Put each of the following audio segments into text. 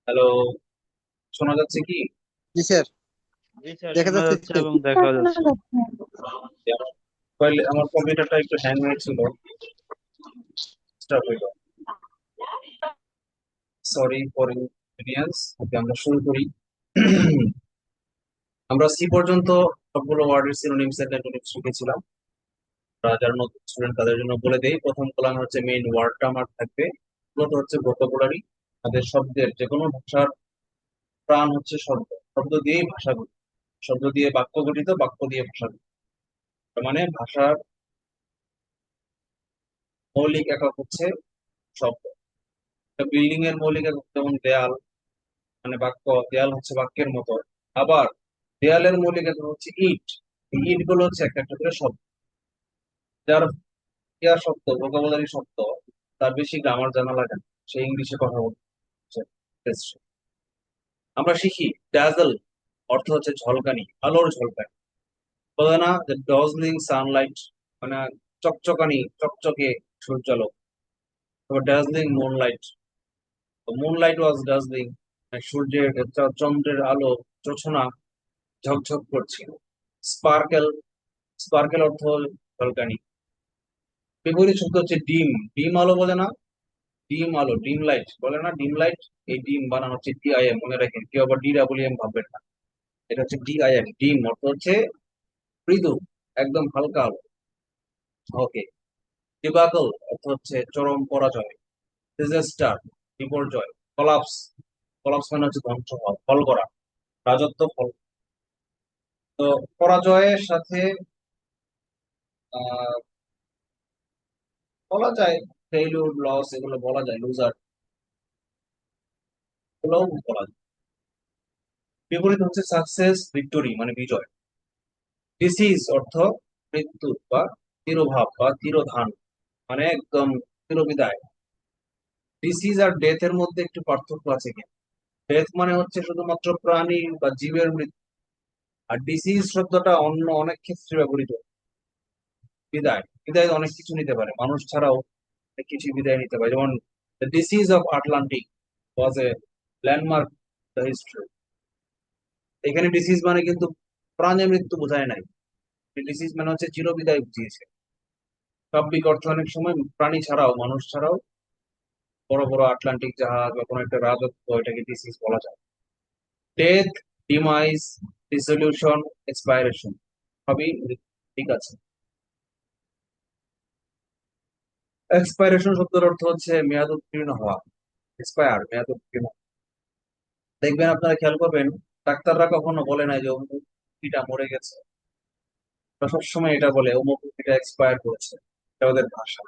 Hello, শোনা যাচ্ছে কি? জি স্যার। জি স্যার, দেখা শোনা যাচ্ছে যাচ্ছে স্যার। এবং দেখাও যাচ্ছে। আমার কম্পিউটারটা একটু হ্যাং হয়েছিল, স্টার্ট হইলো। Sorry for inconvenience. ওকে, আমরা শুরু করি। আমরা সি পর্যন্ত সবগুলো ওয়ার্ডের সিনোনিমস এন্ড অ্যান্টোনিমস শিখেছিলাম। যারা নতুন স্টুডেন্ট তাদের জন্য বলে দেই, প্রথম কলামে হচ্ছে মেইন ওয়ার্ডটা আমার থাকবে। মূলত হচ্ছে ভোকাবুলারি। আমাদের শব্দের যে কোনো ভাষার প্রাণ হচ্ছে শব্দ। শব্দ দিয়েই ভাষা গঠিত। শব্দ দিয়ে বাক্য গঠিত, বাক্য দিয়ে ভাষা গঠিত। তার মানে ভাষার মৌলিক একক হচ্ছে শব্দ। বিল্ডিং এর মৌলিক একক যেমন দেয়াল, মানে বাক্য, দেয়াল হচ্ছে বাক্যের মতো। আবার দেয়ালের মৌলিক একক হচ্ছে ইট। ইট গুলো হচ্ছে একটা একটা করে শব্দ। যার ইয়া শব্দ, ভোকাবুলারি শব্দ, তার বেশি গ্রামার জানা লাগে না। সে ইংলিশে কথা বলছে। আমরা শিখি ড্যাজল, অর্থ হচ্ছে ঝলকানি, আলোর ঝলকানি। বলে না যে ডজলিং সানলাইট, মানে চকচকানি, চকচকে সূর্যালোক। তারপর ড্যাজলিং মুনলাইট, মুনলাইট ওয়াজ ড্যাজলিং, সূর্যের চন্দ্রের আলো, জোছনা ঝকঝক করছিল। স্পার্কেল, স্পার্কেল অর্থ ঝলকানি। বিপরীত শব্দ হচ্ছে ডিম। ডিম আলো বলে না, ডিম আলো, ডিম লাইট বলে না, ডিম লাইট। এই ডিম বানানো হচ্ছে ডিআইএম, মনে রাখেন, কেউ আবার ডিডাব্লিউএম ভাববেন না। এটা হচ্ছে ডিআইএম। ডিম অর্থ হচ্ছে মৃদু, একদম হালকা আলো। ওকে। ডিবাকল অর্থ হচ্ছে চরম পরাজয়। ডিজাস্টার বিপর্যয়। কলাপস, কলাপস মানে হচ্ছে ধ্বংস হওয়া, ফল করা, রাজত্ব ফল। তো পরাজয়ের সাথে আহ বলা যায় ফেইলিউর, লস, এগুলো বলা যায়, লুজার এগুলোও বলা যায়। বিপরীত হচ্ছে সাকসেস, ভিক্টোরি মানে বিজয়। ডিসিজ অর্থ মৃত্যু বা তিরোভাব বা তিরোধান, মানে একদম চিরবিদায়। ডিসিজ আর ডেথ এর মধ্যে একটু পার্থক্য আছে কি? ডেথ মানে হচ্ছে শুধুমাত্র প্রাণী বা জীবের মৃত্যু, আর ডিসিজ শব্দটা অন্য অনেক ক্ষেত্রে ব্যবহৃত। বিদায়, বিদায় অনেক কিছু নিতে পারে, মানুষ ছাড়াও অনেক কিছু বিদায় নিতে পারে। যেমন the ডিসিজ of Atlantic was A landmark the history. এখানে ডিসিজ মানে কিন্তু প্রাণে মৃত্যু বোঝায় নাই, ডিসিজ মানে হচ্ছে চিরবিদায় বুঝিয়েছে। শাব্দিক অর্থ অনেক সময় প্রাণী ছাড়াও, মানুষ ছাড়াও বড় বড় আটলান্টিক জাহাজ বা কোনো একটা রাজত্ব, এটাকে ডিসিজ বলা যায়। ডেথ, ডিমাইজ, ডিসলিউশন, এক্সপাইরেশন, সবই মৃত্যু। ঠিক আছে। এক্সপাইরেশন শব্দের অর্থ হচ্ছে মেয়াদ উত্তীর্ণ হওয়া। এক্সপায়ার, মেয়াদ উত্তীর্ণ। দেখবেন, আপনারা খেয়াল করবেন, ডাক্তাররা কখনো বলে নাই যে অমুক রোগীটা মরে গেছে। ওরা সবসময় এটা বলে অমুক রোগীটা এক্সপায়ার করেছে। এটা ওদের ভাষা।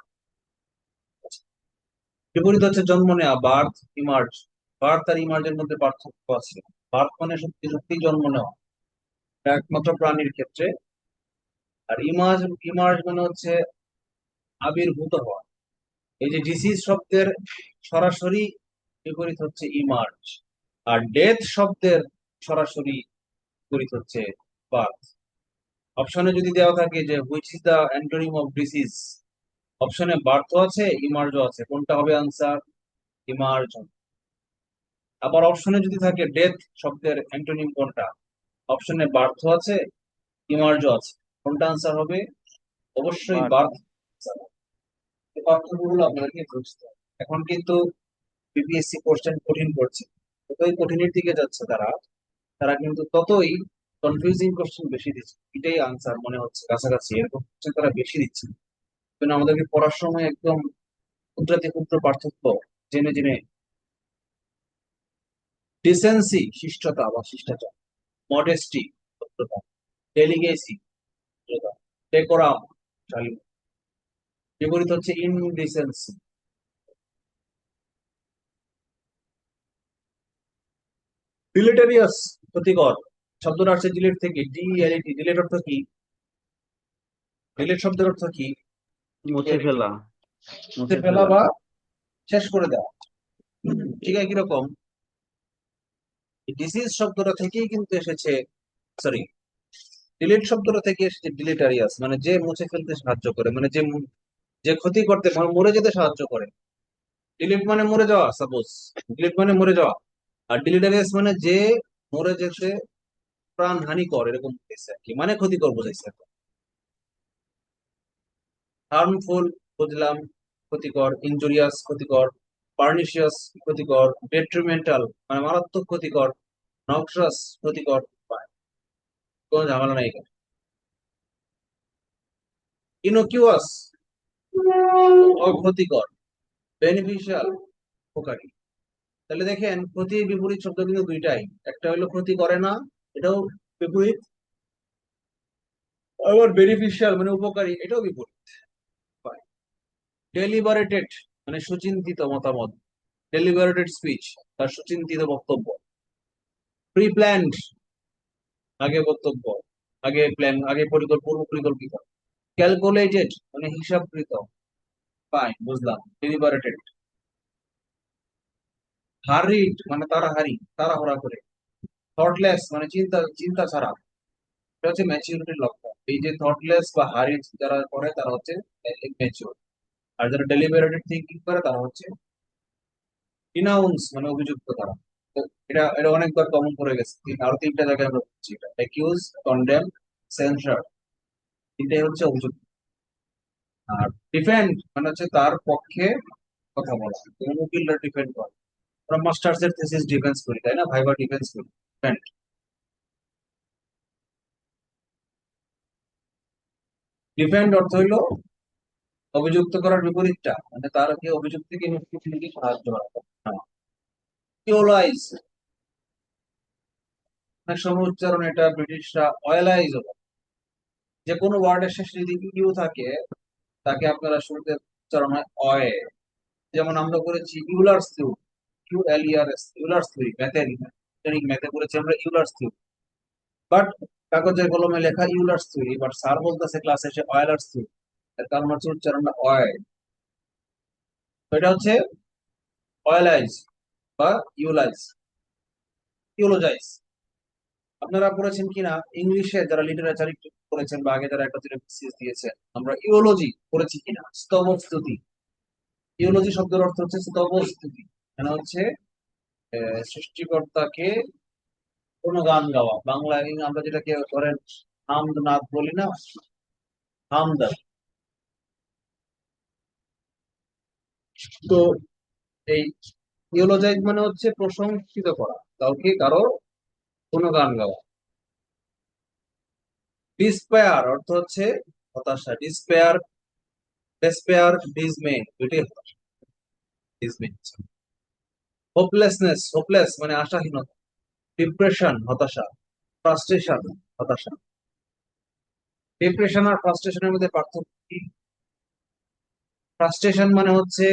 বিপরীত হচ্ছে জন্ম নেওয়া, বার্থ, ইমার্জ। বার্থ আর ইমার্জের মধ্যে পার্থক্য আছে। বার্থ মানে সত্যি সত্যি জন্ম নেওয়া, এটা একমাত্র প্রাণীর ক্ষেত্রে। আর ইমার্জ, ইমার্জ মানে হচ্ছে আবির্ভূত হওয়া। এই যে ডিসিজ শব্দের সরাসরি বিপরীত হচ্ছে ইমার্জ, আর ডেথ শব্দের সরাসরি বিপরীত হচ্ছে বার্থ। অপশনে যদি দেওয়া থাকে যে which is the antonym of ডিসিজ, অপশনে বার্থ আছে, ইমার্জও আছে, কোনটা হবে আনসার? ইমার্জ। আবার অপশনে যদি থাকে ডেথ শব্দের অ্যান্টোনিম কোনটা, অপশনে বার্থ আছে, ইমার্জও আছে, কোনটা আনসার হবে? অবশ্যই বাট বার্থ। এই পার্থক্যগুলো আপনাদেরকে বুঝতে হবে। এখন কিন্তু বিপিএসসি কোশ্চেন কঠিন করছে, যতই কঠিনের দিকে যাচ্ছে তারা, তারা কিন্তু ততই কনফিউজিং কোশ্চেন বেশি দিচ্ছে। এটাই আনসার মনে হচ্ছে, কাছাকাছি এরকম কোশ্চেন তারা বেশি দিচ্ছে। কিন্তু আমাদেরকে পড়ার সময় একদম ক্ষুদ্রাতি ক্ষুদ্র পার্থক্য জেনে জেনে। ডিসেন্সি শিষ্টতা বা শিষ্টাচার, মডেস্টি ভদ্রতা, ডেলিগেসি ভদ্রতা, ডেকোরাম শালীনতা। বিপরীত হচ্ছে ইনডিসেন্সি। ডিলেটেরিয়াস ক্ষতিকর, শব্দটা আসছে ডিলেট থেকে, ডিএলইটি। ডিলেট অর্থ কি? ডিলেট শব্দের অর্থ কি? মুছে ডিএলইটি, ফেলা। মুছে মুছে ফেলা ফেলা। বা শেষ করে দেওয়া। ঠিক আছে, কিরকম? ডিসিজ শব্দটা থেকেই কিন্তু এসেছে, সরি, ডিলিট শব্দটা থেকে এসেছে ডিলিটারিয়াস, মানে যে মুছে ফেলতে সাহায্য করে, মানে যে যে ক্ষতি করতে, মানে মরে যেতে সাহায্য করে। ডিলিট মানে মরে যাওয়া, সাপোজ ডিলিট মানে মরে যাওয়া, আর ডিলিটারিয়াস মানে যে মরে যেতে প্রাণহানিকর এরকম বুঝাইছে আর কি, মানে ক্ষতিকর বোঝাইছে। হার্মফুল বুঝলাম, ক্ষতিকর, ইনজুরিয়াস ক্ষতিকর, পার্নিশিয়াস ক্ষতিকর, ডেট্রিমেন্টাল মানে মারাত্মক ক্ষতিকর, নক্সাস ক্ষতিকর। কোনো ঝামেলা নাই এখানে। ইনোকিউয়াস অক্ষতিকর, বেনিফিশিয়াল উপকারী। তাহলে দেখেন ক্ষতির বিপরীত শব্দ কিন্তু দুইটাই, একটা হলো ক্ষতি করে না, এটাও বিপরীত, আবার বেনিফিশিয়াল মানে উপকারী, এটাও বিপরীত। ডেলিবারেটেড মানে সুচিন্তিত মতামত, ডেলিবারেটেড স্পিচ তার সুচিন্তিত বক্তব্য। প্রি প্ল্যান্ড আগে বক্তব্য, আগে প্ল্যান, আগে পূর্ব পরিকল্পিত। ক্যালকুলেটেড মানে হিসাবকৃত। ফাইন, বুঝলাম, ডেলিবারেটেড। হারিড মানে তাড়াহাড়ি, তাড়াহুড়া করে। থটলেস মানে চিন্তা চিন্তা ছাড়া, এটা হচ্ছে ম্যাচিউরিটির লক্ষণ। এই যে থটলেস বা হারিড যারা করে তারা হচ্ছে ম্যাচিউর, আর যারা ডেলিবারেটেড থিঙ্কিং করে তারা হচ্ছে ডিনাউন্স মানে অভিযুক্ত তারা। তো এটা এটা অনেকবার কমন করে গেছে, আরো তিনটা জায়গায় আমরা বলছি এটা, অ্যাকিউজ, কন্ডেম, সেন্সার, তিনটাই হচ্ছে অভিযুক্ত। আর ডিফেন্ড মানে হচ্ছে তার পক্ষে কথা বলা, কোনো উকিলরা ডিফেন্ড করে। আমরা মাস্টার্স এর থিসিস ডিফেন্স করি তাই না, ভাইবা ডিফেন্স করি। ডিফেন্ড। ডিফেন্ড অর্থ হইলো অভিযুক্ত করার বিপরীতটা, মানে তারকে অভিযুক্ত থেকে মুক্তি থেকে সাহায্য করা। ইওলাইজ, অনেক সময় উচ্চারণ এটা ব্রিটিশরা অয়েলাইজ হবে। যে কোনো ওয়ার্ডের শেষে যদি ইউ থাকে তাকে আপনারা শুরুতে উচ্চারণ হয় অয়ে। যেমন আমরা করেছি ইউলার্স থিওরি, ইউএলইআরএস, ইউলার্স থিওরি, ম্যাথের ম্যাথে করেছি আমরা ইউলার্স থিওরি, বাট কাগজের কলমে লেখা ইউলার্স থিওরি, বাট স্যার বলতেছে ক্লাসে এসে অয়েলার্স থিওরি, এর কারণ হচ্ছে উচ্চারণটা অয়। তো এটা হচ্ছে অয়েলাইজ বা ইউলাইজ, ইউলোজাইজ। আপনারা পড়েছেন কিনা ইংলিশে যারা লিটারেচার পড়েছেন বা আগে যারা একটা থিওরি দিয়েছেন, আমরা ইওলজি পড়েছি কিনা, স্তবস্তুতি। ইওলজি শব্দের অর্থ হচ্ছে স্তবস্তুতি, মানে হচ্ছে সৃষ্টিকর্তাকে কোনো গান গাওয়া। বাংলায় আমরা যেটাকে ধরেন হামদ নাদ বলি না, হামদ। তো এই ইওলজাইজ মানে হচ্ছে প্রশংসিত করা, কাউকে কারো কোনো গান গাওয়া। ডিসপেয়ার অর্থ হচ্ছে হতাশা, ডিসপেয়ার, ডেসপেয়ার, ডিজমে, দুইটাই হতাশা, ডিজমে। হোপলেসনেস, হোপলেস মানে আশাহীনতা। ডিপ্রেশন হতাশা, ফ্রাস্ট্রেশন হতাশা। ডিপ্রেশন আর ফ্রাস্ট্রেশনের মধ্যে পার্থক্য কি? ফ্রাস্ট্রেশন মানে হচ্ছে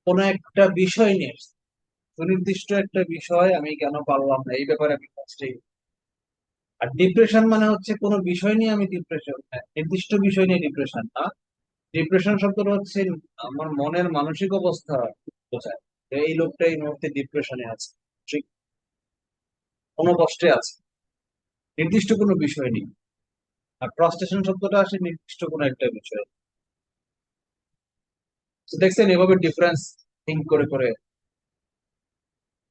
কোনো একটা বিষয় নিয়ে, সুনির্দিষ্ট একটা বিষয় আমি কেন পারলাম না এই ব্যাপারে আমি ফ্রাস্ট্রেট। আর ডিপ্রেশন মানে হচ্ছে কোনো বিষয় নিয়ে আমি ডিপ্রেশন, নির্দিষ্ট বিষয় নিয়ে ডিপ্রেশন না। ডিপ্রেশন শব্দটা হচ্ছে আমার মনের মানসিক অবস্থা বোঝায়, যে এই লোকটা এই মুহূর্তে ডিপ্রেশনে আছে, ঠিক, কোনো কষ্টে আছে, নির্দিষ্ট কোনো বিষয় নেই। আর ফ্রাস্ট্রেশন শব্দটা আসে নির্দিষ্ট কোনো একটা বিষয়। তো দেখছেন এভাবে ডিফারেন্স থিঙ্ক করে করে।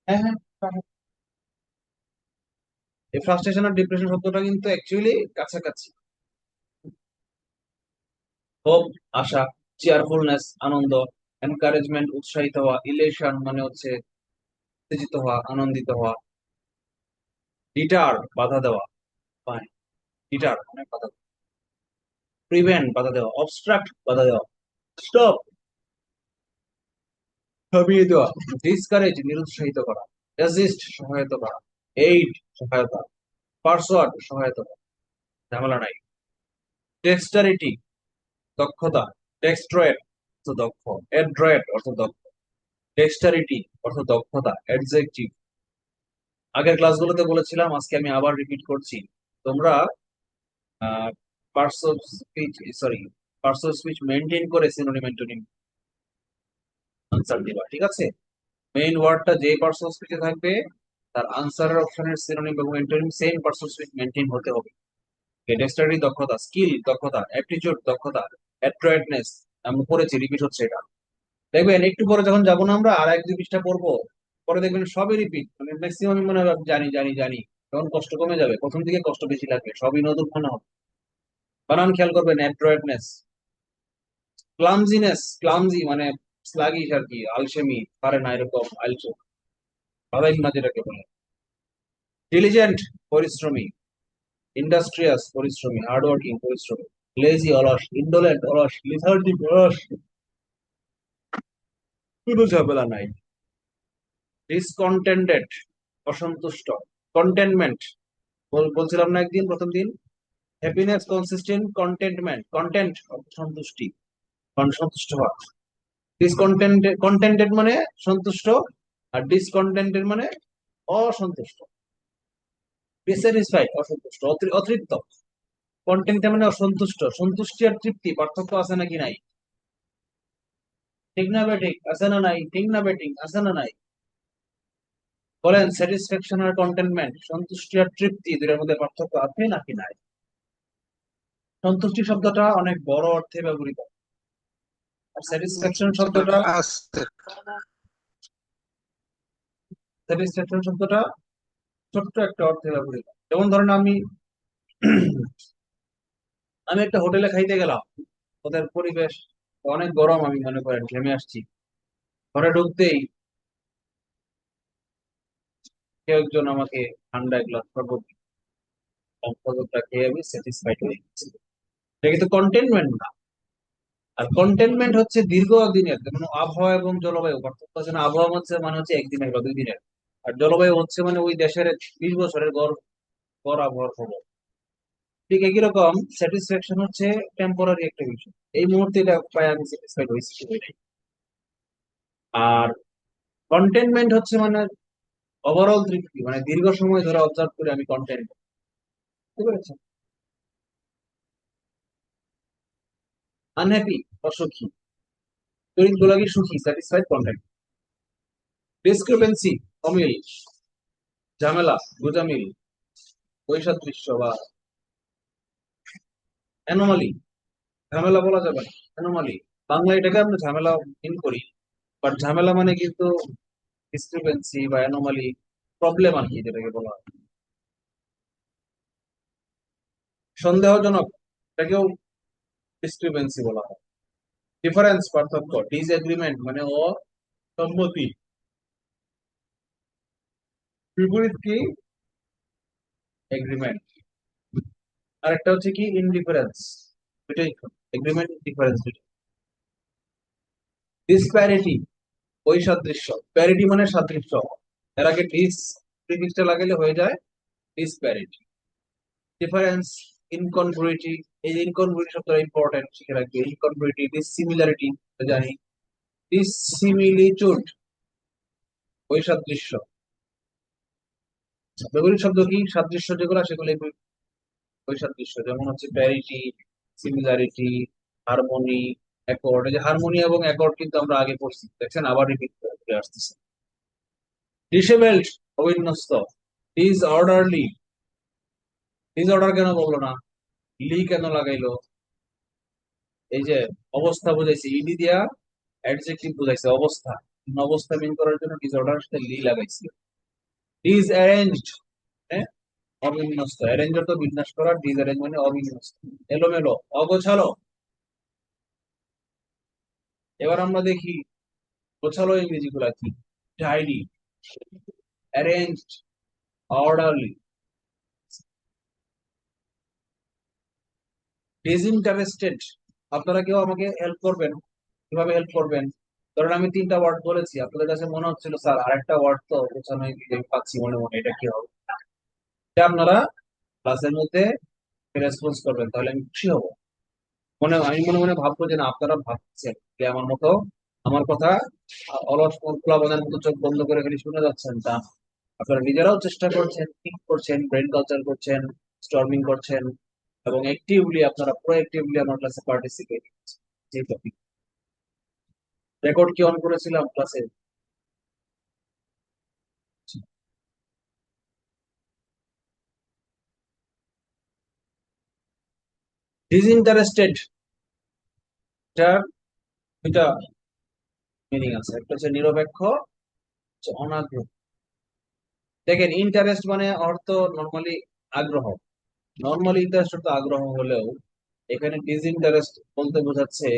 হ্যাঁ হ্যাঁ হ্যাঁ। এই ফ্রাস্ট্রেশন আর ডিপ্রেশন শব্দটা কিন্তু অ্যাকচুয়ালি কাছাকাছি। হোপ আশা, চেয়ারফুলনেস আনন্দ, এনকারেজমেন্ট উৎসাহিত হওয়া, ইলেশন মানে হচ্ছে উত্তেজিত হওয়া, আনন্দিত হওয়া। ডিটার বাধা দেওয়া, ফাইন, ডিটার মানে বাধা, প্রিভেন্ট বাধা দেওয়া, অবস্ট্রাক্ট বাধা দেওয়া, স্টপ থামিয়ে দেওয়া, ডিসকারেজ নিরুৎসাহিত করা, রেজিস্ট সহায়তা করা, এইড সহায়তা, পার্সোয়াড সহায়তা করা। ঝামেলা নাই। ডেক্সটারিটি দক্ষতা, ডেক্সট্রয়েট অর্থ দক্ষ, অ্যাড্রয়েট অর্থ দক্ষ, ডেক্সটারিটি অর্থ দক্ষতা, অ্যাডজেক্টিভ। আগের ক্লাসগুলোতে বলেছিলাম, আজকে আমি আবার রিপিট করছি। তোমরা parts of speech, sorry, parts of speech maintain করে সিনোনিম অ্যান্টোনিম আনসার দিবা, ঠিক আছে? মেইন ওয়ার্ডটা যে পার্টস অফ স্পিচে থাকবে তার আনসারের অপশনের সিনোনিম এবং antonym same parts of speech maintain হতে হবে। ডেক্সটারিটি দক্ষতা, স্কিল দক্ষতা, অ্যাপটিটিউড দক্ষতা, অ্যাড্রয়েটনেস আমরা পড়েছি, রিপিট হচ্ছে এটা। দেখবেন একটু পরে যখন যাবো না আমরা আর এক দুই পৃষ্ঠা পড়বো, পরে দেখবেন সবই রিপিট, মানে ম্যাক্সিমাম মনে হবে আপনি জানি জানি জানি, তখন কষ্ট কমে যাবে, প্রথম দিকে কষ্ট বেশি লাগবে, সবই নতুন মনে হবে। বানান খেয়াল করবেন, অ্যাড্রয়েডনেস, ক্লামজিনেস, ক্লামজি মানে স্লাগিশ আর কি, আলসেমি, পারে না এরকম, আলসো, বাদাইম না যেটাকে বলে। ডিলিজেন্ট, পরিশ্রমী, ইন্ডাস্ট্রিয়াস, পরিশ্রমী, হার্ডওয়ার্কিং, পরিশ্রমী। লেজি, অলস, ইন্ডোলেন্ট, অলস, লিথার্জিক, অলস, কোনো ঝামেলা নাই। ডিসকন্টেন্টেড, অসন্তুষ্ট। কন্টেনমেন্ট, বলছিলাম না একদিন প্রথম দিন, হ্যাপিনেস কনসিস্টেন্ট কন্টেন্টমেন্ট, কন্টেন্ট সন্তুষ্টি, সন্তুষ্ট হওয়া। ডিসকন্টেন্টেড, কন্টেন্টেড মানে সন্তুষ্ট, আর ডিসকন্টেন্টেড মানে অসন্তুষ্ট। ডিসস্যাটিসফাইড, অসন্তুষ্ট, অতৃপ্ত। কন্টেন্ট মানে অসন্তুষ্ট, সন্তুষ্টি আর তৃপ্তি পার্থক্য আছে নাকি নাই? ঠিক না বেঠিক, আছে না নাই? ঠিক না বেঠিক, আছে না নাই? বলেন, স্যাটিসফ্যাকশন আর কন্টেনমেন্ট, সন্তুষ্টি আর তৃপ্তি, দুটোর মধ্যে পার্থক্য আছে নাকি নাই? সন্তুষ্টি শব্দটা অনেক বড় অর্থে ব্যবহৃত, আর স্যাটিসফ্যাকশন শব্দটা, আস্তে। স্যাটিসফ্যাকশন শব্দটা ছোট্ট একটা অর্থে ব্যবহৃত। যেমন ধরেন আমি আমি একটা হোটেলে খাইতে গেলাম, ওদের পরিবেশ অনেক গরম, আমি মনে করেন ঘেমে আসছি, ঘরে ঢুকতেই কেউ একজন আমাকে ঠান্ডা এক গ্লাস শরবত দিল। শরবতটা খেয়ে আমি স্যাটিসফাইড হয়ে গেছি। এটা কিন্তু কন্টেনমেন্ট না। আর কন্টেনমেন্ট হচ্ছে দীর্ঘ দিনের, যেমন আবহাওয়া এবং জলবায়ু পার্থক্য আছে না? আবহাওয়া হচ্ছে মানে হচ্ছে একদিনের বা 2 দিনের, আর জলবায়ু হচ্ছে মানে ওই দেশের 20 বছরের গড় গড় আবহাওয়ার খবর। ঠিক একই রকম স্যাটিসফ্যাকশন হচ্ছে টেম্পোরারি একটা বিষয়, এই মুহূর্তে এটা প্রায় আমি স্যাটিসফাইড হয়েছি হই নাই। আর কন্টেনমেন্ট হচ্ছে মানে ওভারঅল তৃপ্তি, মানে দীর্ঘ সময় ধরে অবজার্ভ করে আমি কন্টেন্ট, বুঝতে পেরেছেন? আনহ্যাপি, অসুখী। চরিত গোলাগি, সুখী, স্যাটিসফাইড, কন্টেন্ট। ডিসক্রিপেন্সি, অমিল, ঝামেলা, গোজামিল, বৈসাদৃশ্য বা অ্যানোমালি। ঝামেলা বলা যাবে না, অ্যানোমালি। বাংলা এটাকে আমরা ঝামেলা মিন করি, বাট ঝামেলা মানে কিন্তু ডিসক্রিপেন্সি বা অ্যানোমালি, প্রবলেম আর কি, যেটাকে বলা হয়। সন্দেহজনক, এটাকেও ডিসক্রিপেন্সি বলা হয়। ডিফারেন্স, পার্থক্য। ডিসএগ্রিমেন্ট মানে অসম্মতি। বিপরীত কি? এগ্রিমেন্ট। আর একটা হচ্ছে কি? ইনডিফারেন্স। দুটাই, এগ্রিমেন্ট, ডিফারেন্স দুটো। ডিসপ্যারিটি, বৈসাদৃশ্য। প্যারিটি মানে সাদৃশ্য, এর আগে ডিস প্রিফিক্সটা লাগালে হয়ে যায় ডিসপ্যারিটি। ডিফারেন্স, ইনকনগ্রুইটি। এই যে ইনকনগ্রুইটি শব্দটা ইম্পর্টেন্ট, শিখে রাখবে। ইনকনগ্রুইটি, ডিসিমিলারিটি জানি, ডিসিমিলিচুড, বৈসাদৃশ্য। ব্যবহারিক শব্দ কি? সাদৃশ্য যেগুলো সেগুলো বৈসাদৃশ্য, যেমন হচ্ছে প্যারিটি, সিমিলারিটি, হারমোনি, অ্যাকর্ড। এই যে হারমোনি এবং অ্যাকর্ড কিন্তু আমরা আগে পড়ছি, দেখছেন, আবার রিপিট করে আসতেছে। ডিসেবলড, অবিন্যস্ত। ডিসঅর্ডারলি, ডিসঅর্ডার কেন বললো না? লি কেন লাগাইলো? এই যে অবস্থা বুঝাইছে, ইডি দিয়া অ্যাডজেক্টিভ বুঝাইছে অবস্থা, অবস্থা মিন করার জন্য ডিসঅর্ডার সাথে লি লাগাইছে। ডিসঅ্যারেঞ্জড, হ্যাঁ, অবিন্যস্ত। অ্যারেঞ্জ তো বিন্যাস করা, ডিসঅ্যারেঞ্জ মানে অবিন্যস্ত, এলোমেলো, অগোছালো। এবার আমরা দেখি গোছালো ইংরেজি গুলা কি। Tidy, arranged, orderly. ডিসইন্টারেস্টেড, আপনারা কেউ আমাকে হেল্প করবেন? কিভাবে হেল্প করবেন? ধরেন আমি 3টা ওয়ার্ড বলেছি, আপনাদের কাছে মনে হচ্ছিল স্যার আরেকটা ওয়ার্ড তো গোছানো ইংরেজি আমি পাচ্ছি মনে মনে, এটা কি হবে? এটা আপনারা ক্লাসের মধ্যে রেসপন্স করবেন, তাহলে আমি খুশি হব। আমি মনে মনে ভাববো যে না, আপনারা ভাবছেন যে আমার মতো আমার কথা অলস প্লাবনের মতো চোখ বন্ধ করে খালি শুনে যাচ্ছেন তা না। আপনারা নিজেরাও চেষ্টা করছেন, থিঙ্ক করছেন, ব্রেন কালচার করছেন, স্টর্মিং করছেন, এবং অ্যাক্টিভলি আপনারা প্রোঅ্যাক্টিভলি আমার ক্লাসে পার্টিসিপেট করছেন। যে টপিক রেকর্ড কি অন করেছিলাম ক্লাসে? ডিসইন্টারেস্টেড, এটার দুইটা মিনিং আছে, একটা হচ্ছে নিরপেক্ষ, অনাগ্রহ। দেখেন ইন্টারেস্ট মানে অর্থ নর্মালি আগ্রহ, নর্মালি ইন্টারেস্ট অর্থ আগ্রহ হলেও এখানে ডিসইন্টারেস্ট বলতে বোঝাচ্ছে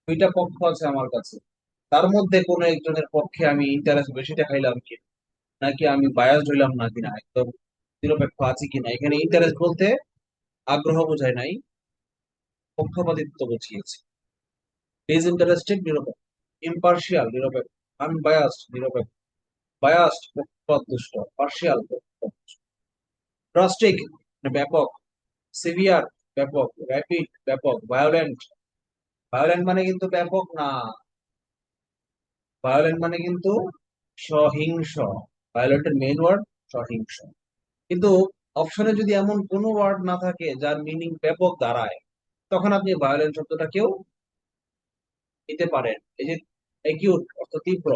দুইটা পক্ষ আছে আমার কাছে, তার মধ্যে কোনো একজনের পক্ষে আমি ইন্টারেস্ট বেশি দেখাইলাম কি, নাকি আমি বায়াসড হইলাম না কিনা, একদম নিরপেক্ষ আছি কিনা। এখানে ইন্টারেস্ট বলতে আগ্রহ বোঝায় নাই, পক্ষপাতিত্ব বুঝিয়েছে। ডিসইন্টারেস্টেড নিরপেক্ষ, ইম্পার্শিয়াল নিরপেক্ষ, আনবায়াসড নিরপেক্ষ, বায়াসড পক্ষপাতদুষ্ট, পার্শিয়াল পক্ষপাতদুষ্ট। ড্রাস্টিক মানে ব্যাপক, সিভিয়ার ব্যাপক, র্যাপিড ব্যাপক, ভায়োলেন্ট, ভায়োলেন্ট মানে কিন্তু ব্যাপক না, ভায়োলেন্ট মানে কিন্তু সহিংস। ভায়োলেন্টের মেইন ওয়ার্ড সহিংস। কিন্তু অপশনে যদি এমন কোনো ওয়ার্ড না থাকে যার মিনিং ব্যাপক দাঁড়ায়, তখন আপনি ভায়োলেন্ট শব্দটাকেও নিতে পারেন। এই যে অ্যাকিউট অর্থ তীব্র,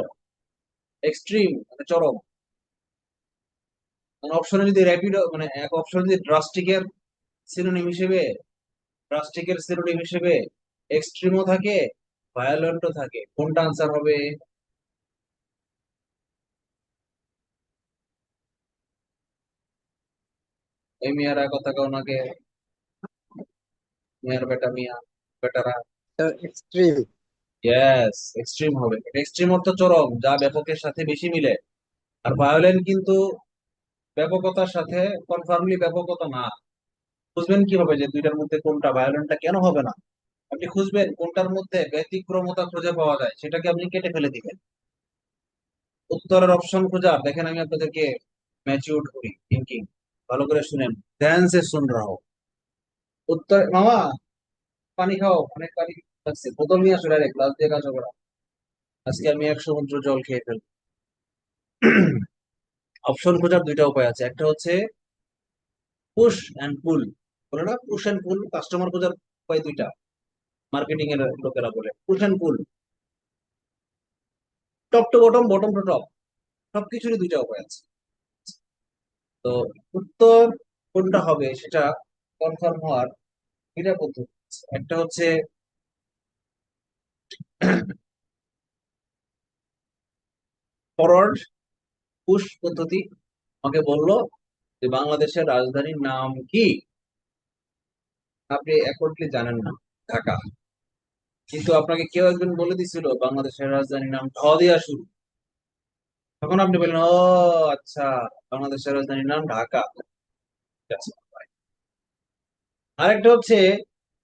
এক্সট্রিম মানে চরম। অপশনে যদি র্যাপিড মানে এক অপশনে যদি ড্রাস্টিকের সিনোনিম হিসেবে এক্সট্রিমও থাকে, ভায়োলেন্টও থাকে, কোনটা আনসার হবে? এই মিয়ারা কথা কও নাকে, মিয়ার বেটা মিয়া বেটারা। এক্সট্রিম। ইয়েস, এক্সট্রিম হবে। এক্সট্রিম অর্থ চরম, যা ব্যাপকের সাথে বেশি মিলে। আর ভায়োলেন্ট কিন্তু ব্যাপকতার সাথে কনফার্মলি ব্যাপকতা না। বুঝবেন কিভাবে যে দুইটার মধ্যে কোনটা? ভায়োলেন্টটা কেন হবে না? আপনি খুঁজবেন কোনটার মধ্যে ব্যতিক্রমতা খুঁজে পাওয়া যায়, সেটাকে আপনি কেটে ফেলে দিবেন। উত্তরের অপশন খোঁজা দেখেন, আমি আপনাদেরকে ম্যাচিউর করি থিঙ্কিং, ভালো করে শুনেন, ধ্যান সে শুন রাহো। উত্তর মামা, পানি খাও, অনেক পানি লাগছে, বোতল নিয়ে আসো, ডাইরেক্ট গ্লাস দিয়ে কাজ হবে না। আজকে আমি 100 সমুদ্র জল খেয়ে ফেলবো। অপশন খোঁজার দুইটা উপায় আছে, একটা হচ্ছে পুশ অ্যান্ড পুল, বলে না পুশ অ্যান্ড পুল, কাস্টমার খোঁজার উপায় দুইটা, মার্কেটিং এর লোকেরা বলে push and pool, top to bottom, bottom to top, সবকিছুরই দুইটা উপায় আছে। তো উত্তর কোনটা হবে সেটা কনফার্ম হওয়ার দুইটা পদ্ধতি আছে। একটা হচ্ছে ফরওয়ার্ড পুশ পদ্ধতি। আমাকে বললো যে বাংলাদেশের রাজধানীর নাম কি, আপনি অ্যাকর্ডলি জানেন না, ঢাকা। কিন্তু আপনাকে কেউ একজন বলে দিছিল বাংলাদেশের রাজধানীর নাম ঢ দিয়া শুরু, তখন আপনি বললেন ও আচ্ছা, বাংলাদেশের রাজধানীর নাম ঢাকা। ঠিক আছে। আরেকটা হচ্ছে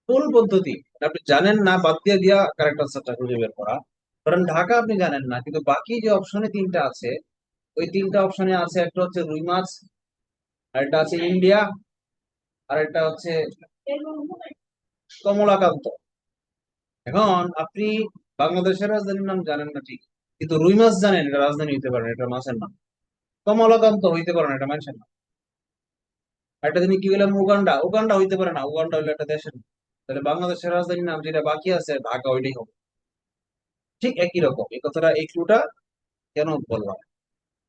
পুল পদ্ধতি, আপনি জানেন না, বাদ দিয়ে দিয়া কারেক্ট আনসারটা খুঁজে বের করা। কারণ ঢাকা আপনি জানেন না, কিন্তু বাকি যে অপশনে তিনটা আছে, ওই তিনটা অপশনে আছে, একটা হচ্ছে রুই মাছ, আরেকটা আছে ইন্ডিয়া, আরেকটা হচ্ছে কমলাকান্ত। এখন আপনি বাংলাদেশের রাজধানীর নাম জানেন না ঠিক, কিন্তু রুই মাছ জানেন এটা রাজধানী হইতে পারে না, এটা মাছের নাম। কমলাকান্ত হইতে পারে না, এটা মানুষের নাম। একটা জিনিস কি বললাম, উগান্ডা, উগান্ডা হইতে পারে না, উগান্ডা হইলে একটা দেশের নাম। তাহলে বাংলাদেশের রাজধানীর নাম যেটা বাকি আছে ঢাকা, ওইটাই হবে। ঠিক একই রকম এই কথাটা, এই ক্লুটা কেন বললাম,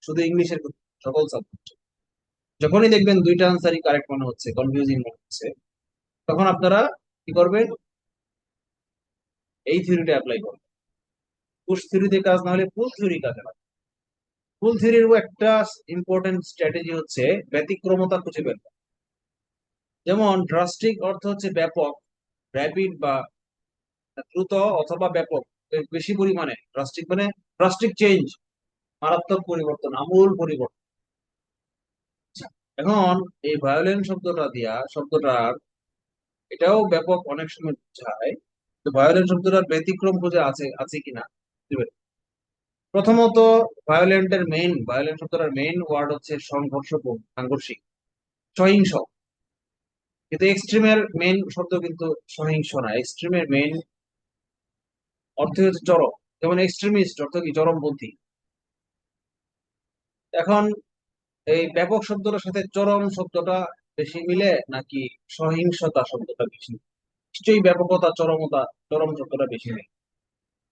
শুধু ইংলিশের ক্ষেত্রে, সকল সাবজেক্ট যখনই দেখবেন দুইটা আনসারই কারেক্ট মনে হচ্ছে, কনফিউজিং মনে হচ্ছে, তখন আপনারা কি করবেন, এই থিওরিটা অ্যাপ্লাই করবেন। পুশ থিওরিতে কাজ না হলে পুল থিওরি কাজে লাগে। পুল থিওরির একটা ইম্পর্টেন্ট স্ট্র্যাটেজি হচ্ছে ব্যতিক্রমতা খুঁজে বের করা। যেমন ড্রাস্টিক অর্থ হচ্ছে ব্যাপক, র্যাপিড বা দ্রুত অথবা ব্যাপক, বেশি পরিমাণে। ড্রাস্টিক মানে ড্রাস্টিক চেঞ্জ, মারাত্মক পরিবর্তন, আমূল পরিবর্তন। এখন এই ভায়োলেন্ট শব্দটা দিয়া, শব্দটার এটাও ব্যাপক অনেক সময় বোঝায়, তো ভায়োলেন্ট শব্দটার ব্যতিক্রম খুঁজে আছে আছে কিনা বুঝবেন। প্রথমত, ভায়োলেন্ট শব্দটার মেইন ওয়ার্ড হচ্ছে সংঘর্ষপূর্ণ, সাংঘর্ষিক, সহিংস। কিন্তু এক্সট্রিমের মেইন শব্দ কিন্তু সহিংস না, এক্সট্রিমের মেইন অর্থ হচ্ছে চরম। যেমন এক্সট্রিমিস্ট অর্থ কি, চরমপন্থী। এখন এই ব্যাপক শব্দটার সাথে চরম শব্দটা বেশি মিলে নাকি সহিংসতা শব্দটা বেশি? নিশ্চয়ই ব্যাপকতা, চরমতা, চরম শব্দটা বেশি মিলে।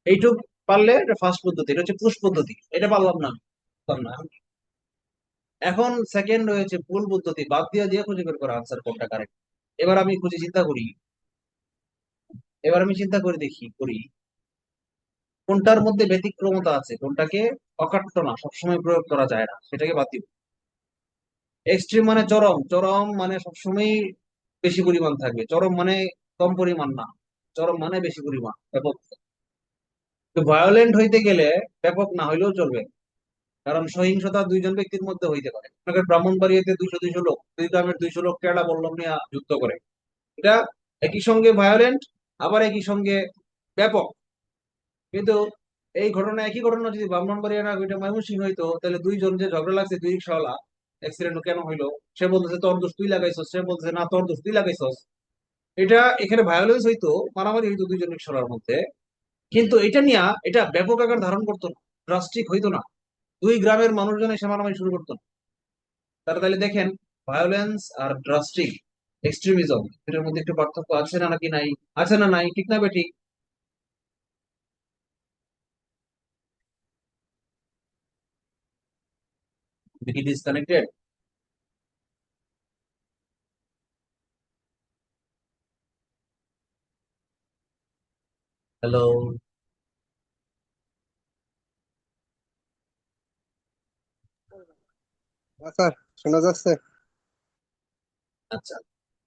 এইটুক পারলে এটা ফার্স্ট পদ্ধতি, এটা হচ্ছে পুশ পদ্ধতি, এটা পারলাম না, পারলাম না। এখন সেকেন্ড হয়েছে পুল পদ্ধতি, বাদ দিয়ে দিয়ে খুঁজে বের করা আনসার কোনটা কারেক্ট। এবার আমি খুঁজে চিন্তা করি, এবার আমি চিন্তা করে দেখি করি কোনটার মধ্যে ব্যতিক্রমতা আছে, কোনটাকে অকাট্য না, সবসময় প্রয়োগ করা যায় না, সেটাকে বাদ দিব। এক্সট্রিম মানে চরম, চরম মানে সবসময় বেশি পরিমাণ থাকবে, চরম মানে কম পরিমাণ না, চরম মানে বেশি পরিমাণ, ব্যাপক। তো ভায়োলেন্ট হইতে গেলে ব্যাপক না হইলেও চলবে, কারণ সহিংসতা দুইজন ব্যক্তির মধ্যে হইতে পারে। আপনাকে ব্রাহ্মণবাড়িয়াতে 200 লোক, দুই গ্রামের 200 লোক কেডা বল্লম নিয়ে যুদ্ধ করে, এটা একই সঙ্গে ভায়োলেন্ট, আবার একই সঙ্গে ব্যাপক। কিন্তু এই ঘটনা, একই ঘটনা যদি ব্রাহ্মণবাড়িয়া না ওইটা ময়মনসিংহ হইতো, তাহলে দুইজন যে ঝগড়া লাগছে, দুই রিক্সাওয়ালা, অ্যাক্সিডেন্ট কেন হইলো, সে বলতেছে তোর দোষ তুই লাগাইছস, সে বলতেছে না তোর দোষ তুই লাগাইছস। এটা এখানে ভায়োলেন্স হইতো, মারামারি হইতো দুইজন রিক্সাওয়ালার মধ্যে, কিন্তু এটা নিয়ে এটা ব্যাপক আকার ধারণ করতো না, ড্রাস্টিক হইতো না, দুই গ্রামের মানুষজন এসে মারামারি শুরু করতো না। তারা তাহলে দেখেন, ভায়োলেন্স আর ড্রাস্টিক এক্সট্রিমিজম এটার মধ্যে একটু পার্থক্য আছে না নাকি নাই? আছে না নাই, ঠিক না বেঠিক? It is connected. Hello. Sir, শোনা যাচ্ছে? আচ্ছা,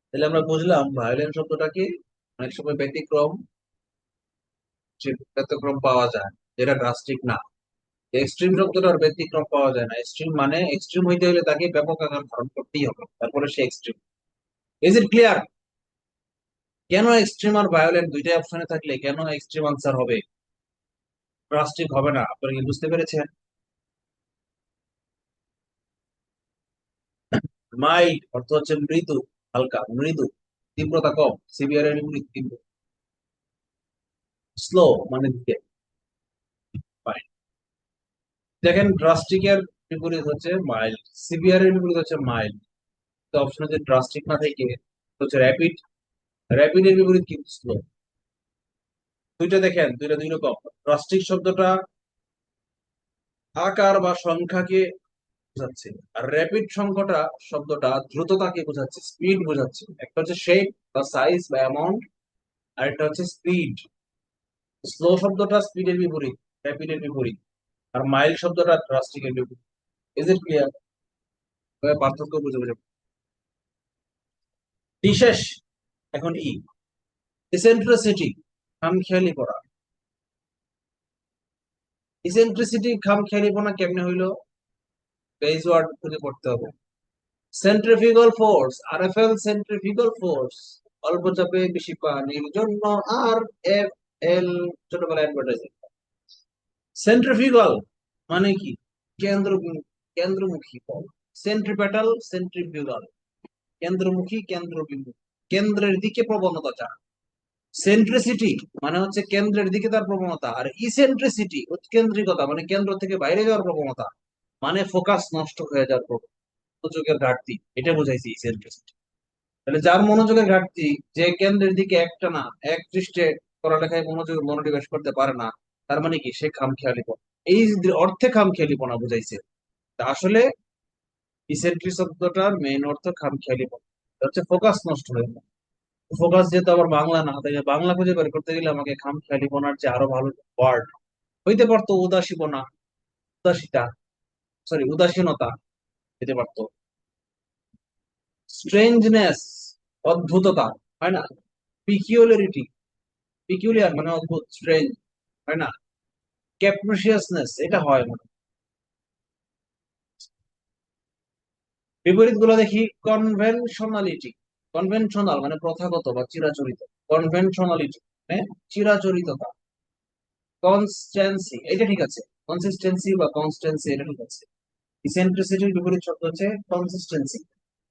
তাহলে আমরা বুঝলাম ভায়োলেন্স শব্দটাকে অনেক সময় ব্যতিক্রম, যে ব্যতিক্রম পাওয়া যায়, যেটা ড্রাস্টিক না। এক্সট্রিম শব্দটার ব্যতিক্রম পাওয়া যায় না, এক্সট্রিম মানে এক্সট্রিম হইতে হলে তাকে ব্যাপক আকার ধারণ করতেই হবে, তারপরে সে এক্সট্রিম। Is it clear? কেন এক্সট্রিম আর ভায়োলেন্ট দুইটাই অপশনে থাকলে কেন এক্সট্রিম আনসার হবে, ড্রাস্টিক হবে না? আপনারা কি বুঝতে পেরেছেন? মাইল্ড অর্থ হচ্ছে মৃদু, হালকা, মৃদু, তীব্রতা কম, সিভিয়ার এর বিপরীত তীব্র। স্লো মানে ধীরে। Fine. দেখেন ড্রাস্টিক এর বিপরীত হচ্ছে মাইল্ড, সিভিয়ার এর বিপরীত হচ্ছে মাইল্ড। তো অপশনে যে ড্রাস্টিক না থেকে হচ্ছে র্যাপিড, র্যাপিড এর বিপরীত কিন্তু স্লো। দুইটা দেখেন, দুইটা দুই রকম। ড্রাস্টিক শব্দটা আকার বা সংখ্যাকে বোঝাচ্ছে, আর র্যাপিড সংখ্যাটা শব্দটা দ্রুততাকে বোঝাচ্ছে, স্পিড বোঝাচ্ছে। একটা হচ্ছে শেপ বা সাইজ বা অ্যামাউন্ট, আর একটা হচ্ছে স্পিড। স্লো শব্দটা স্পিডের বিপরীত, র্যাপিডের বিপরীত, আর মাইল্ড শব্দটা ড্রাস্টিকের বিপরীত। Is it clear? পার্থক্য বুঝে বুঝে বিশেষ। এখন ইসেন্ট্রিসিটি, খামখেয়ালি পড়া। ইসেন্ট্রিসিটি খামখেয়ালিপনা কেমনে হইলো, বেজ ওয়ার্ড খুঁজে পড়তে হবে। Centrifugal force, RFL centrifugal force, অল্প চাপে বেশি পানির জন্য আর এফ এল, ছোটবেলা অ্যাডভার্টাইজিং। সেন্ট্রিফিউগাল মানে কি? কেন্দ্র, কেন্দ্রমুখী বল। সেন্ট্রিপেটাল, সেন্ট্রিফিউগাল, কেন্দ্রমুখী, কেন্দ্রবিন্দু, কেন্দ্রের দিকে প্রবণতা যা। সেন্ট্রিসিটি মানে হচ্ছে কেন্দ্রের দিকে তার প্রবণতা, আর ইসেন্ট্রিসিটি উৎকেন্দ্রিকতা মানে কেন্দ্র থেকে বাইরে যাওয়ার প্রবণতা, মানে ফোকাস নষ্ট হয়ে যাওয়ার প্রবণতা, মনোযোগের ঘাটতি, এটা বোঝাইছে ইসেন্ট্রিসিটি। তাহলে যার মনোযোগের ঘাটতি, যে কেন্দ্রের দিকে একটা না এক পৃষ্ঠে পড়ালেখায় মনোনিবেশ করতে পারে না, তার মানে কি সে খামখেয়ালিপনা, এই অর্থে খামখেয়ালিপনা বুঝাইছে। তা আসলে ইসেন্ট্রি শব্দটার মেইন অর্থ খামখেয়ালিপনা, এটা হচ্ছে ফোকাস নষ্ট হয়ে যাওয়া। ফোকাস যেহেতু আবার বাংলা না, তাই বাংলা খুঁজে বের করতে গেলে আমাকে খামখেয়ালিপনার যে আরো ভালো ওয়ার্ড হইতে পারতো, উদাসীপনা, উদাসিতা, সরি উদাসীনতা হইতে পারতো। স্ট্রেঞ্জনেস, অদ্ভুততা, হয় না? পিকিউলারিটি, পিকিউলিয়ার মানে অদ্ভুত, স্ট্রেঞ্জ, হয় না? ক্যাপ্রিসিয়াসনেস, এটা হয় মানে। বিপরীত গুলো দেখি। কনভেনশনালিটি, কনভেনশনাল মানে প্রথাগত বা চিরাচরিত, কনভেনশনালিটি মানে চিরাচরিততা। কনস্ট্যান্সি, এটা ঠিক আছে, কনসিস্টেন্সি বা কনস্ট্যান্সি এটা ঠিক আছে। ইসেন্ট্রিসিটির বিপরীত শব্দ হচ্ছে কনসিস্টেন্সি।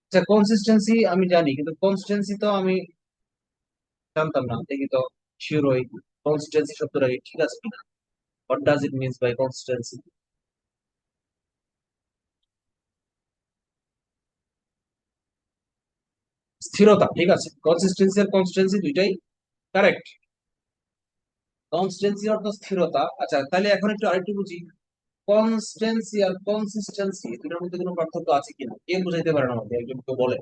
আচ্ছা, কনসিস্টেন্সি আমি জানি, কিন্তু কনস্ট্যান্সি তো আমি জানতাম না, দেখি তো শিওর হই কনসিস্টেন্সি শব্দটা কি ঠিক আছে কিনা। What does it means by consistency? স্থিরতা, ঠিক আছে, কনসিস্টেন্সি আর কনস্ট্যান্সি দুইটাই কারেক্ট। কনস্ট্যান্সি অর্থ স্থিরতা। আচ্ছা, তাহলে এখন একটু আরেকটু বুঝি, কনস্ট্যান্সি আর কনসিস্টেন্সি দুটার মধ্যে কোনো পার্থক্য আছে কিনা, কে বুঝাইতে পারেন আমাকে, একজন কেউ বলে।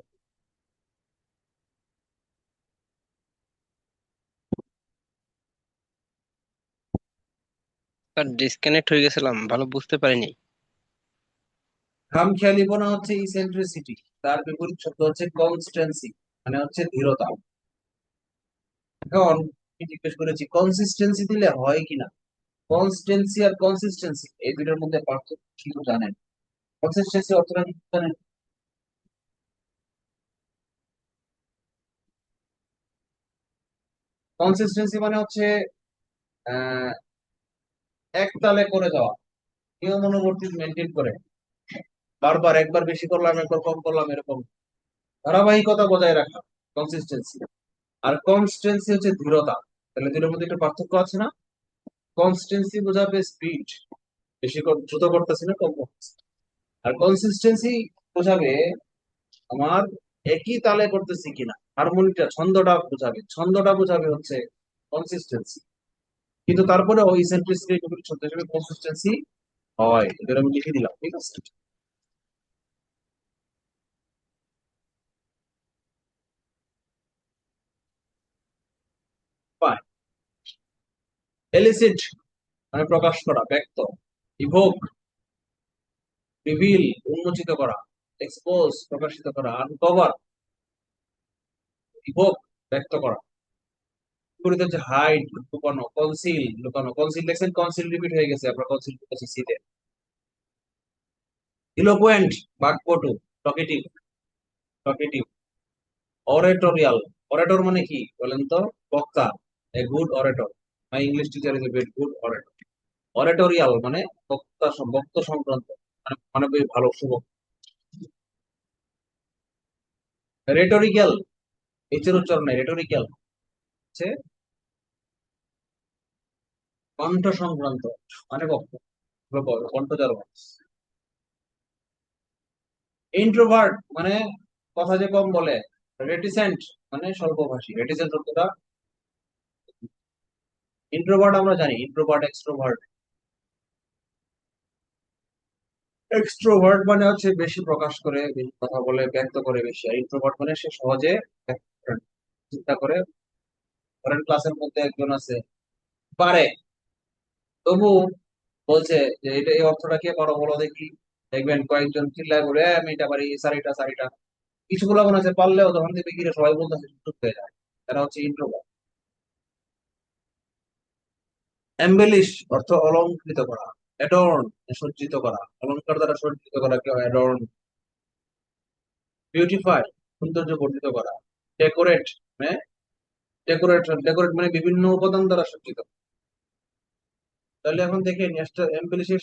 স্যার ডিসকানেক্ট হয়ে গেছিলাম, ভালো বুঝতে পারিনি। খামখেয়ালিপনা হচ্ছে ইসেন্ট্রিসিটি, তার বিপরীত শব্দ হচ্ছে কনস্ট্যান্সি, মানে হচ্ছে দৃঢ়তা। এখন আমি জিজ্ঞেস করেছি কনসিস্টেন্সি দিলে হয় কিনা। কনস্টেন্সি আর কনসিস্টেন্সি এই দুটোর মধ্যে পার্থক্য কিন্তু জানেন? কনসিস্টেন্সি অর্থটা কি জানেন? কনসিস্টেন্সি মানে হচ্ছে আহ এক তালে করে যাওয়া, নিয়ম অনুবর্তিত মেনটেন করে, বারবার একবার বেশি করলাম একবার কম করলাম এরকম ধারাবাহিকতা বজায় রাখা কনসিস্টেন্সি। আর কনস্টেন্সি হচ্ছে দৃঢ়তা। তাহলে দুটোর মধ্যে একটা পার্থক্য আছে না? কনস্টেন্সি বোঝাবে স্পিড, দ্রুত করতেছি না কম করতেছি। আর কনসিস্টেন্সি বোঝাবে আমার একই তালে করতেছি কিনা, হারমোনিটা ছন্দটা বোঝাবে, ছন্দটা বোঝাবে হচ্ছে কনসিস্টেন্সি। কিন্তু তারপরে ওই ইসেন্ট্রিসিটি শব্দ হিসেবে কনসিস্টেন্সি হয়, এটা আমি লিখে দিলাম, ঠিক আছে? ফাইন। এলিসিট মানে প্রকাশ করা, ব্যক্ত। ইভোক রিভিল উন্মোচিত করা, এক্সপোজ প্রকাশিত করা, আনকভার ইভোক ব্যক্ত করা। বিপরীত হচ্ছে হাইড লুকানো, কনসিল লুকানো। কনসিল দেখছেন, কনসিল রিপিট হয়ে গেছে, আমরা কনসিল করতেছি সিতে। ইলোকুয়েন্ট বাকপটু, টকেটিভ টকেটিভ। অরেটোরিয়াল, অরেটর মানে কি বলেন তো? বক্তা। A good orator, my English teacher is a very good orator. Oratorial মানে বক্তা, বক্তা সংক্রান্ত, মানে মানে বেশ ভালো শুভ। রেটোরিক্যাল, এইচের উচ্চারণ নাই, রেটোরিক্যাল হচ্ছে কণ্ঠ সংক্রান্ত, মানে কণ্ঠজার। ইন্ট্রোভার্ট মানে কথা যে কম বলে। রেটিসেন্ট মানে স্বল্পভাষী। রেটিসেন্ট শব্দটা, ইন্ট্রোভার্ট আমরা জানি, ইন্ট্রোভার্ট এক্সট্রোভার্ট। এক্সট্রোভার্ট মানে হচ্ছে বেশি প্রকাশ করে, বেশি কথা বলে, ব্যক্ত করে বেশি। আর ইন্ট্রোভার্ট মানে সে সহজে ব্যক্ত করে না, চিন্তা করে। ধরেন ক্লাসের মধ্যে একজন আছে, পারে, তবু বলছে যে এটা এই অর্থটা কে পারো বলো দেখি। দেখবেন কয়েকজন চিল্লায় বলে আমি এটা পারি, সারিটা সারিটা। কিছুগুলো মনে আছে পারলেও তখন দেখবে গিয়ে সবাই বলতেছে চুপ হয়ে যায়। তারা হচ্ছে ইন্ট্রোভার্ট। এম্বেলিশ অর্থ অলংকৃত করা, অ্যাডর্ন সজ্জিত করা, অলংকার দ্বারা সজ্জিত করা কি হয়? অ্যাডর্ন। বিউটিফাই সৌন্দর্য বর্ধিত করা। ডেকোরেট মানে ডেকোরেট মানে বিভিন্ন উপাদান দ্বারা সজ্জিত। তাহলে এখন দেখেন এম্বেলিশের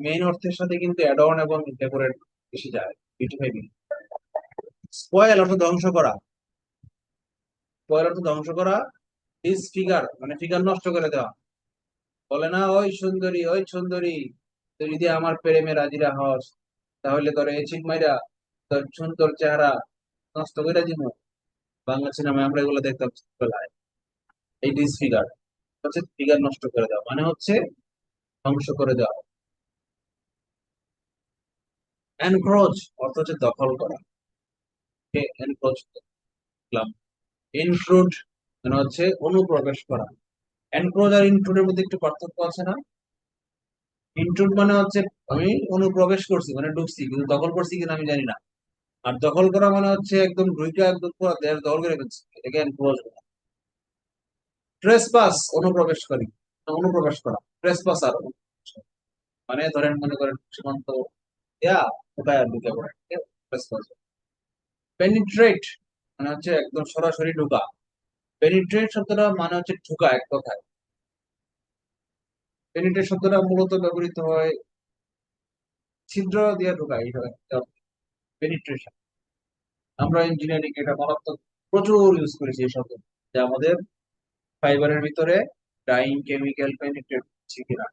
মেইন অর্থের সাথে কিন্তু অ্যাডর্ন এবং ডেকোরেট বেশি যায়। বিউটিফাই। স্পয়েল অর্থ ধ্বংস করা, স্পয়েল অর্থ ধ্বংস করা। ডিসফিগার মানে ফিগার নষ্ট করে দেওয়া। বলে না, ওই সুন্দরী ওই সুন্দরী, তুই যদি আমার প্রেমে রাজিরা হস তাহলে তোর এই চিন্মাইরা তোর সুন্দর চেহারা নষ্ট করে দিব। বাংলা সিনেমায় আমরা এগুলো দেখতাম ছোটবেলায়। এই ডিসফিগার হচ্ছে ফিগার নষ্ট করে দেওয়া, মানে হচ্ছে ধ্বংস করে দেওয়া। এনক্রোচ অর্থ হচ্ছে দখল করা। এনক্রোচ করলাম। ইনট্রুড মানে হচ্ছে অনুপ্রবেশ করা। এনক্রোচ আর ইনট্রুডের মধ্যে একটু পার্থক্য আছে না? ইনট্রুড মানে হচ্ছে আমি অনুপ্রবেশ করছি, মানে ঢুকছি, কিন্তু দখল করছি কিনা আমি জানি না। আর দখল করা মানে হচ্ছে একদম ঢুইকা একদম পুরো দেশ দখল করে ফেলছি, এটাকে এনক্রোচ বলে। ট্রেসপাস অনুপ্রবেশকারী, অনুপ্রবেশ করা। ট্রেসপাসার মানে ধরেন মনে করেন সীমান্ত ইয়া ঢুকায় ঢুকে পড়ে, ট্রেসপাস। পেনিট্রেট মানে হচ্ছে একদম সরাসরি ঢুকা। পেনিট্রেট শব্দটা মানে হচ্ছে ঢুকা এক কথায়। পেনিট্রেট শব্দটা মূলত ব্যবহৃত হয় ছিদ্র দিয়ে ঢুকা, এইটা পেনিট্রেশন। আমরা ইঞ্জিনিয়ারিং এটা মারাত্মক প্রচুর ইউজ করেছি এই শব্দ, যে আমাদের ফাইবারের ভিতরে ডাইং কেমিক্যাল পেনিট্রেট হচ্ছে কিনা।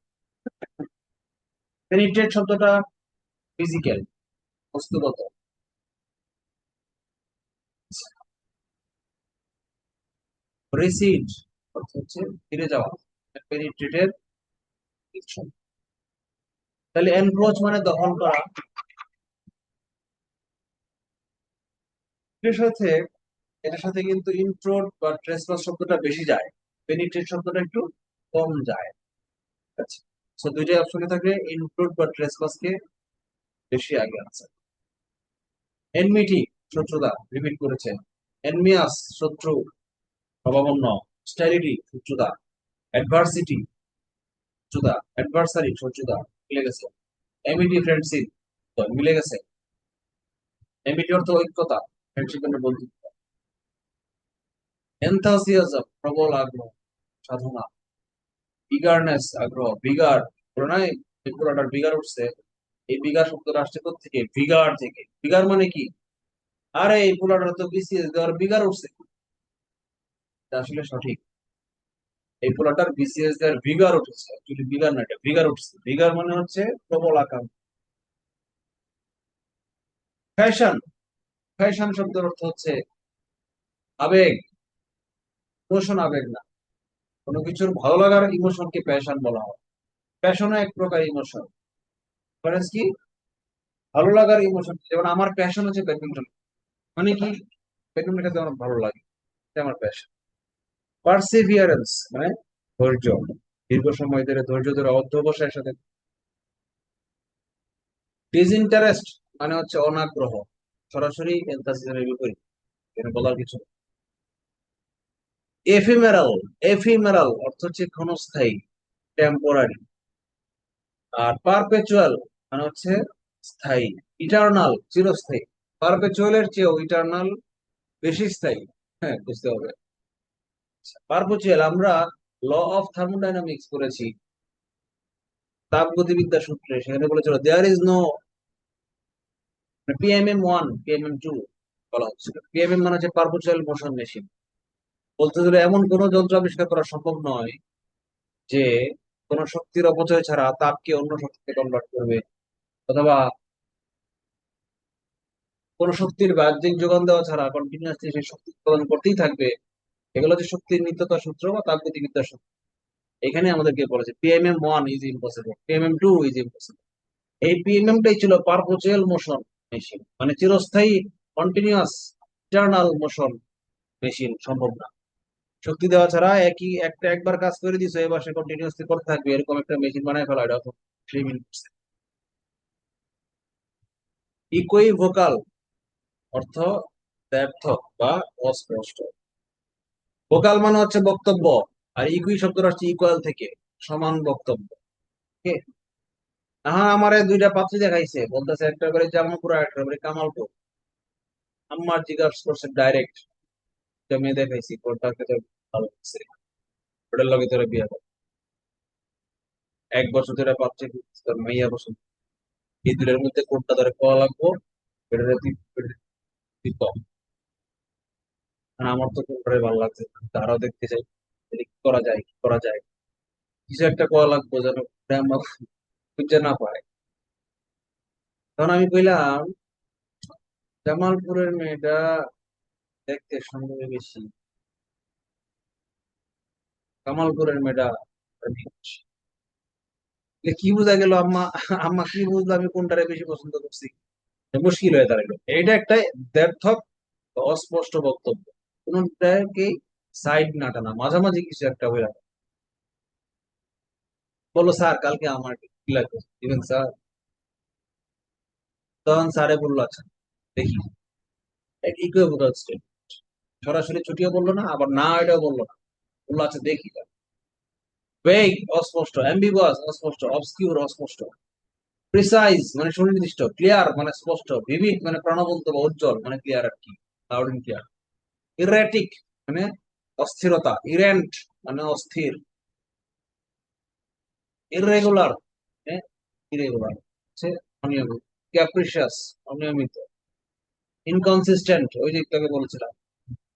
পেনিট্রেট শব্দটা ফিজিক্যাল, বস্তুগত। রিসিড অর্থ হচ্ছে ফিরে যাওয়া, পেনিট্রেটের কিছু। তাহলে এনক্রোচ মানে দখল করা। এর সাথে এটার সাথে কিন্তু ইন্ট্রোড বা ট্রেসপাস শব্দটা বেশি যায়, পেনিট্রেট শব্দটা একটু কম যায়। ঠিক আছে? সো দুইটাই অপশনে থাকলে ইনক্লুড বা ট্রেসপাসকে বেশি আগে আছে। এনমিটি শত্রুতা, রিপিট করেছে। এনমিয়াস শত্রু, অভাবন্য। স্টাইলিটি শত্রুতা। অ্যাডভার্সিটি শত্রুতা, অ্যাডভার্সারি শত্রুতা, মিলে গেছে। এমিটি ফ্রেন্ডশিপ মিলে গেছে। এমিটি অর্থ ঐক্যতা, ফ্রেন্ডশিপ মানে বন্ধুত্ব। এনথাসিয়াজম প্রবল আগ্রহ, সাধনা। ইগারনেস আগ্রহ, বিগার নাই, এই পুরোটার বিগার উঠছে। এই বিগার শব্দটা আসছে থেকে ভিগার থেকে। বিগার মানে কি? আরে এই পুরোটার তো বিসিএস দেওয়ার বিগার উঠছে। এটা আসলে সঠিক। এই পোলাটার বিসিএস দেওয়ার ভিগার উঠেছে, অ্যাকচুয়ালি বিগার না, এটা ভিগার উঠছে। ভিগার মানে হচ্ছে প্রবল আকাঙ্ক্ষা। ফ্যাশন, ফ্যাশন শব্দের অর্থ হচ্ছে আবেগ, ইমোশন। আবেগ না, কোনো কিছুর ভালো লাগার ইমোশনকে প্যাশন বলা হয়। প্যাশনও এক প্রকার ইমোশন। ডিফারেন্স কি? ভালো লাগার ইমোশন, যেমন আমার প্যাশন হচ্ছে ব্যাডমিন্টন। মানে কি? ব্যাডমিন্টন খেলতে আমার ভালো লাগে, এটা আমার প্যাশন। পারসিভিয়ারেন্স মানে ধৈর্য, দীর্ঘ সময় ধরে ধৈর্য ধরে অধ্যবসায়ের সাথে। ডিসইন্টারেস্ট মানে হচ্ছে অনাগ্রহ, সরাসরি এনথাসিজমের বিপরীত, এখানে বলার কিছু। এফিমেরাল, এফিমেরাল অর্থ হচ্ছে ক্ষণস্থায়ী, টেম্পোরারি। আর পারপেচুয়াল মানে হচ্ছে স্থায়ী। ইটার্নাল চিরস্থায়ী। পারপেচুয়ালের চেয়েও ইটার্নাল বেশি স্থায়ী। হ্যাঁ, বুঝতে হবে। পারপেচুয়াল আমরা ল অফ থার্মোডাইনামিক্স করেছি, তাপগতিবিদ্যা সূত্রে। সেখানে বলেছিল there is no PMM 1 PMM 2 বলা হচ্ছে। পিএমএম মানে হচ্ছে পারপেচুয়াল মোশন মেশিন। বলতে গেলে এমন কোন যন্ত্র আবিষ্কার করা সম্ভব নয় যে কোন শক্তির অপচয় ছাড়া তাপকে অন্য শক্তিতে কনভার্ট করবে, অথবা কোন শক্তির বাহ্যিক যোগান দেওয়া ছাড়া কন্টিনিউয়াসলি সেই শক্তি উৎপাদন করতেই থাকবে। এগুলো হচ্ছে শক্তির নিত্যতা সূত্র বা তাপগতিবিদ্যার সূত্র। এখানে আমাদেরকে বলেছে PMM 1 is impossible, PMM 2 is impossible. এই পিএমএমটাই ছিল পারপেচুয়াল মোশন মেশিন, মানে চিরস্থায়ী, কন্টিনিউয়াস, ইটার্নাল মোশন মেশিন সম্ভব না। শক্তি দেওয়া ছাড়া একই একটা একবার কাজ করে দিছে, এবার সে কন্টিনিউয়াসলি করতে থাকবে, এরকম একটা মেশিন বানায় ফেলা, এটা তো ক্রিমিনাল। ইকুইভোকাল অর্থ ব্যর্থ বা অস্পষ্ট। ভোকাল মানে হচ্ছে বক্তব্য, আর ইকুই শব্দটা হচ্ছে ইকুয়াল থেকে, সমান বক্তব্য। ওকে। হ্যাঁ, আমারে দুইটা পাত্রী দেখাইছে, বলতেছে একটা করে জামালপুর আর একটা করে কামালপুর। আমার জিজ্ঞাসা করছে ডাইরেক্ট, মেয়ে দেখাইছি, কোনটাকে তোর ভালো লাগছে, ওটার লগে তোরা বিয়ে কর। 1 বছর ধরে পাত্রী খুঁজতেছি, তোর মাইয়া পছন্দ, এই দুটোর মধ্যে কোনটা ধরে করা লাগবো, এটা কম। আমার তো কোনটারে ভালো লাগছে না, তারাও দেখতে চাই, এটা কি করা যায়, কি করা যায়, কিছু একটা করা লাগবো যেন আমার খুঁজে না পায়। তখন আমি কইলাম জামালপুরের মেয়েটা দেখতে সুন্দর বেশি, কামালপুরের মেয়েটা নিখুঁত। এ কি বোঝা গেল আম্মা? আম্মা কি বুঝলো আমি কোনটারে বেশি পছন্দ করছি? মুশকিল হয়ে দাঁড়ালো। এটা একটা দ্ব্যর্থক, অস্পষ্ট বক্তব্য। কোনটাকে সাইড না টানা, মাঝামাঝি কিছু একটা হয়ে রাখা। বললো স্যার কালকে আমার কি লাগবে দিবেন স্যার? তখন স্যারে বললো আচ্ছা দেখি। ইকুইভোকাল স্টেট, সরাসরি ছুটিও বললো না, আবার না এটাও বললো না, বললো আচ্ছা দেখি। ভেগ অস্পষ্ট, অ্যাম্বিগুয়াস অস্পষ্ট, অবসকিউর অস্পষ্ট। প্রিসাইজ মানে সুনির্দিষ্ট, ক্লিয়ার মানে স্পষ্ট, ভিভিড মানে প্রাণবন্ত বা উজ্জ্বল, মানে ক্লিয়ার আর কি, লাউড এন্ড ক্লিয়ার। ইরেটিক মানে অস্থিরতা, ইরেন্ট মানে অস্থির। ইররেগুলার মানে ইরেগুলার হচ্ছে অনিয়মিত। ক্যাপ্রিশিয়াস অনিয়মিত। ইনকনসিস্টেন্ট ওই যে একটু আগে বলেছিলাম।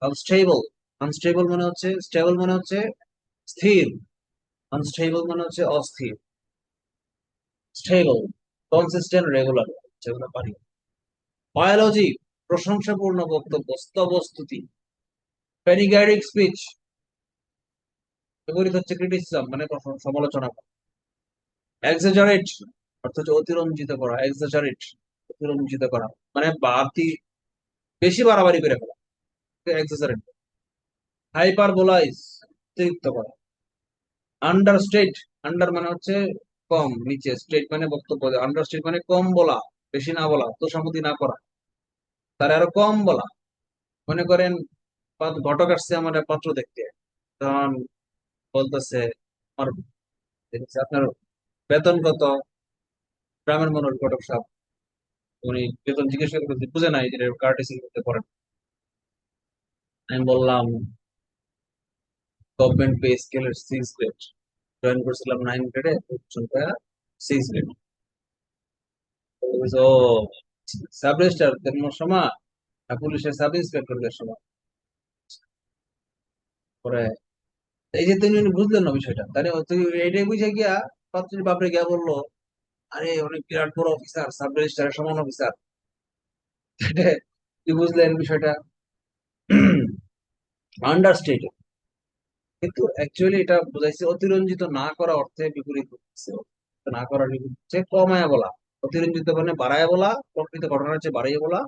আনস্টেবল, আনস্টেবল মানে হচ্ছে, স্টেবল মানে হচ্ছে স্থির, আনস্টেবল মানে হচ্ছে অস্থির। স্টেবল, কনসিস্টেন্ট, রেগুলার, যেগুলো পারি। বায়োলজি প্রশংসাপূর্ণ বক্তব্য, স্তবস্তুতি। প্যানিগাইডিক স্পিচ বিপরীত হচ্ছে ক্রিটিসিজম, মানে সমালোচনা করা। এক্সাজারেট অর্থ হচ্ছে অতিরঞ্জিত করা, এক্সাজারেট অতিরঞ্জিত করা, মানে বাড়তি, বেশি বাড়াবাড়ি করে ফেলা, এক্সাজারেট। হাইপারবোলাইজ অতিরিক্ত করা। আন্ডারস্টেট, আন্ডার মানে হচ্ছে কম, নিচে স্ট্রেট মানে বক্তব্য, আন্ডার স্ট্রেট মানে কম বলা, বেশি না বলা, তোষামোদী না করা, তার আরো কম বলা। মনে করেন ঘটক আসছে আমার পাত্র দেখতে, তখন বলতেছে আমার আপনার বেতন কত, গ্রামের মানুষ ঘটক সাহেব, উনি বেতন জিজ্ঞেস করতে বুঝে নাই যে কার্টেসি করতে পারেন। আমি বললাম গভর্নমেন্ট পে স্কেলের 6 গ্রেড, জয়েন করছিলাম 9 গ্রেডে, সিক্স গ্রেড। ও সাব রেজিস্ট্রার তেমন সময়, আর পুলিশের সাব ইন্সপেক্টরদের সময়। পরে এই যে তিনি বুঝলেন না বিষয়টা, তাহলে তুই এইটাই বুঝে গিয়া পাত্রীর বাপরে গিয়া বললো, আরে অনেক বিরাট বড় অফিসার, সাব রেজিস্ট্রারের সমান অফিসার। কি বুঝলেন বিষয়টা? আন্ডারস্টেট, কিন্তু অ্যাকচুয়ালি এটা বোঝাইছে অতিরঞ্জিত না করা অর্থে বিপরীত হচ্ছে। না করার বিপরীত হচ্ছে কমায়া বলা। অতিরঞ্জিত মানে বাড়ায় বলা, প্রকৃত ঘটনার চেয়ে বাড়িয়ে বলা।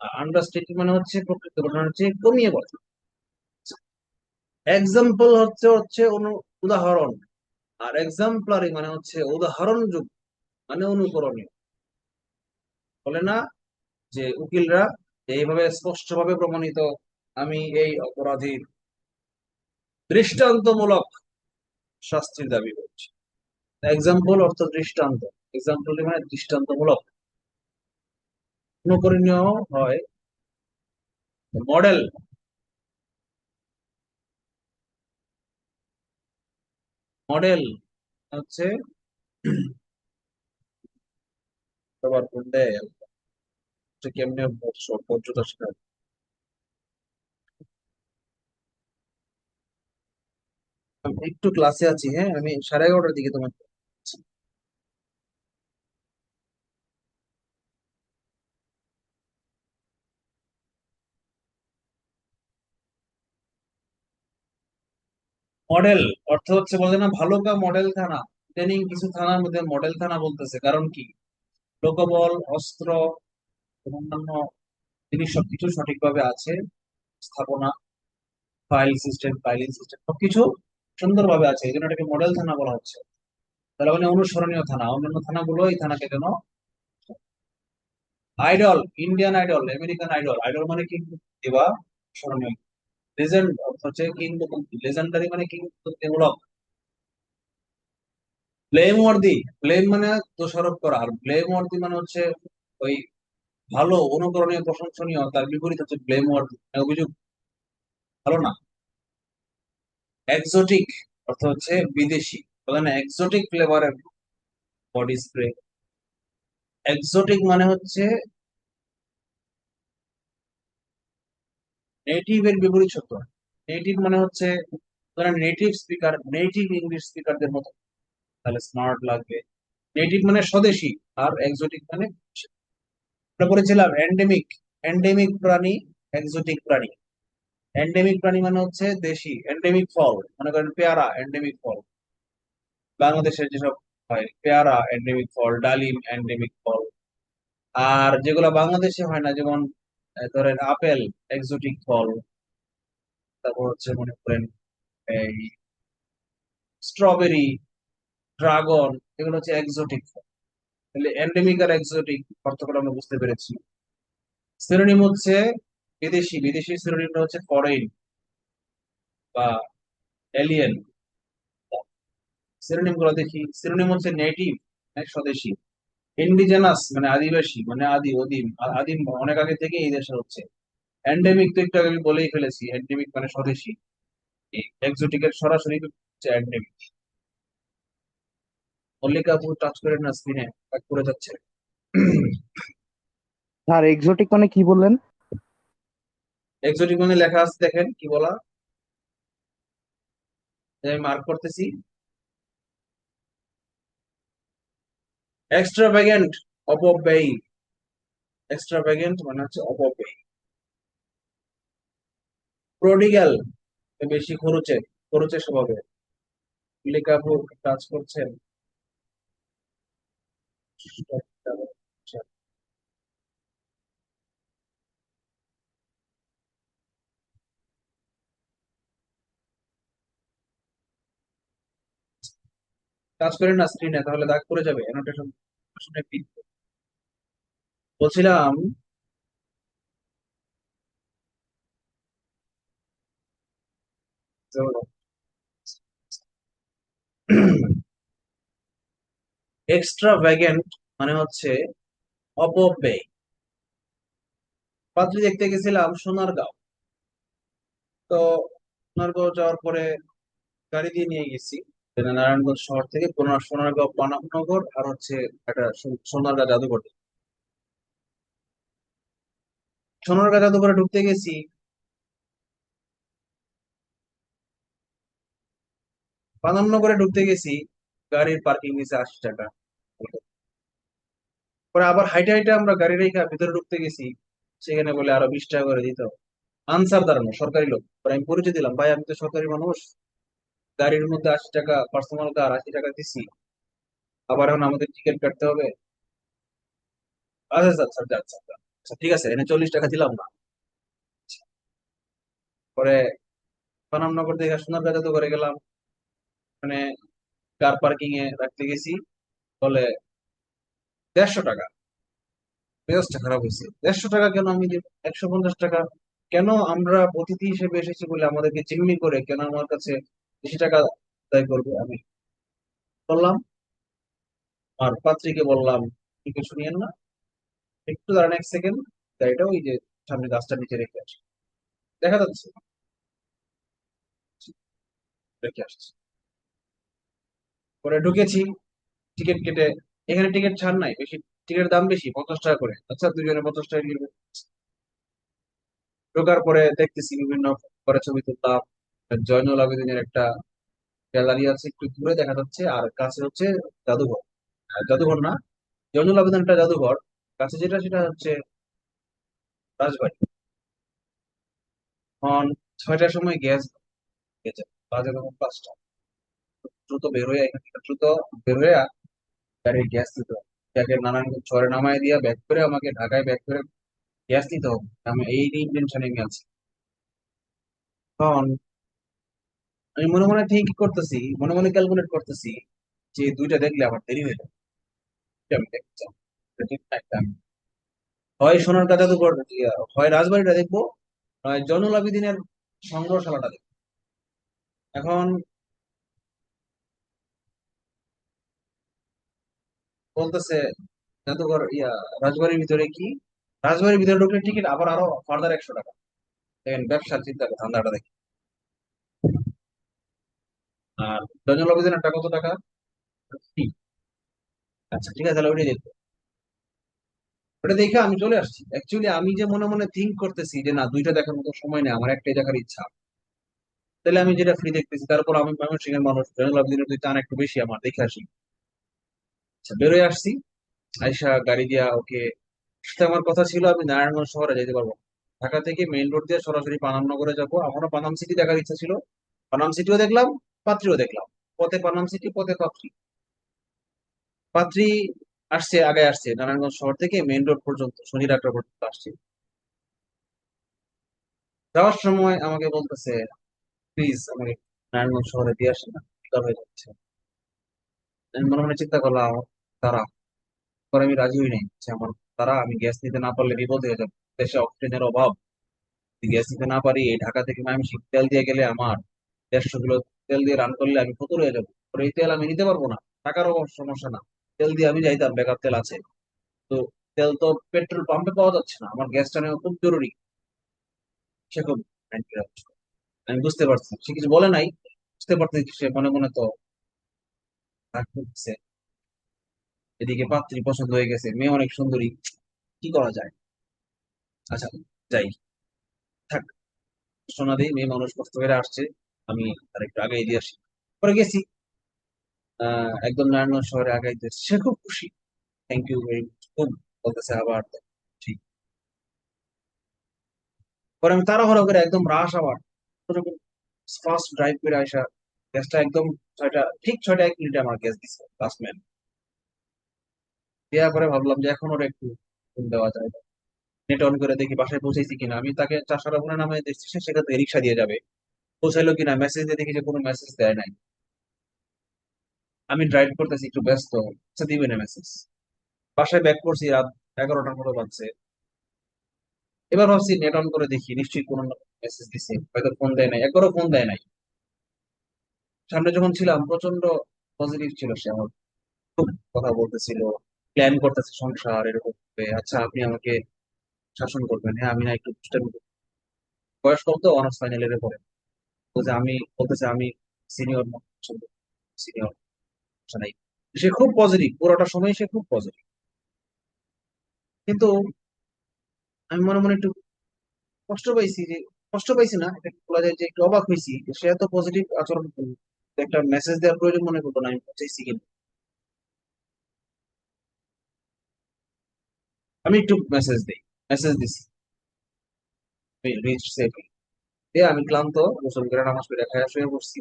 আর আন্ডারস্টেট মানে হচ্ছে প্রকৃত ঘটনার চেয়ে কমিয়ে বলা। এক্সাম্পল হচ্ছে হচ্ছে উদাহরণ, আর এক্সাম্পলারি মানে হচ্ছে উদাহরণযোগ্য, মানে অনুকরণীয়। বলে না যে উকিলরা এইভাবে স্পষ্টভাবে প্রমাণিত, আমি এই অপরাধীর দৃষ্টান্তমূলক শাস্তির দাবি করছি। এক্সাম্পল অর্থ দৃষ্টান্ত, এক্সাম্পল মানে দৃষ্টান্তমূলক। অনুকরণীয় হয় মডেল, মডেল হচ্ছে সবার কোনটা কেমনে পর্যতা শেখায়। আমি একটু ক্লাসে আছি, হ্যাঁ, আমি 11:30টার দিকে তোমার। মডেল অর্থ হচ্ছে বলে না ভালো কা মডেল থানা, ইদানিং কিছু থানার মধ্যে মডেল থানা বলতেছে, কারণ কি লোকবল, অস্ত্র এবং অন্যান্য জিনিস সবকিছু সঠিকভাবে আছে, স্থাপনা, ফাইলিং সিস্টেম সবকিছু সুন্দরভাবে আছে, এই জন্য এটাকে মডেল থানা বলা হচ্ছে। তাহলে মানে অনুসরণীয় থানা, অন্যান্য থানাগুলো এই থানাকে কেন। Idol, Indian idol, American idol, idol মানে কি দিবা, স্মরণীয়। লেজেন্ড অর্থ হচ্ছে কিংবদন্তি, লেজেন্ডারি মানে কিংবদন্তিমূলক। ব্লেম ওয়ার্দি, ব্লেম মানে দোষারোপ করা, আর ব্লেম ওয়ার্দি মানে হচ্ছে ওই ভালো, অনুকরণীয়, প্রশংসনীয়, তার বিপরীত হচ্ছে ব্লেম ওয়ার্দি, অভিযোগ, ভালো না। এক্সোটিক অর্থ হচ্ছে বিদেশি, বলে না এক্সোটিক ফ্লেভারের বডি স্প্রে। এক্সোটিক মানে হচ্ছে নেটিভ এর বিপরীত শব্দ। নেটিভ মানে হচ্ছে ধরেন নেটিভ স্পিকার, নেটিভ ইংলিশ স্পিকারদের মতো, তাহলে স্মার্ট লাগবে। নেটিভ মানে স্বদেশী, আর এক্সোটিক মানে আমরা পড়েছিলাম এন্ডেমিক, এন্ডেমিক প্রাণী, এক্সোটিক প্রাণী। এন্ডেমিক প্রাণী মানে হচ্ছে দেশি, এন্ডেমিক ফল মনে করেন পেয়ারা, এন্ডেমিক ফল বাংলাদেশের যেসব হয়, পেয়ারা এন্ডেমিক ফল, ডালিম এন্ডেমিক ফল। আর যেগুলো বাংলাদেশে হয় না, যেমন ধরেন আপেল, এক্সোটিক ফল। তারপর হচ্ছে মনে করেন এই স্ট্রবেরি, ড্রাগন, এগুলো হচ্ছে এক্সোটিক ফল। তাহলে এন্ডেমিক আর এক্সোটিক পার্থক্যটা আমরা বুঝতে পেরেছি। সিনোনিম হচ্ছে বিদেশি, বিদেশি সিনোনিমটা হচ্ছে ফরেন বা এলিয়েন। সিনোনিম গুলো দেখি, সিনোনিম হচ্ছে নেটিভ মানে স্বদেশী, ইন্ডিজেনাস মানে আদিবাসী, মানে আদি অদিম, আদিম অনেক আগে থেকে এই দেশে হচ্ছে। এন্ডেমিক তো একটু আগে আমি বলেই ফেলেছি, এন্ডেমিক মানে স্বদেশী। এক্সোটিকের সরাসরি হচ্ছে এন্ডেমিক। মল্লিকা আপু টাচ করেন না স্ক্রিনে, ব্যাক করে যাচ্ছে। আর এক্সোটিক মানে কি বললেন? এক্সোটিক মানে লেখা আছে দেখেন কি বলা, আমি মার্ক করতেছি। এক্সট্রাভ্যাগেন্ট, অপব্যয়ী। এক্সট্রাভ্যাগেন্ট মানে হচ্ছে অপব্যয়ী। প্রডিগ্যাল, বেশি খরচে, খরচে স্বভাবে। মল্লিকা আপু টাচ করছেন। কাজ করেন না স্ক্রিনে, তাহলে দাগ পড়ে যাবে অ্যানোটেশন। বলছিলাম এক্সট্রা ভ্যাগেন্ট মানে হচ্ছে অপব্যয়। পাত্রী দেখতে গেছিলাম সোনারগাঁও। তো সোনারগাঁও যাওয়ার পরে গাড়ি দিয়ে নিয়ে গেছি নারায়ণগঞ্জ শহর থেকে সোনারগাঁও পানামনগর আর হচ্ছে একটা সোনারগাঁ জাদুঘর। সোনারগাঁ জাদুঘরে ঢুকতে গেছি, পানামনগরে ঢুকতে গেছি, গাড়ির পার্কিং নিচে 80 টাকা। পরে আবার হাইটে হাইটে আমরা গাড়ি রেখে ভিতরে ঢুকতে গেছি, সেখানে বলে আরো 20 টাকা করে দিতে হবে। আনসার দাঁড়ানো সরকারি লোক। পরে আমি পরিচয় দিলাম, ভাই আমি তো সরকারি মানুষ, গাড়ির মধ্যে 80 টাকা পার্সোনাল কার 80 টাকা দিছি, আবার এখন আমাদের টিকিট কাটতে হবে। আচ্ছা আচ্ছা আচ্ছা আচ্ছা আচ্ছা। আচ্ছা, ঠিক আছে, এনে 40 টাকা দিলাম না। পরে পানামনগর থেকে সোনারগাঁ জাদুঘরে গেলাম, মানে কার পার্কিং এ রাখতে গেছি, বলে 150 টাকা। মেজাজটা খারাপ হয়েছে, 150 টাকা কেন আমি দিব, 150 টাকা কেন? আমরা অতিথি হিসেবে এসেছি বলে আমাদেরকে জিম্মি করে কেন আমার কাছে বেশি টাকা আদায় করবে? আমি বললাম, আর পাত্রীকে বললাম, "আপনি কিছু নিয়েন না, একটু দাঁড়ান 1 সেকেন্ড, গাড়িটা ওই যে সামনে গাছটার নিচে রেখে আসি।" দেখা যাচ্ছে রেখে আসছি। পরে ঢুকেছি, টিকিট কেটে, এখানে টিকিট ছাড় নাই বেশি, টিকিটের দাম বেশি, 50 টাকা করে। আচ্ছা, দুজনে 50 টাকা নিবে। ঢোকার পরে দেখতেছি বিভিন্ন করে ছবি তুললাম। জয়নুল আবেদিনের একটা গ্যালারি আছে একটু দূরে দেখা যাচ্ছে, আর কাছে হচ্ছে জাদুঘর। জাদুঘর না, জয়নুল আবেদিন একটা জাদুঘর, কাছে যেটা সেটা হচ্ছে রাজবাড়ি। এখন 6টার সময় গ্যাস গেছে, বাজে তখন 5টা। দ্রুত বের হয়ে এখান থেকে দ্রুত বের হয়ে গাড়ির গ্যাস দিতে হবে। তাকে নারায়ণগঞ্জ শহরে নামায় দিয়া ব্যাক করে আমাকে ঢাকায় ব্যাক করে গ্যাস নিতে হবে। আমি এই ইন্টেনশনে আমি আছি। তখন আমি মনে মনে ঠিক করতেছি, মনে মনে ক্যালকুলেট করতেছি যে দুইটা দেখলে আমার দেরি হয়ে যাবে। এটা আমি দেখতে চাই। এটা ঠিক না একটা, হয় সোনারগাঁ জাদুঘর হয় রাজবাড়িটা দেখবো, নয় জয়নুল আবেদিনের সংগ্রহশালাটা দেখবো। এখন বলতেছে জাদুঘর রাজবাড়ির ভিতরে কি, রাজবাড়ির ভিতরে ঢুকলে টিকিট আবার আরো ফার্দার 100 টাকা। দেখেন ব্যবসার চিন্তা ধান্দাটা দেখি। আর জয়নুল আবেদিনেরটা কত টাকা? ফ্রি। আচ্ছা ঠিক আছে, তাহলে ওইটাই দেখবো। ওটা দেখে আমি চলে আসছি। অ্যাকচুয়ালি আমি যে মনে মনে থিঙ্ক করতেছি যে না, দুইটা দেখার মতো সময় নেই, আমার একটাই দেখার ইচ্ছা, তাহলে আমি যেটা ফ্রি দেখতেছি। তারপর আমি ময়মনসিংহের মানুষ, জয়নুল আবেদিনের দুই টান একটু বেশি আমার, দেখে আসি। আচ্ছা, বেরোয় আসছি। আইসা গাড়ি দিয়া ওকে, সাথে আমার কথা ছিল আমি নারায়ণগঞ্জ শহরে যেতে পারবো না। ঢাকা থেকে মেইন রোড দিয়ে সরাসরি পানামনগরে যাবো। আমারও পানাম সিটি দেখার ইচ্ছা ছিল, পানাম সিটিও দেখলাম, পাত্রীও দেখলাম। পথে পানাম সিটি, পথে পাত্রী। পাত্রী আসছে, আগে আসছে নারায়ণগঞ্জ শহর থেকে মেইন রোড পর্যন্ত, শনিরাট্টা পর্যন্ত আসছে। যাওয়ার সময় আমাকে বলতেছে, প্লিজ আমাকে নারায়ণগঞ্জ শহরে দিয়ে আসেন না, বিকাল হয়ে যাচ্ছে। আমি মনে মনে চিন্তা করলাম, তারা, পরে আমি রাজি হই নাই যে আমার তারা, আমি গ্যাস নিতে না পারলে বিপদ হয়ে যাবে। দেশে অক্সিজেনের অভাব, যদি গ্যাস নিতে না পারি, এই ঢাকা থেকে ময়মনসিংহ তেল দিয়ে গেলে আমার 150 কিলো তেল দিয়ে রান করলে আমি ফতুর হয়ে যাবো। পরে এই তেল আমি নিতে পারবো না। টাকার অভাব সমস্যা না, তেল দিয়ে আমি যাইতাম, ব্যাকআপ তেল আছে। তো তেল তো পেট্রোল পাম্পে পাওয়া যাচ্ছে না, আমার গ্যাসটা নেওয়া খুব জরুরি। সে খুব angry হচ্ছে। আমি বুঝতে পারছি সে কিছু বলে নাই, বুঝতে পারতেছি সে মনে মনে তো রাগ করতেছে। এদিকে পাত্রী পছন্দ হয়ে গেছে, মেয়ে অনেক সুন্দরী, কি করা যায়? আচ্ছা, যাই, থাক, সোনা দিই, মেয়ে মানুষ কষ্ট করে আসছে, আমি আর একটু আগে দিয়ে আসি। পরে গেছি, একদম নারায়ণগঞ্জ শহরে আগাইতে, সে খুব খুশি, থ্যাংক ইউ ভেরি মাচ, খুব বলতেছে আবার ঠিক। পরে আমি তাড়াহুড়ো করে একদম রাশ আবার ফার্স্ট ড্রাইভ করে আসা, গ্যাসটা একদম 6টা, ঠিক 6টা 1 মিনিটে আমার গ্যাস দিচ্ছে লাস্ট ম্যান। দেওয়ার পরে ভাবলাম যে এখন ওর একটু ফোন দেওয়া যায়, নেট অন করে দেখি বাসায় পৌঁছেছি কিনা। আমি তাকে চাষারা ফোনে নামে দেখছি, সে সেখান থেকে রিক্সা দিয়ে যাবে, পৌঁছাইলো কিনা মেসেজ দিয়ে দেখি যে কোনো মেসেজ দেয় নাই। আমি ড্রাইভ করতেছি, একটু ব্যস্ত, আচ্ছা দিবে না মেসেজ। বাসায় ব্যাক করছি, রাত 11টার মতো বাজছে। এবার ভাবছি নেট অন করে দেখি, নিশ্চয়ই কোনো মেসেজ দিছে, হয়তো ফোন দেয় নাই, একবারও ফোন দেয় নাই। সামনে যখন ছিলাম প্রচন্ড পজিটিভ ছিল সে, আমার খুব কথা বলতেছিল, প্ল্যান করতেছে সংসার এরকম হবে। আচ্ছা আপনি আমাকে শাসন করবেন, হ্যাঁ আমি না একটু দুষ্টামি করি। বয়স কত, অনার্স ফাইনাল ইয়ারে পড়ে। বলছে আমি, বলতেছে আমি সিনিয়র, সিনিয়র নাই। সে খুব পজিটিভ, পুরোটা সময় সে খুব পজিটিভ। কিন্তু আমি মনে মনে একটু কষ্ট পাইছি, যে কষ্ট পাইছি না, এটা বলা যায় যে একটু অবাক হয়েছি যে সে এত পজিটিভ আচরণ করলো। একটা মেসেজ দেওয়ার প্রয়োজন মনে করতো না আমি পৌঁছাইছি কিনা। আমি একটু মেসেজ দিই, মেসেজ দিছি, রিচ সেফলি। আমি ক্লান্ত, গোসল করে নামাজ পড়ে খায় শুয়ে পড়ছি।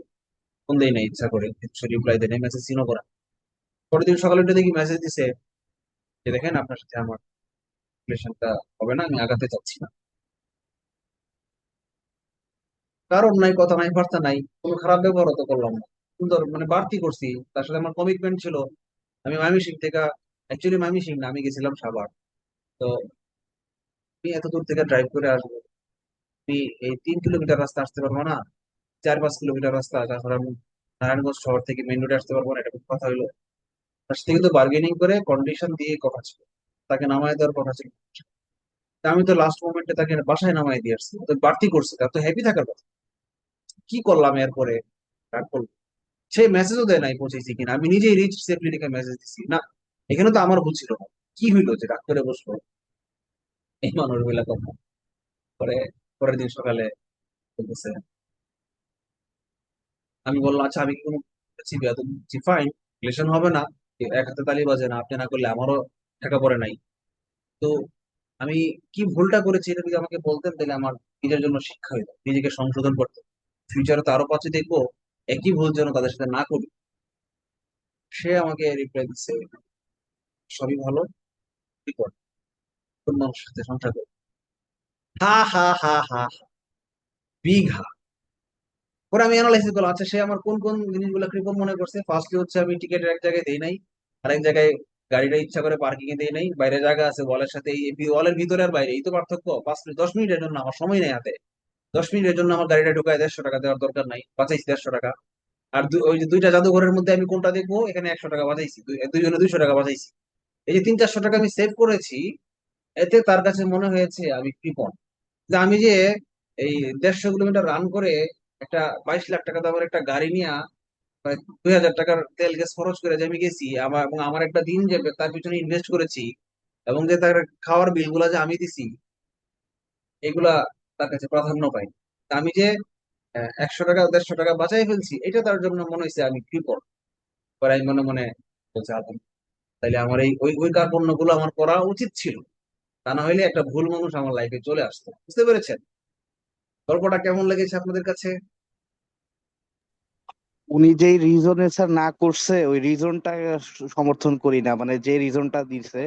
ফোন দেই না ইচ্ছা করে, সে রিপ্লাই দেয় নাই, মেসেজ সিনও করা। পরের দিন সকালে উঠে দেখি মেসেজ দিছে যে দেখেন আপনার সাথে আমার রিলেশনটা হবে না, আমি আগাতে চাচ্ছি না। কারণ নাই, কথা নাই, বার্তা নাই, কোনো খারাপ ব্যবহারও তো করলাম না, সুন্দর মানে বাড়তি করছি। তার সাথে আমার কমিটমেন্ট ছিল। আমি ময়মনসিং থেকে, অ্যাকচুয়ালি ময়মনসিং না, আমি গেছিলাম সাভার। তো আমি এত দূর থেকে ড্রাইভ করে আসবো, আমি এই 3 কিলোমিটার রাস্তা আসতে পারবো না, 4-5 কিলোমিটার রাস্তা, তাছাড়া আমি নারায়ণগঞ্জ শহর থেকে মেইন রোডে আসতে পারবো না, এটা খুব কথা হইলো। তার সাথে কিন্তু বার্গেনিং করে কন্ডিশন দিয়ে কথা ছিল, তাকে নামায় দেওয়ার কথা ছিল। তা আমি তো লাস্ট মোমেন্টে তাকে বাসায় নামায় দিয়ে আসছি, তো বাড়তি করছে, তার তো হ্যাপি থাকার কথা। কি করলাম এরপরে, রাগ করলাম। সে মেসেজও দেয় নাই পৌঁছেছি কিনা, আমি নিজেই রিচ সেফলি লিখে মেসেজ দিছি না। এখানে তো আমার ভুল ছিল না। কি হইলো যে রাগ করে বসলো এই মানুষ গুলা কথা। পরে পরের দিন সকালে বলতেছে, আমি বললাম আচ্ছা আমি কি কোনো বলেছি বেয়াদব? ফাইন, রিলেশন হবে না, এক হাতে তালি বাজে না, আপনি না করলে আমারও ঠেকা পড়ে নাই। তো আমি কি ভুলটা করেছি এটা যদি আমাকে বলতেন, তাহলে আমার নিজের জন্য শিক্ষা হইতো, নিজেকে সংশোধন করতে, ফিউচারে তো আরো পাঁচে দেখবো একই ভুল যেন তাদের সাথে না করি। সে আমাকে রিপ্লাই দিচ্ছে, সবই ভালো, কি কর, কোন মানুষের সাথে সংসার কর। হা হা হা হা হা, বিগ হা। পরে আমি অ্যানালাইসিস করলাম, আচ্ছা সে আমার কোন কোন জিনিসগুলো কৃপণ মনে করছে। ফার্স্টলি হচ্ছে আমি টিকেটের এক জায়গায় দেই নাই, আরেক জায়গায় গাড়িটা ইচ্ছা করে পার্কিং এ দেই নাই, বাইরে জায়গা আছে ওয়ালের সাথে, এই ওয়ালের ভিতরে আর বাইরে এই তো পার্থক্য। 5 মিনিট 10 মিনিটের জন্য আমার সময় নেই হাতে, 10 মিনিটের জন্য আমার গাড়িটা ঢুকায় 150 টাকা দেওয়ার দরকার নাই, বাঁচাইছি 150 টাকা। আর ওই যে দুইটা জাদুঘরের মধ্যে আমি কোনটা দেখবো, এখানে 100 টাকা বাঁচাইছি, দুইজনে 200 টাকা বাঁচাইছি। এই যে 300-400 টাকা আমি সেভ করেছি, এতে তার কাছে মনে হয়েছে আমি কৃপণ। যে আমি যে এই 150 কিলোমিটার রান করে একটা 22 লাখ টাকা দামের একটা গাড়ি নিয়ে, প্রায় 2000 টাকার তেল গ্যাস খরচ করে যে আমি গেছি, আমার এবং আমার একটা দিন যে তার পিছনে ইনভেস্ট করেছি, এবং যে তার খাওয়ার বিল গুলা যে আমি দিছি, এগুলা তার কাছে প্রাধান্য পাই। তা আমি যে 100 টাকা 150 টাকা বাঁচাই ফেলছি, এটা তার জন্য মনে হয়েছে আমি কৃপণ। পরে আমি মনে মনে বলছে আপনি, তাইলে আমার এই ওই ওই কার্পণ্য গুলো আমার করা উচিত ছিল, তা না হইলে একটা ভুল মানুষ আমার লাইফে চলে আসতো। বুঝতে পেরেছেন গল্পটা কেমন লেগেছে আপনাদের কাছে? উনি যেই রিজনে স্যার না করছে ওই রিজনটা সমর্থন করি না, মানে যে রিজনটা দিছে,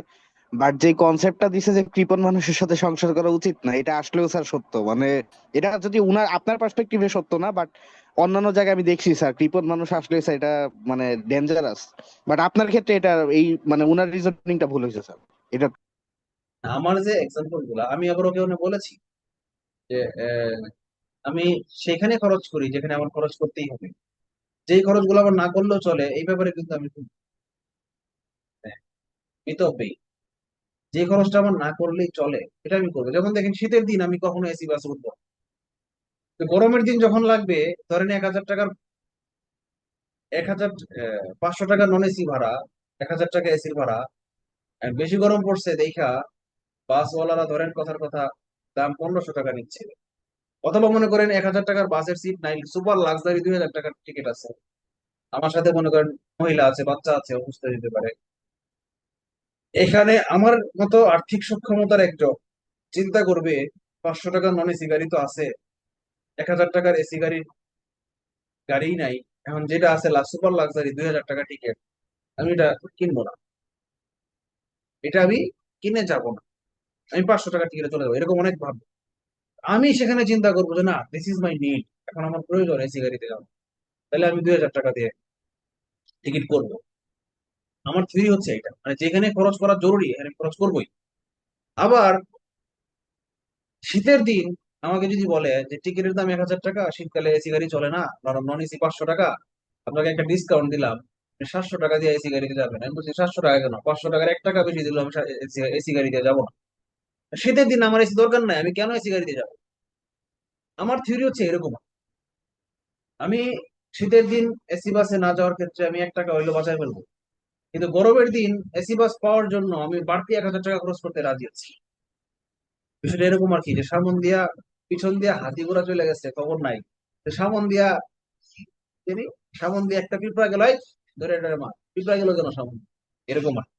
বাট যে কনসেপ্টটা দিছে যে কৃপণ মানুষের সাথে সংসার করা উচিত না, এটা আসলেও স্যার সত্য। মানে এটা যদি উনার আপনার পার্সপেক্টিভে সত্য না, বাট অন্যান্য জায়গায় আমি দেখছি স্যার কৃপণ মানুষ আসলে স্যার এটা মানে ডেঞ্জারাস। বাট আপনার ক্ষেত্রে এটা এই মানে উনার রিজনিংটা ভুল হয়েছে স্যার। এটা আমার যে এক্সাম্পল গুলা আমি আবার ওকে বলেছি যে আমি সেখানে খরচ করি যেখানে আমার খরচ করতেই হবে, যেই খরচগুলো আমার না করলেও চলে, এই ব্যাপারে কিন্তু আমি খুব মিতব্যয়ী। যে খরচটা আমার না করলেই চলে এটা আমি করবো। যেমন দেখেন শীতের দিন আমি কখনো এসি বাসে উঠবো না। তো গরমের দিন যখন লাগবে, ধরেন 1,000 টাকার 1,500 টাকা নন এসি ভাড়া, 1,000 টাকা এসির ভাড়া, আর বেশি গরম পড়ছে দেখা বাসওয়ালারা ধরেন কথার কথা দাম 1,500 টাকা নিচ্ছে। অথবা মনে করেন 1,000 টাকার বাসের সিট নাই, সুপার লাক্সারি 2,000 টাকার টিকিট আছে, আমার সাথে মনে করেন মহিলা আছে, বাচ্চা আছে, অসুস্থ হতে পারে। এখানে আমার মতো আর্থিক সক্ষমতার একজন চিন্তা করবে 500 টাকার নন এসি গাড়ি তো আছে, 1,000 টাকার এসি গাড়ি নাই, এখন যেটা আছে সুপার লাক্সারি 2,000 টাকা টিকিট, আমি এটা কিনবো না, এটা আমি কিনে যাবো না, আমি 500 টাকার টিকিটে চলে যাবো, এরকম অনেক ভাববো। আমি সেখানে চিন্তা করবো যে না, দিস ইজ মাই নিড, এখন আমার প্রয়োজন এসি গাড়িতে যাবো, তাহলে আমি 2,000 টাকা দিয়ে টিকিট করবো। আমার থিওরি হচ্ছে এটা, মানে যেখানে খরচ করা জরুরি এখানে খরচ করবোই। আবার শীতের দিন আমাকে যদি বলে যে টিকিটের দাম 1,000 টাকা, শীতকালে এসি গাড়ি চলে না, নন এসি 500 টাকা, আপনাকে একটা ডিসকাউন্ট দিলাম, 700 টাকা দিয়ে এসি গাড়িতে যাবেন। আমি বলছি 700 টাকা কেন, 500 টাকার 1 টাকা বেশি দিলাম, এসি গাড়িতে যাবো না। শীতের দিন আমার এসি দরকার নাই, আমি কেন এসি গাড়িতে যাবো? আমার থিওরি হচ্ছে এরকম। আমি শীতের দিন এসি বাসে না যাওয়ার ক্ষেত্রে আমি 1 টাকা হইলেও বাঁচায় ফেলবো, কিন্তু গরমের দিন এসি বাস পাওয়ার জন্য আমি বাড়তি 1,000 টাকা খরচ করতে রাজি আছি। বিষয়টা এরকম আর কি, যে সামন দিয়া পিছন দিয়া হাতি ঘোড়া চলে গেছে খবর নাই, তো সামন দিয়া চিনি, সামন দিয়ে একটা পিঁপড়া গেল, এই ধরে ধরে মা পিঁপড়া গেল কেন সামন, এরকম আর কি।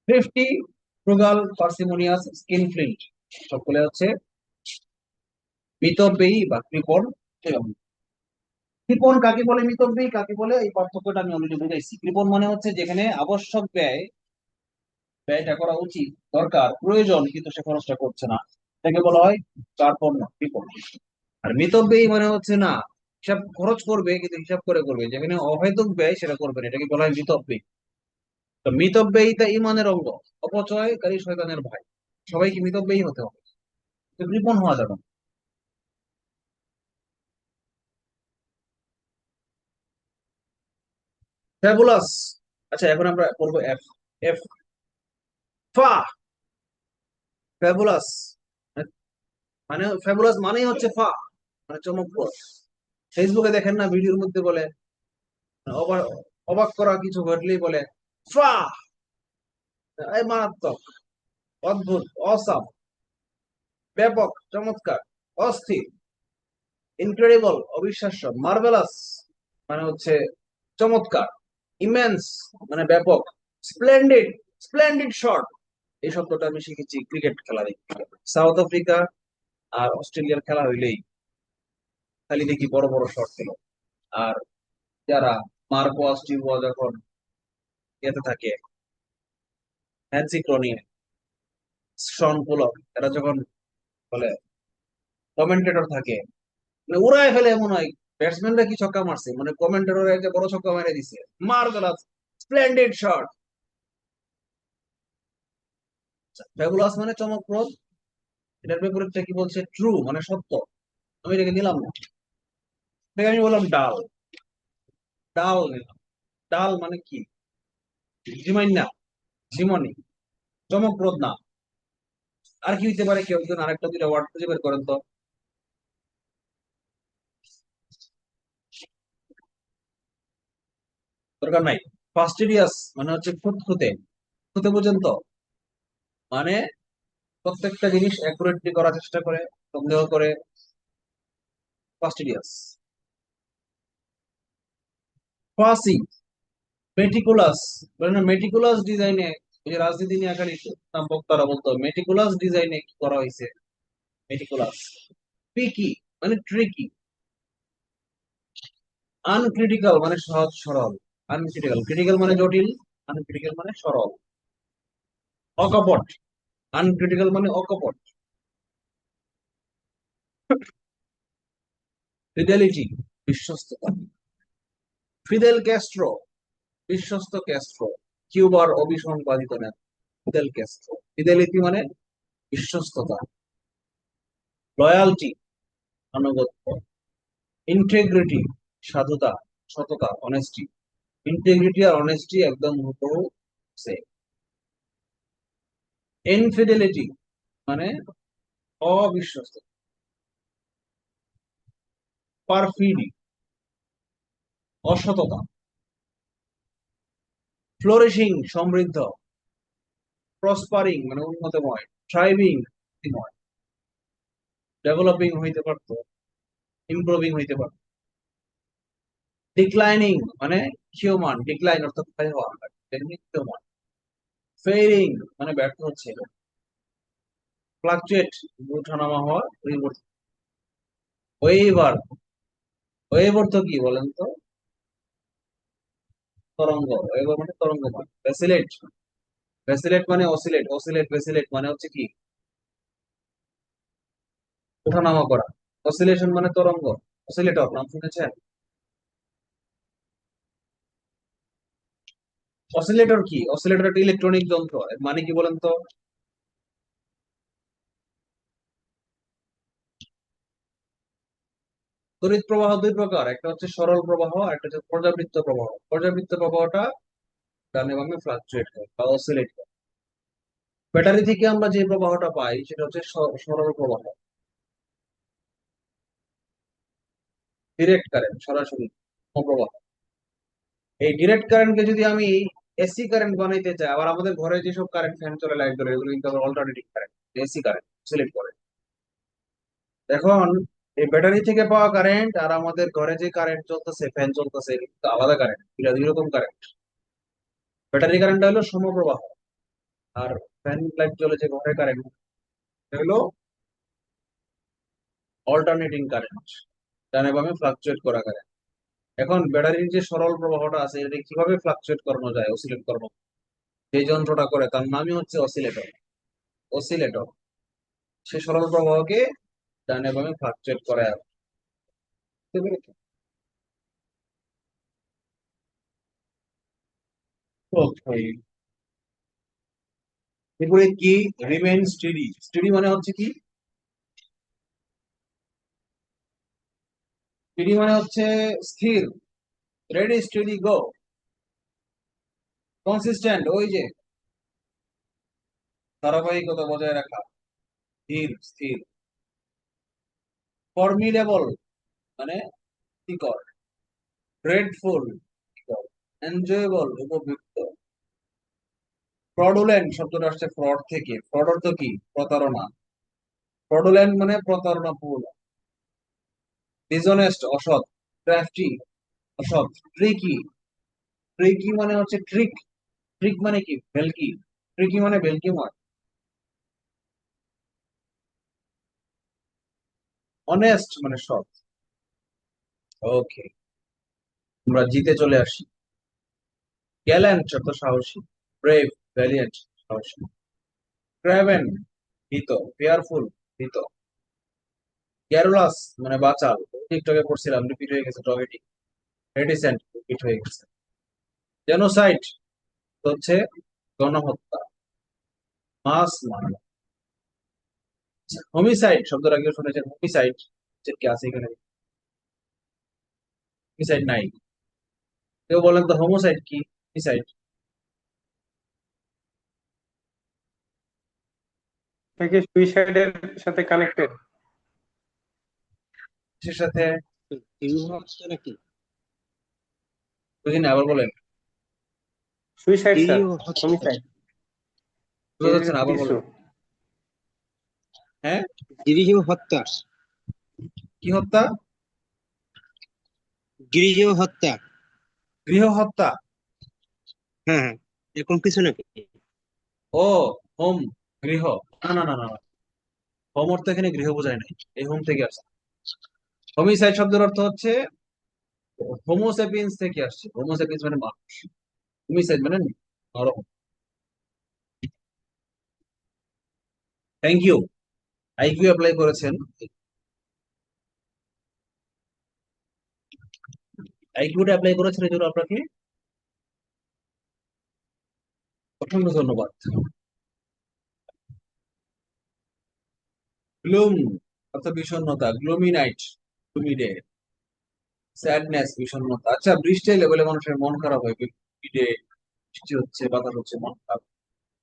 50 ফ্রুগাল পার্সিমোনিয়াস স্কিনফ্লিন্ট, সকলে হচ্ছে মিতব্যয়ী বা কৃপণ। এবং কৃপণ কাকে বলে, মিতব্যয়ী কাকে বলে, এই পার্থক্যটা আমি অলরেডি বুঝাইছি। কৃপণ মানে হচ্ছে যেখানে আবশ্যক ব্যয়টা করা উচিত, দরকার, প্রয়োজন, কিন্তু সে খরচটা করছে না, এটাকে বলা হয় কার্পণ্য, কৃপণ। আর মিতব্যয়ী মানে হচ্ছে না, হিসাব খরচ করবে কিন্তু হিসাব করে করবে, যেখানে অহেতুক ব্যয় সেটা করবে না, এটাকে বলা হয় মিতব্যয়ী। তো মিতব্যয়িতা ইমানের অঙ্গ, অপচয়কারী শয়তানের ভাই। সবাইকে মিতব্যয়ী হতে হবে, তো কৃপণ হওয়া যাবে না। ফ্যাবুলাস। আচ্ছা, এখন আমরা করবো এফ। এফ, ফা, ফ্যাবুলাস। মানে ফ্যাবুলাস মানেই হচ্ছে ফা, মানে চমকপ্রদ। ফেসবুকে দেখেন না, ভিডিওর মধ্যে বলে অবাক, অবাক করা কিছু ঘটলেই বলে ফা, এই মারাত্মক, অদ্ভুত, অসাম, ব্যাপক, চমৎকার, অস্থির, ইনক্রেডিবল, অবিশ্বাস্য, মার্ভেলাস মানে হচ্ছে চমৎকার, ইমেন্স মানে ব্যাপক, স্প্লেন্ডিড, স্প্লেন্ডিড শট। এই শব্দটা আমি শিখেছি ক্রিকেট খেলা দেখে। সাউথ আফ্রিকা আর অস্ট্রেলিয়ার খেলা হইলেই খালি দেখি বড় বড় শট খেল। আর যারা মার্কোয়াস টিউবা যখন ইয়েতে থাকে, হ্যান্সি ক্রোনিয়ে, শন পুলক, এরা যখন বলে কমেন্টেটর থাকে, মানে উড়ায় ফেলে মনে হয় ব্যাটসম্যানরা কি ছক্কা মারছে, মানে কমেন্টেটর একটা বড় ছক্কা মেরে দিছে, মার্ভেলাস, স্প্লেন্ডিড শট। ফ্যাবুলাস মানে চমকপ্রদ, এটার বিপরীতটা কি বলছে, ট্রু মানে সত্য। আমি এটাকে নিলাম না, এটাকে আমি বললাম ডাল। ডাল নিলাম। ডাল মানে কি, জিমাইন না, জিমনি, চমকপ্রদ না। আর কি হইতে পারে, কেউ একজন আরেকটা দুইটা ওয়ার্ড খুঁজে বের করেন তো। দরকার নাই। ফাস্টিডিয়াস মানে হচ্ছে খুঁতখুঁতে, খুঁতে পর্যন্ত, মানে প্রত্যেকটা জিনিস অ্যাকুরেটলি করার চেষ্টা করে, সন্দেহ করে, ফাস্টিডিয়াস। ফাসি, মেটিকুলাস, বলে না মেটিকুলাস ডিজাইনে, ওই যে রাজনীতি নিয়ে খালি বক্তারা বলতো মেটিকুলাস ডিজাইনে কি করা হয়েছে, মেটিকুলাস। পিকি মানে ট্রিকি, আনক্রিটিক্যাল মানে সহজ সরল, আনক্রিটিক্যাল, ক্রিটিক্যাল মানে জটিল, আনক্রিটিক্যাল মানে সরল, অকপট, আনক্রিটিক্যাল মানে অকপট। ফিডেলিটি, বিশ্বস্ততা, ফিদেল ক্যাস্ট্রো, বিশ্বস্ত ক্যাস্ট্রো, কিউবার অবিসংবাদিত নেতা, ফিদেল ক্যাস্ট্রো। ফিদেলিটি মানে বিশ্বস্ততা, লয়ালটি আনুগত্য, ইন্টেগ্রিটি সাধুতা, সততা, অনেস্টি। ইন্টেগ্রিটি আর অনেস্টি একদম হুবহু সেম। ইনফিডেলিটি মানে অবিশ্বস্ত, পারফিডি অসততা, ফ্লোরিশিং সমৃদ্ধ, প্রসপারিং মানে উন্নতময়, থ্রাইভিং উন্নতিময়, ডেভেলপিং হইতে পারতো, ইমপ্রুভিং হইতে পারতো, ডিক্লাইনিং মানে ক্ষীয়মান, ডিক্লাইন অর্থাৎ ক্ষয় হওয়া, তেমনি ক্ষীয়মান, ফেইলিং মানে ব্যর্থ হচ্ছে, ফ্লাকচুয়েট ওঠানামা হওয়া, পরিবর্তন, ওয়েভার, ওয়েভার তো কি বলেন তো, তরঙ্গ, ওয়েভার মানে তরঙ্গমান, ভ্যাসিলেট, ভেসিলেট মানে অসিলেট, অসিলেট ভেসিলেট মানে হচ্ছে কি ওঠানামা করা। অসিলেশন মানে তরঙ্গ। অসিলেটর নাম শুনেছেন? অসিলেটর কি? অসিলেটর একটা ইলেকট্রনিক যন্ত্র। এর মানে কি বলেন তো? তড়িৎ প্রবাহ দুই প্রকার, একটা হচ্ছে সরল প্রবাহ আর একটা হচ্ছে পর্যাবৃত্ত প্রবাহ। পর্যাবৃত্ত প্রবাহটা ডানে বামে ফ্লাকচুয়েট করে বা অসিলেট করে। ব্যাটারি থেকে আমরা যে প্রবাহটা পাই সেটা হচ্ছে সরল প্রবাহ, ডিরেক্ট কারেন্ট, সরাসরি প্রবাহ। এই ডিরেক্ট কারেন্টকে যদি আমি এসি কারেন্ট বানাইতে চাই, আবার আমাদের ঘরে যেসব কারেন্ট ফ্যান চলে, লাইট জ্বলে, এগুলো কিন্তু আবার alternating current, AC current select করে। এখন এই ব্যাটারি থেকে পাওয়া কারেন্ট আর আমাদের ঘরে যে কারেন্ট চলতেছে, ফ্যান চলতেছে, এটা কিন্তু আলাদা কারেন্ট, এটা দুই রকম কারেন্ট। ব্যাটারি কারেন্টটা হলো সমপ্রবাহ, আর ফ্যান লাইট জ্বলে যে ঘরে কারেন্ট, এটা হলো অল্টারনেটিং কারেন্ট, ডানে বামে ফ্লাকচুয়েট করা কারেন্ট। এখন ব্যাটারির যে সরল প্রবাহটা আছে এটা কিভাবে ফ্লাকচুয়েট করানো যায়, অসিলেট করানো, যে যন্ত্রটা করে তার নামই হচ্ছে অসিলেটর। অসিলেটর সে সরল প্রবাহকে ডানে বামে ফ্লাকচুয়েট করে। বুঝতে পেরেছো? Okay. এরপরে কি? Remain steady. স্টেডি মানে হচ্ছে কি? স্টেডি মানে হচ্ছে স্থির। Ready steady go. কনসিস্টেন্ট, ওই যে ধারাবাহিকতা বজায় রাখা, স্থির স্থির। ফর্মিডেবল মানে ক্ষতিকর। গ্রেটফুল ক্ষতিকর। এনজয়েবল উপভোগ্য। ফ্রডুলেন্ট শব্দটা আসছে ফ্রড থেকে। ফ্রড অর্থ কি? প্রতারণা। ফ্রডুলেন্ট মানে প্রতারণাপূর্ণ। ডিসঅনেস্ট অসৎ। ক্রাফটি অসৎ। ট্রিকি। ট্রিকি মানে হচ্ছে ট্রিক। ট্রিক মানে কি? ভেলকি। ট্রিকি মানে ভেলকি মার। অনেস্ট মানে সৎ। ওকে, আমরা জিতে চলে আসি। গ্যালেন্ট অর্থ সাহসী। ব্রেভ ভ্যালিয়েন্ট সাহসী। ক্র্যাভেন ভীত। ফেয়ারফুল ভীত। ক্যারোলাস মানে বাচাল। টিকটকে পড়ছিলাম, রিপিট হয়ে গেছে টপিকটি। রেডিসেন্ট রিপিট হয়ে গেছে। জেনোসাইড হচ্ছে গণহত্যা, মাস মারা। হোমিসাইড শব্দটা কেউ শুনেছেন? হোমিসাইড কি আছে এখানে? হোমিসাইড নাই। কেউ বলেন তো হোমোসাইড কি? হোমিসাইড এটা কি সুইসাইডের সাথে কানেক্টেড? কিসের সাথে? হচ্ছে নাকি? বুঝিনি, আবার বলেন। সুইসাইড স্যার, হচ্ছে হোমিসাইড বুঝা এর যাচ্ছে না, আবার কিছু। বলেন। হ্যাঁ, গৃহ হত্যা। কি হত্যা? গৃহ হত্যা। গৃহ হত্যা। হ্যাঁ হ্যাঁ, এরকম কিছু নাকি? ও, হোম, গৃহ। না না না না, হোম অর্থ এখানে গৃহ বোঝায় নাই, এই হোম থেকে আসছে। হোমিসাইড শব্দের অর্থ হচ্ছে হোমোসেপিয়েন্স থেকে আসছে। হোমোসেপিয়েন্স মানে মানুষ, হোমিসাইড মানে নরম। Thank you. আইকিউ অ্যাপ্লাই করেছেন। আইকিউটা অ্যাপ্লাই করেছেন এই জন্য আপনাকে অসংখ্য ধন্যবাদ। গ্লুম অর্থাৎ বিষণ্ণতা। Gloomy night, gloomy day. Sadness বিষণ্ণতা। আচ্ছা, বৃষ্টি লেভেলে মানুষের মন খারাপ হয়। বৃষ্টি day, বৃষ্টি হচ্ছে, বাতাস হচ্ছে, মন খারাপ।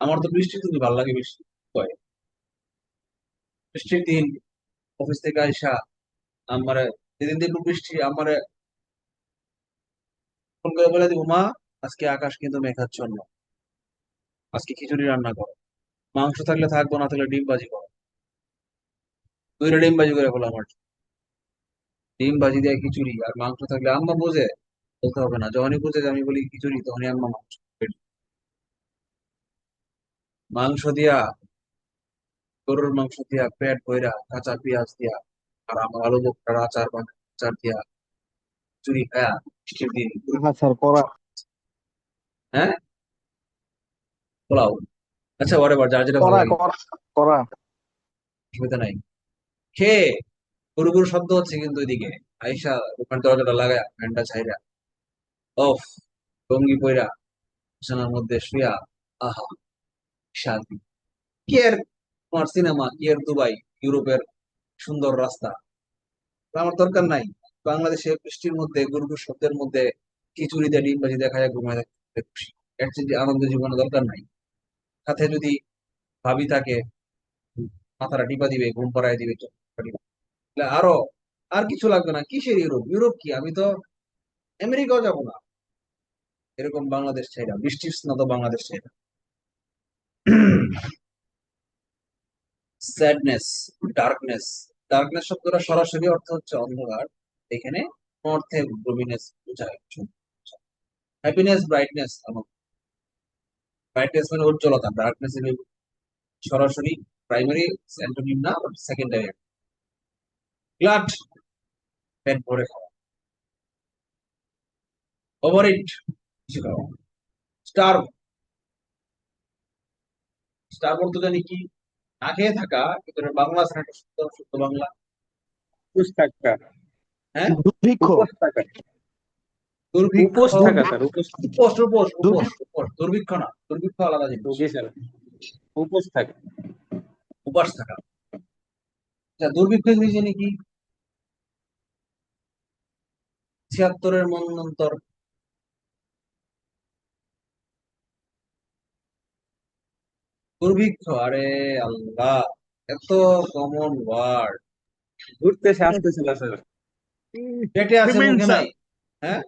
আমার তো বৃষ্টি খুবই ভালো লাগে, বৃষ্টি হয়। বৃষ্টির দিন অফিস থেকে আইসা আমারে, যেদিন দেখবো বৃষ্টি, আমারে ফোন করে বলে দিব, মা আজকে আকাশ কিন্তু মেঘাচ্ছন্ন, আজকে খিচুড়ি রান্না করো, মাংস থাকলে থাকবো, না থাকলে ডিম ভাজি করো। দুইটা ডিম ভাজি করে ফেলো আমার জন্য। ডিম ভাজি দিয়ে খিচুড়ি, আর মাংস থাকলে আম্মা বোঝে, বলতে হবে না, যখনই বুঝে যে আমি বলি খিচুড়ি তখনই আম্মা মাংস ready। মাংস দিয়া, গরুর মাংস দিয়া পেট ভইরা কাঁচা পেঁয়াজ দিয়া, আর আমার আলু বোখরার আচার আচার দিয়া খিচুড়ি খায়া বৃষ্টির দিন। হ্যাঁ স্যার, পড়া। হ্যাঁ, পোলাও। আচ্ছা whatever, যার যেটা ভালো করা লাগে, করা করা অসুবিধা নাই। খেয়ে গুরু গুরু শব্দ হচ্ছে কিন্তু এদিকে আইসা দোকান দরজাটা লাগায় ফ্যানটা ছাইরা অফ টঙ্গি পইরা বিছানার মধ্যে শুয়া, আহা শান্তি। কি এর তোমার সিনেমা, কি এর দুবাই, ইউরোপের সুন্দর রাস্তা, তো আমার দরকার নাই। বাংলাদেশে বৃষ্টির মধ্যে গুরুগুর শব্দের মধ্যে খিচুড়ি দিয়ে ডিম ভাজি দেখা যায় ঘুমায় থাকতে খুশি। এর চেয়ে যে আনন্দ জীবনে দরকার নাই। সাথে যদি ভাবি থাকে, মাথাটা টিপা দিবে, ঘুম পাড়ায় দিবে, চোখ টিপা দিবে। তাহলে আরো আর কিছু লাগবে না। কিসের ইউরোপ, ইউরোপ কি, আমি তো আমেরিকাও যাব না এরকম বাংলাদেশ চাই না, বৃষ্টির স্নাত বাংলাদেশ চাই না। স্যাডনেস, ডার্কনেস, ডার্কনেস শব্দটা সরাসরি অর্থ হচ্ছে অন্ধকার, এখানে অর্থে গ্লোমিনেস বোঝায়। হ্যাপিনেস, ব্রাইটনেস, ব্রাইটনেস মানে উজ্জ্বলতা, ডার্কনেস সরাসরি প্রাইমারি অ্যান্টোনিম না, সেকেন্ডারি। গ্লাট, পেট ভরে খাওয়া। ওভারইট, কিছু খাওয়া। স্টার্ভ, স্টার্ভ অর্থ জানি কি, না খেয়ে থাকা, কিন্তু এটার বাংলা আছে না একটা শুদ্ধ শুদ্ধ বাংলা? উপোস থাকা। হ্যাঁ, দুর্ভিক্ষ। উপোস থাকা। দুর্ভিক্ষ। উপোস থাকা স্যার, উপোস। উপোস উপোস উপোস দুর্ভিক্ষ উপোস, দুর্ভিক্ষ না, দুর্ভিক্ষ আলাদা জিনিস। জি স্যার, উপোস থাকা। উপাস থাকা। আচ্ছা, দুর্ভিক্ষ জিনিস কি? 76-এর মন্বন্তর। দুর্ভিক্ষ, আরে আল্লাহ, এত কমন ওয়ার্ড, ঘুরতেছে আসতেছে না স্যার। পেটে আছে ফিমেন মুখে স্যার, নাই। হ্যাঁ,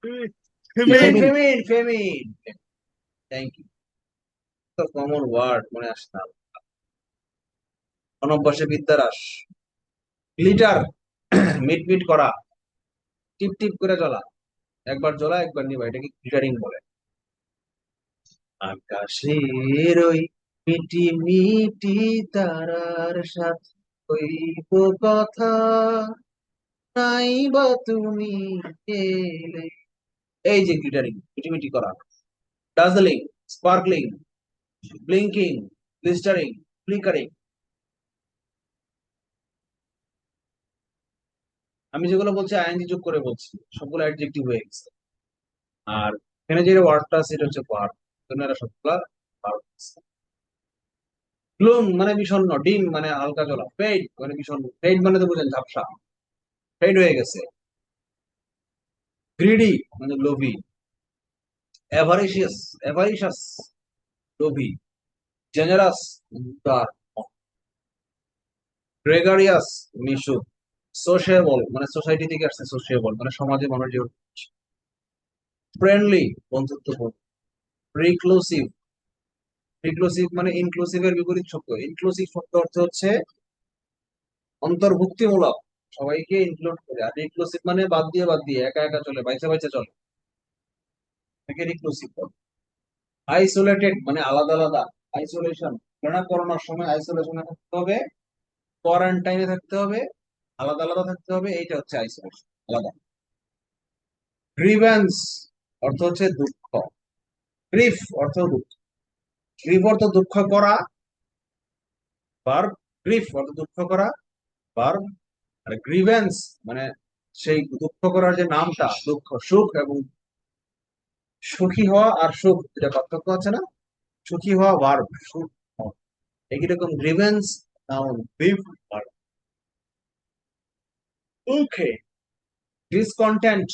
famine famine. Famine. Famine famine, thank you. তো কমন ওয়ার্ড মনে আসছে না। অনভ্যাসে বিদ্যারাস। গ্লিটার, মিট মিট করা, টিপ টিপ করে জ্বলা, একবার জ্বলা একবার নিবা, এটাকে গ্লিটারিং বলে। আকাশের ওই মিটি মিটি তারার সাথে কইব কথা, নাই বা তুমি এলে। এই যে গ্লিটারিং, মিটিমিটি করা। ডাজলিং, স্পার্কলিং, ব্লিঙ্কিং, গ্লিস্টারিং, ফ্লিকারিং। আমি যেগুলো বলছি আইএনজি যোগ করে বলছি, সবগুলো অ্যাডজেক্টিভ হয়ে গেছে। আর এখানে যে ওয়ার্ডটা আছে এটা হচ্ছে ভার্ব, এরা সবগুলা ভার্ব। গ্লুম মানে বিষণ্ণ, ডিম মানে হালকা জ্বলা, ফেড মানে বিষণ্ণ, ফেড মানে তো বুঝেন ঝাপসা, ফেড হয়ে গেছে। গ্রিডি মানে লোভী, অ্যাভারিশিয়াস, অ্যাভারিশাস লোভী, জেনারাস উদার, গ্রেগারিয়াস মিশুক, সোশিয়েবল মানে সোসাইটি থেকে আসছে, সোশিয়েবল মানে সমাজে মানুষ যে। ফ্রেন্ডলি বন্ধুত্বপূর্ণ, রিক্লুসিভ, রিক্লুসিভ মানে ইনক্লুসিভ এর বিপরীত শব্দ। ইনক্লুসিভ শব্দ অর্থ হচ্ছে অন্তর্ভুক্তিমূলক, সবাইকে ইনক্লুড করে। আর রিক্লুসিভ মানে বাদ দিয়ে বাদ দিয়ে, একা একা চলে, বাইচে বাইচে চলে, এটাকে রিক্লুসিভ বলে। আইসোলেটেড মানে আলাদা আলাদা, আইসোলেশন কেননা করোনার সময় আইসোলেশনে থাকতে হবে, কোয়ারেন্টাইনে থাকতে হবে, আলাদা আলাদা থাকতে হবে, এইটা হচ্ছে আইসোলেশন, আলাদা। গ্রিভেন্স অর্থ হচ্ছে দুঃখ, গ্রিফ অর্থ দুঃখ, গ্রিফ অর্থ দুঃখ করা, ভার্ব, গ্রিফ অর্থ দুঃখ করা, ভার্ব। আর গ্রিভেন্স মানে সেই দুঃখ করার যে নামটা, দুঃখ, সুখ এবং সুখী হওয়া আর সুখ এটা পার্থক্য আছে না, সুখী হওয়া ভার্ব, সুখ হওয়া। একই রকম গ্রিভেন্স নাউন, গ্রিফ ভার্ব। ওকে, ডিসকন্টেন্ট,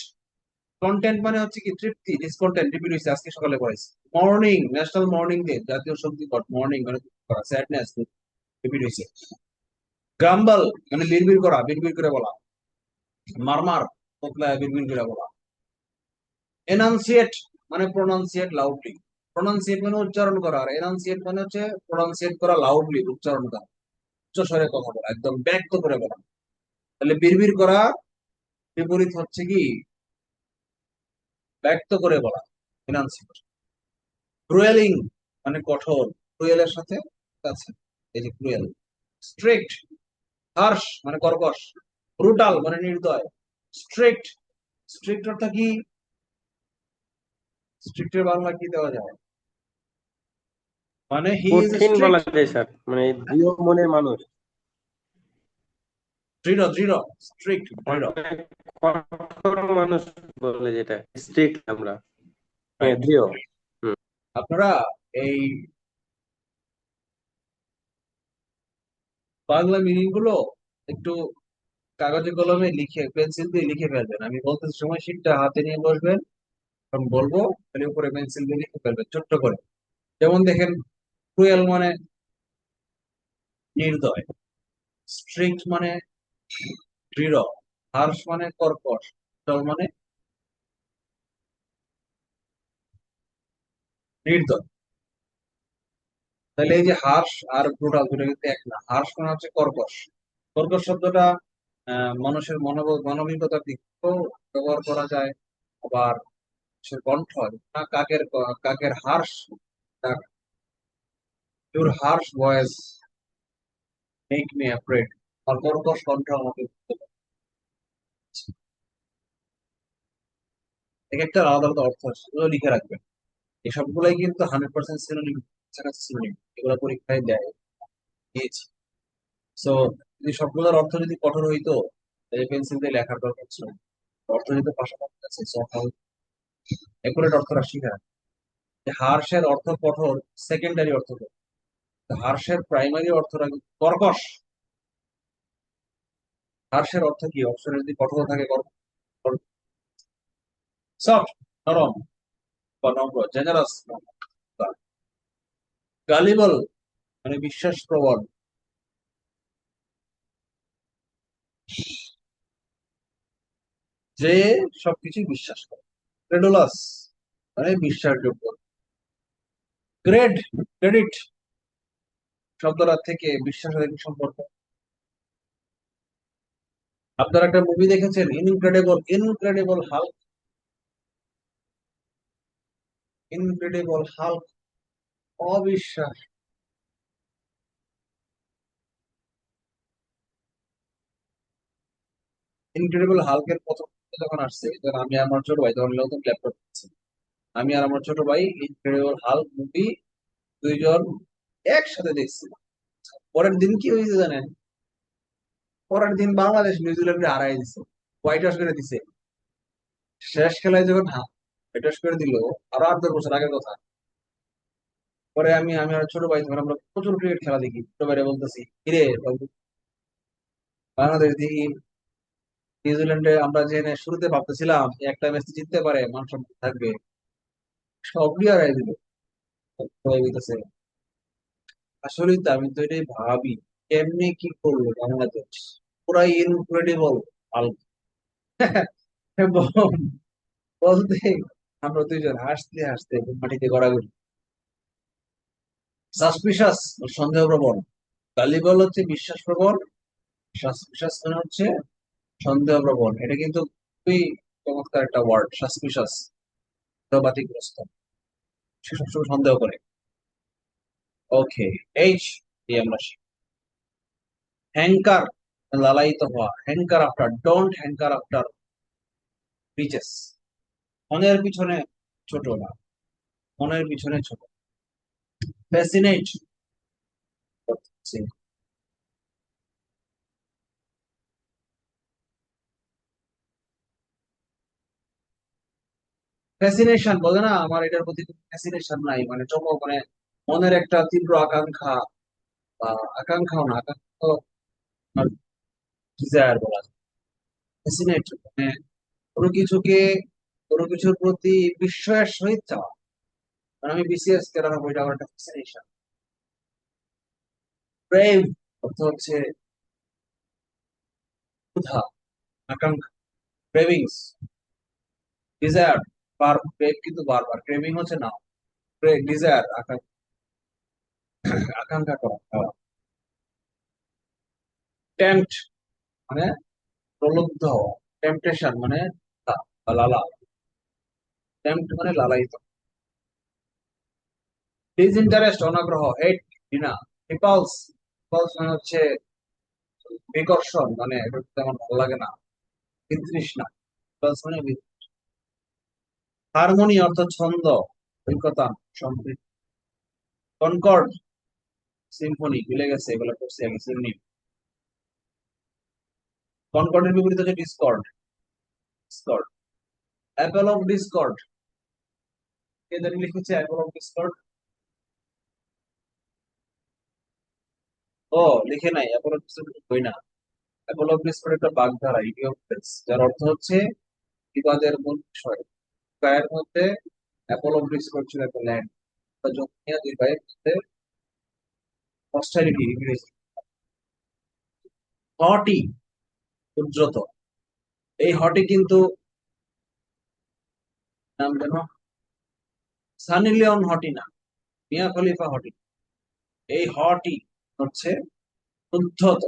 কন্টেন্ট মানে হচ্ছে কি তৃপ্তি, ডিসকন্টেন্ট রিপিট হয়েছে আজকে সকালে পড়াইছি। মর্নিং, ন্যাশনাল মর্নিং ডে, জাতীয় শক্তি দিবস, মর্নিং মানে স্যাডনেস রিপিট হয়েছে। গ্রাম্বল মানে বিড়বিড় করা, বিড়বিড় করে বলা। মারমার তোতলায় বিড়বিড় করে বলা। এনাউন্সিয়েট মানে প্রোনাউন্সিয়েট লাউডলি, প্রোনাউন্সিয়েট মানে উচ্চারণ করা, আর এনাউন্সিয়েট মানে হচ্ছে প্রোনাউন্সিয়েট করা লাউডলি, উচ্চারণ করা, উচ্চ স্বরে কথা বলা, একদম ব্যক্ত করে বলা। তাহলে বিড়বিড় করা বিপরীত হচ্ছে কি ব্যক্ত করে বলা, এনাউন্সিয়েট। ক্রুয়েলিং মানে কঠোর, ক্রুয়েলের সাথে আছে, এই যে ক্রুয়েল। স্ট্রিক্ট, হার্শ মানে কর্কশ, ব্রুটাল মানে নির্দয়, স্ট্রিক্ট, স্ট্রিক্ট অর্থ কি, স্ট্রিক্টের বাংলা কি দেওয়া যায়? মানে হি ইজ কঠিন বলা স্ট্রিক্ট, যায় স্যার, মানে দৃঢ় মনের মানুষ, দৃঢ় দৃঢ়, স্ট্রিক্ট দৃঢ়। অনেক কঠোর মানুষ বলে যেটা স্ট্রিক্ট আমরা, হ্যাঁ রাইট। দৃঢ়। হুম। আপনারা এই বাংলা মিনিং গুলো একটু কাগজে কলমে লিখে পেন্সিল দিয়ে লিখে ফেলবেন। আমি বলতেছি সময় শীটটা হাতে নিয়ে বসবেন, তখন বলবো খালি উপরে পেন্সিল দিয়ে লিখে ফেলবেন ছোট্ট করে। যেমন দেখেন, ক্রুয়েল মানে নির্দয়, স্ট্রিক্ট মানে দৃঢ়, হার্শ মানে কর্কশ, ব্রুটাল মানে নির্দয়। তাহলে এই যে হার্শ আর ব্রুটাল দুটো কিন্তু এক না। হার্শ মানে হচ্ছে কর্কশ। কর্কশ শব্দটা মানুষের মানবিকতার দিক থেকেও ব্যবহার করা যায়। আবার সে কণ্ঠ, না কাকের harsh, your harsh voice make me afraid, আর কর্কশ কণ্ঠ আমাকে ভীত করে। এক একটা আলাদা আলাদা অর্থ আছে, সেগুলো লিখে রাখবেন। এই সবগুলাই কিন্তু 100% সিনোনিম, কাছাকাছি সিনোনিম, এগুলো পরীক্ষায় দেয়, দিয়েছি। সো যদি সবগুলোর অর্থ যদি কঠোর হইতো, তাহলে পেন্সিল দিয়ে লেখার দরকার ছিল না। অর্থ যদি পাশাপাশি আছে, একুরেট অর্থটা শিখে রাখ। যে হার্শের অর্থ কঠোর, সেকেন্ডারি অর্থ কঠোর। তো হার্শের প্রাইমারি অর্থটা কিন্তু কর্কশ। হার্শের অর্থ কি? অপশনে যদি কঠোর থাকে, সফট, নরম বা নম্র, জেনারাস, গালিবল মানে বিশ্বাস প্রবণ, যে সবকিছু বিশ্বাস করে। ক্রেডুলাস মানে বিশ্বাসযোগ্য। ক্রেডিট শব্দটা থেকে বিশ্বাসের কি সম্পর্ক? আপনারা একটা মুভি দেখেছেন, ইনক্রেডিবল হাল্ক? ইনক্রেডিবল হাল্ক অবিশ্বাস। ইনক্রেডিবল হাল্কের প্রথম যখন আসছে, তখন আমি আমার ছোট ভাই, তখন নতুন ল্যাপটপ কিনছি। আমি আর আমার ছোট ভাই ইনক্রেডিবল হাল্ক মুভি দুইজন একসাথে দেখছি। পরের দিন কি হয়েছে জানেন? পরের দিন বাংলাদেশ নিউজিল্যান্ডে হারাই দিছে, হোয়াইট ওয়াশ করে দিছে। শেষ খেলায় যখন হোয়াইট ওয়াশ করে দিল, আরো 8-10 বছর আগের কথা। পরে আমি আর ছোট ভাই, তখন আমরা প্রচুর ক্রিকেট খেলা দেখি, ছোট ভাইরে বলতেছি, কিরে বাবু, বাংলাদেশ দেখি নিউজিল্যান্ডে, আমরা যে শুরুতে ভাবতেছিলাম যে একটা ম্যাচ জিততে পারে, মান সম্মান থাকবে, সবই হারাই দিল। সবাই বলতেছে, আসলেই তো, আমি তো এটাই ভাবি, কেমনে কি করলো বাংলাদেশ, পুরা ইনক্রেডিবল হাল্ক। এবং বলতে আমরা দুইজন হাসতে হাসতে মাটিতে গড়াগড়ি। সাসপিশাস সন্দেহ প্রবণ, গালিবল হচ্ছে বিশ্বাস প্রবণ, সাসপিশাস মানে হচ্ছে সন্দেহ প্রবণ। এটা কিন্তু খুবই চমৎকার একটা ওয়ার্ড, সাসপিশাস, বাতিগ্রস্ত, সে সবসময় সন্দেহ করে। ওকে, এইচ দিয়ে আমরা হ্যাঙ্কার, লালায়িত হওয়া, hanker after, don't hanker after riches, মনের পিছনে ছোট না, মনের পিছনে ছোট। ফ্যাসিনেট, ফ্যাসিনেশন বলে না, আমার এটার প্রতি ফ্যাসিনেশন নাই, মানে চমক, মানে মনের একটা তীব্র আকাঙ্ক্ষা, বা আকাঙ্ক্ষাও না, আকাঙ্ক্ষা ডিজায়ার বলা যায়। ফ্যাসিনেট মানে কোনো কিছুকে, কোনো কিছুর প্রতি বিস্ময়ের সহিত চাওয়া। মানে আমি বিসিএস কেন হবো, এটা আমার একটা ফ্যাসিনেশন। ব্রেভ অর্থ হচ্ছে ক্ষুধা, আকাঙ্ক্ষা, ক্রেভিংস, ডিজায়ার, ক্রেভ কিন্তু বারবার, ক্রেভিং হচ্ছে না, ডিজায়ার আকাঙ্ক্ষা করা, খাওয়া। টেম্পট মানে প্রলুব্ধ হওয়া, টেম্পটেশন মানে বা লালা, টেম্পট মানে লালায়িত। ডিসইন্টারেস্ট অনাগ্রহ, হেট ঘৃণা। রিপালস, রিপালস মানে হচ্ছে বিকর্ষণ, মানে এটা তেমন ভালো লাগে না, বিতৃষ্ণা। রিপালস মানে হারমোনি অর্থ ছন্দ, ঐকতান, সম্প্রীতি। কনকর্ড, সিম্ফনি, ভুলে গেছে, এগুলো করছি আগে, সিনোনিম। কনকর্ডের বিপরীত হচ্ছে discord. Discord, apple of discord, কে জানি লিখেছে অ্যাপল অফ ডিসকর্ড? ও, লিখে নাই, অ্যাপল অফ ডিসকর্ড বই না। অ্যাপল অফ ডিসকর্ড একটা বাগধারা, ইডিওফ্রেজ, যার অর্থ হচ্ছে বিবাদের মূল বিষয়। গায়ের মধ্যে অ্যাপল অফ ডিসকর্ড ছিল একটা ল্যান্ড, জমিয়া দুই ভাইয়ের মধ্যে হস্টাইলিটি, হটি, উদ্যত। এই হটি কিন্তু নাম যেন সানি লিওন হটি না, মিয়া খলিফা হটি। এই হটি হচ্ছে উদ্ধত,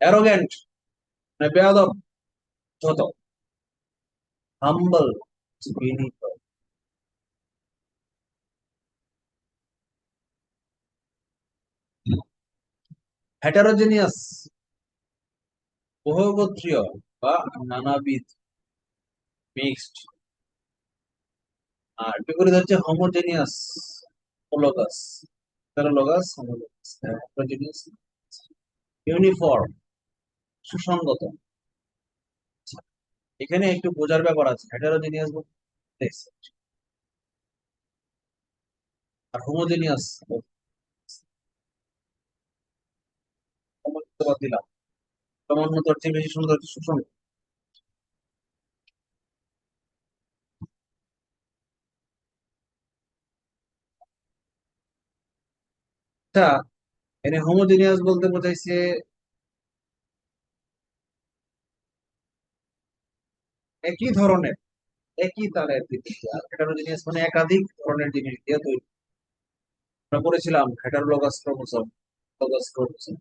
অ্যারোগ্যান্ট, মানে বেয়াদব, যত হাম্বল, বিনীত। হেটারোজেনিয়াস, বহুগোত্রীয় বা নানাবিধ, মিক্সড। আর বিপরীত হচ্ছে হোমোজেনিয়াস, হোলোগাস, হেটারোলোগাস, হোমোলোগাস। হেটারোজেনিয়াস, ইউনিফর্ম, সুসংগত। এখানে একটু বোঝার ব্যাপার আছে, হেটারোজেনিয়াস বলতে আর হোমোজেনিয়াস দিলাম, সমন্বতর চেয়ে বেশি সুন্দর হচ্ছে সুসংগত। আচ্ছা, এখানে হোমোজেনিয়াস বলতে বোঝাইছে একই ধরনের, একই তারের জিনিস। আর হেটারোজেনিয়াস মানে একাধিক ধরনের জিনিস দিয়ে তৈরি। আমরা পড়েছিলাম হেটারোলোগাস ক্রোমোসোম, লোগাস ক্রোমোসোম।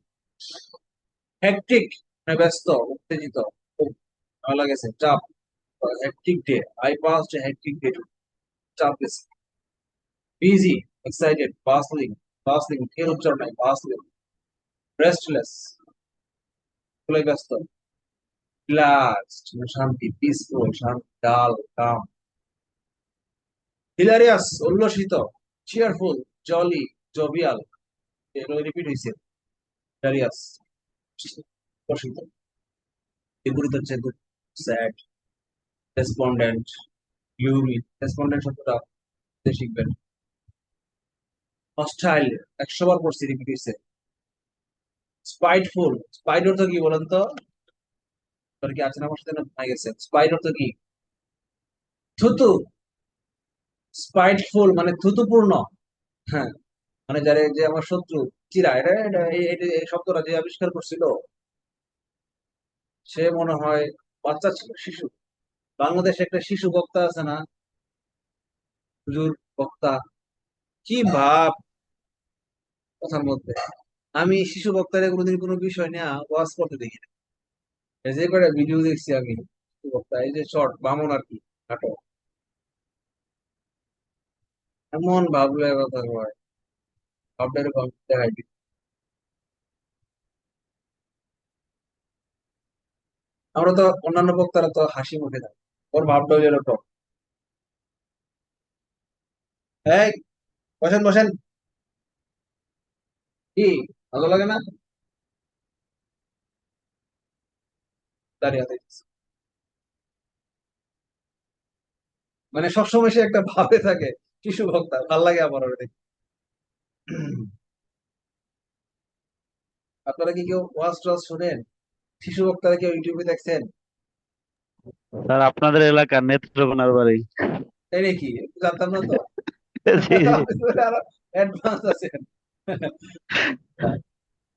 হেকটিক মানে ব্যস্ত, উত্তেজিত, খুব ভালো লাগেছে, চাপ, hectic day, I past hectic day, চাপ বেশি। বিজি, এক্সাইটেড, বাসলিং, বাসলিং এর উচ্চারণ নাই, বাসলিং। রেস্টলেস, খুবই ব্যস্ত। রিল্যাক্সড মানে শান্তি, পিসফুল, শান্তি, ডাল, কাম। হিলারিয়াস, উল্লসিত। চিয়ারফুল, জলি, জবিয়াল, এগুলো রিপিট হয়েছে। হিলারিয়াস, উল্লসিত। বিপরীত হচ্ছে স্যাড, রেসপন্ডেন্ট, গ্লুমি। রেসপন্ডেন্ট শব্দটা শিখবেন। হস্টাইল, 100 বার পড়ছি, রিপিট হয়েছে। স্পাইটফুল, স্পাইট অর্থ কি বলেন তো? তোর কি আছে না আমার সাথে, না ভুলে গেছে? স্পাইট অর্থ কি? থুতু। স্পাইটফুল মানে থুতুপূর্ণ। হ্যাঁ, মানে যারা, যে আমার শত্রু, চিরা, এই শব্দটা যে আবিষ্কার করছিল, সে মনে হয় বাচ্চা ছিল, শিশু। বাংলাদেশে একটা শিশু বক্তা আছে না, হুজুর বক্তা, কি ভাব কথার মধ্যে। আমি শিশু বক্তারে কোনোদিন কোনো বিষয় নিয়ে ওয়াজ করতে দেখি না। এই যে কটা ভিডিও দেখছি আমি শিশু বক্তা, এই যে শর্ট বামন আর কি, নাটক, এমন ভাবলে কথা হয়, ভাবলে এরকম দেখাই দিই। আমরা তো অন্যান্য বক্তারা তো হাসি মুখে থাকে, ওর ভাবটা এরকম। এই, বসেন বসেন, কি ভালো লাগে না? দাঁড়িয়ে আছে। মানে সবসময় সে একটা ভাবে থাকে, শিশু বক্তা ভাল লাগে আমার ওর দেখে। আপনারা কি কেউ ওয়াজ টোয়াজ শোনেন? শিশু বক্তারা কেউ ইউটিউবে দেখছেন? স্যার আপনাদের এলাকার নেত্রকোনার বাড়ি। তাই নাকি? জানতাম না তো। জি জি। আপনি তো আরো অ্যাডভান্স আছেন।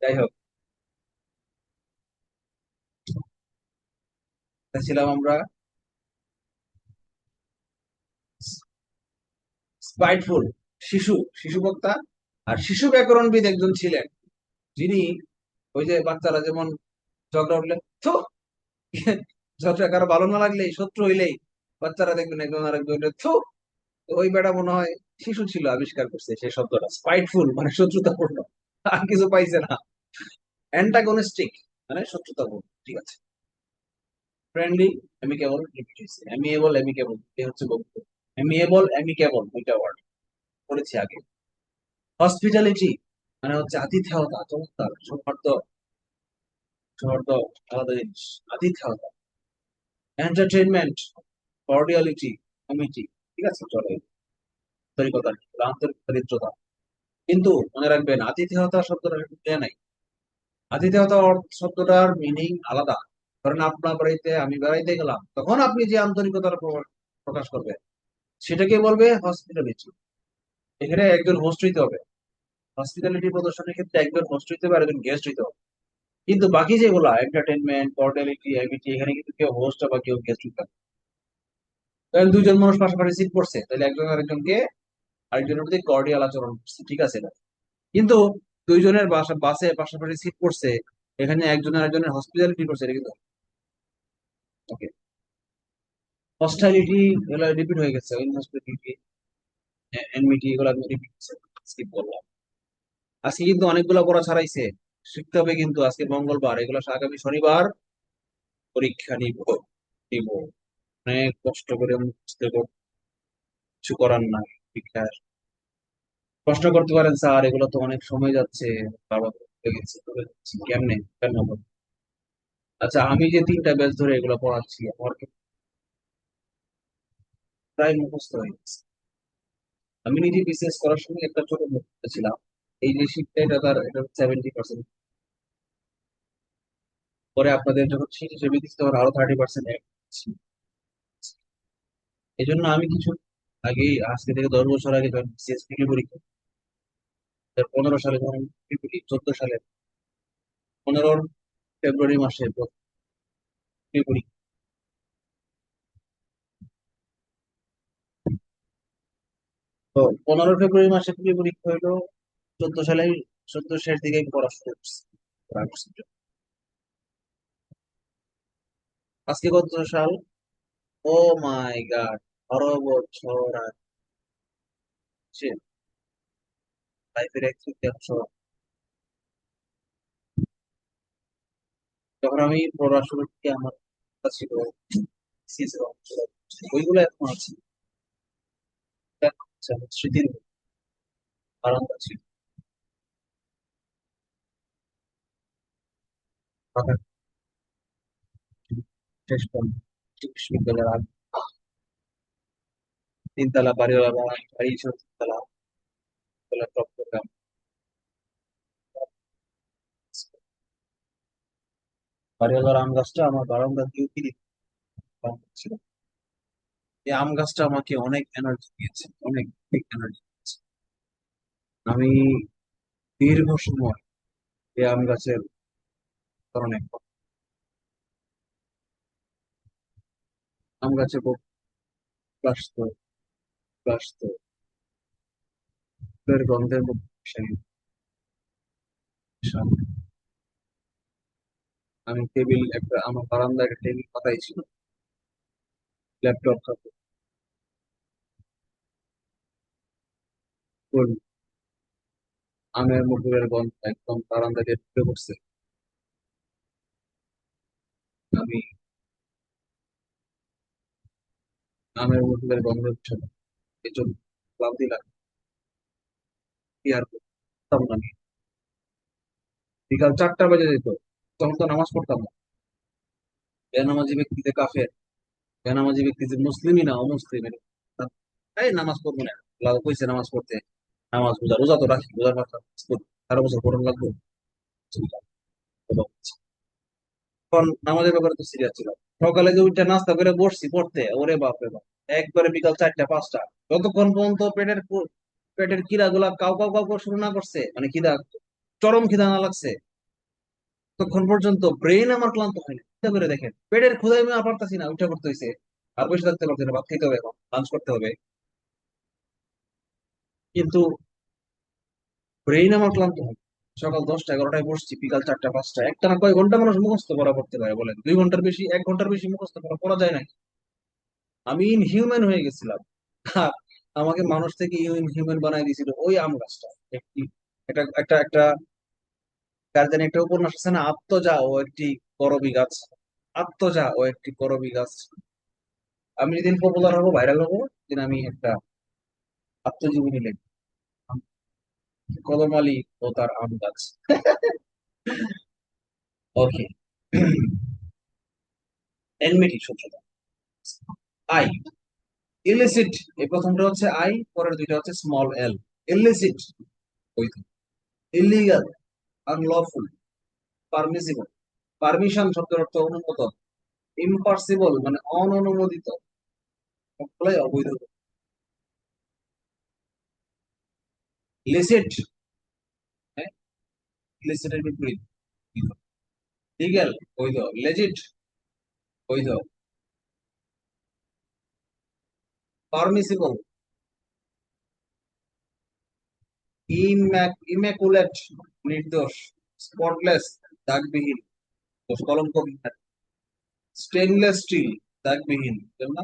যাই হোক, ছিলাম আমরা স্পাইটফুল, শিশু, শিশু বক্তা। আর শিশু ব্যাকরণবিদ একজন ছিলেন, যিনি ওই যে বাচ্চারা যেমন ঝগড়া উঠলে থু, ঝগড়া কারো ভালো না লাগলেই, শত্রু হইলেই বাচ্চারা দেখবেন একজন আরেকজন থু, ওই বেটা মনে হয় শিশু ছিল, আবিষ্কার করছে সেই শব্দটা। স্পাইটফুল মানে শত্রুতাপূর্ণ, আর কিছু পাইছে না। অ্যান্টাগনিস্টিক মানে শত্রুতাপূর্ণ, ঠিক আছে। ফ্রেন্ডলি, অ্যামিকেবল, রিপিট হয়েছে। অ্যামিয়েবল, অ্যামিকেবল, এই হচ্ছে বক্তব্য। অ্যামিয়েবল, অ্যামিকেবল, দুইটা ওয়ার্ড পড়েছি আগে। হসপিটালিটি মানে হচ্ছে আতিথেয়তা, চমৎকার, সৌহার্দ্য, সৌহার্দ্য আলাদা জিনিস, আতিথেয়তা। এন্টারটেইনমেন্ট, কর্ডিয়ালিটি, কমিটি, ঠিক আছে, চলে, আন্তরিকতা, আন্তরিক দারিদ্রতা। কিন্তু মনে রাখবেন আতিথেয়তা শব্দটা কিন্তু নাই। আতিথেয়তা শব্দটার মিনিং আলাদা। ধরেন আপনার বাড়িতে আমি বেড়াইতে গেলাম, তখন আপনি যে আন্তরিকতার প্রকাশ করবেন সেটাকে বলবে হসপিটালিটি। এখানে একজন হোস্ট হইতে হবে। হসপিটালিটি প্রদর্শনের ক্ষেত্রে একজন হোস্ট হইতে হবে আর একজন গেস্ট হইতে হবে। কিন্তু বাকি যেগুলা এন্টারটেনমেন্ট, কর্ডিয়ালিটি, অ্যামিটি, এখানে কিন্তু কেউ হোস্ট বা কেউ গেস্ট হইতে হবে। কারণ দুইজন মানুষ পাশাপাশি সিট পড়ছে, তাহলে একজন আরেকজনকে, আরেকজনের প্রতি কর্ডিয়াল আচরণ করছে, ঠিক আছে না? কিন্তু দুইজনের বাসে পাশাপাশি সিট পড়ছে, এখানে একজন আরেকজনের হসপিটালিটি করছে, এটা কিন্তু ওকে। হস্টাইলিটি এগুলো রিপিট হয়ে গেছে, ইনহসপিটালিটি, এনমিটি, এগুলো আমি রিপিট স্কিপ করলাম। আজকে কিন্তু অনেকগুলো পড়া ছাড়াইছে, শিখতে হবে কিন্তু। আজকে মঙ্গলবার, এগুলো আগামী শনিবার পরীক্ষা নিব নিব অনেক কষ্ট করে মুখস্থ করব, কিছু করার নাই। পরীক্ষার প্রশ্ন করতে পারেন স্যার, এগুলো তো অনেক সময় যাচ্ছে, বারবার করতে গেছি, কেমনে কেন বলবো? আচ্ছা, আমি যে 3টা ব্যাচ ধরে এগুলো পড়াচ্ছি, আমার কিন্তু প্রায় মুখস্থ হয়ে গেছে। আমি নিজে বিসিএস করার সময় একটা ছোট মুখস্থ ছিলাম, এই যে শিখতে, এটা তার এটা 70%। পরে আপনাদের যখন শীত হিসেবে দিচ্ছে তখন আরো 30% অ্যাড। এই জন্য আমি কিছু আগে, আজকে থেকে 10 বছর আগে যখন বিসিএস পরীক্ষা, 2015 সালে যখন 14 সালে 15 ফেব্রুয়ারি মাসে পরীক্ষা, তো 15 ফেব্রুয়ারি মাসে পরীক্ষা হইলো 14 সালে, 14 শেষ দিকে আমি পড়া শুরু করছি, পড়া করছি। আজকে কত সাল? ও মাই গড, 12 বছর আছে, লাইফের এক তৃতীয়াংশ। যখন আমি পড়া শুরু করি আমার কাছে ছিল thesis এর অংশ, ওইগুলো এখন আছে, এখন হচ্ছে আমার স্মৃতির বারান্দা ছিল, ঢাকার শেষ পর্যন্ত বিশ্ববিদ্যালয়ের আগে 3 তলা বাড়িওয়ালা বাড়ি ছিল, 3 তলা, টপ করতাম। বাড়িওয়ালার আম গাছটা আমার বারান্দা দিয়ে উঠে দিত, আম ছিল। এই আম গাছটা আমাকে অনেক এনার্জি দিয়েছে, অনেক অনেক এনার্জি দিয়েছে। আমি দীর্ঘ সময় এই আম গাছের কারণে, আম গাছে আসতো, আসতো, ফুলের গন্ধের মধ্যে মিশে গেছে। আমি টেবিল একটা, আমার বারান্দায় একটা টেবিল পাতাই ছিল, ল্যাপটপ থাকতো, ফুল, আমের মুকুলের গন্ধ একদম বারান্দা দিয়ে ঢুকে পড়ছে। আমি আমের মুকুলের গন্ধ ছিল, এই জন্য ক্লান্তি লাগতো, কি আর করতাম না আমি। বিকাল 4টা বেজে যেত, তখন তো নামাজ পড়তাম না। বেনামাজি ব্যক্তি যে কাফের, বেনামাজি ব্যক্তি যে মুসলিমই না অমুসলিম, এই নামাজ পড়বো না, আল্লাহ কইছে নামাজ পড়তে, নামাজ রোজা, রোজা তো রাখি, রোজার কথা 13 বছর পড়ন লাগবে। তখন নামাজের ব্যাপারে তো সিরিয়াস ছিল। সকালে যে উঠে নাস্তা করে বসছি পড়তে, ওরে বাপ রে বাপ, একবারে বিকাল 4টা 5টা, যতক্ষণ পর্যন্ত পেটের কিড়া গুলা কাউ কাউ কাউ কাউ শুরু না করছে, মানে খিদা, চরম খিদা না লাগছে, ততক্ষণ পর্যন্ত ব্রেন আমার ক্লান্ত হয়নি। চিন্তা করে দেখেন, পেটের ক্ষুধায় আমি আর পারতাছি না, উঠে পড়তে হয়েছে, আর বসে থাকতে পারছি না, ভাত খেতে হবে, এখন লাঞ্চ করতে হবে, কিন্তু ব্রেইন আমার ক্লান্ত হয়। সকাল 10টা 11টায় বসছি, বিকাল 4টা 5টা, একটা না কয় ঘন্টা মানুষ মুখস্থ করা পড়তে পারে বলেন? 2 ঘন্টার বেশি, 1 ঘন্টার বেশি মুখস্থ করা পড়া যায় না? আমি ইনহিউম্যান হয়ে গেছিলাম। আর আমাকে মানুষ থেকে ইনহিউম্যান বানাই দিয়েছিল ওই আম গাছটা। একটি, একটা একটা একটা কার জানি একটা উপন্যাস আছে না, আত্মজা ও একটি করবী গাছ, আত্মজা ও একটি করবী গাছ। আমি যেদিন পপুলার হবো, ভাইরাল হবো, দিন আমি একটা আত্মজীবনী লিখবো। কদম আলী ও তার আম গাছ। ওকে। এনমিটি শত্রুতা। আই, ইলিসিট, এই প্রথমটা হচ্ছে আই, পরের দুইটা হচ্ছে স্মল এল। ইলিসিট বৈধ, ইলিগাল আনলফুল, পারমিসিবল, পারমিশন শব্দের অর্থ অনুমোদন, ইম্পার্সিবল মানে অননুমোদিত, সবগুলাই অবৈধ। লিসিট, হ্যাঁ, লিসিটের বিপরীত লিগ্যাল বৈধ, লেজিট বৈধ, পারমিসিবল, ইম্যাকুলেট নির্দোষ, স্পটলেস দাগবিহীন, দোষ কলঙ্কবিহীন, স্টেনলেস স্টিল দাগবিহীন, বুঝলেন না?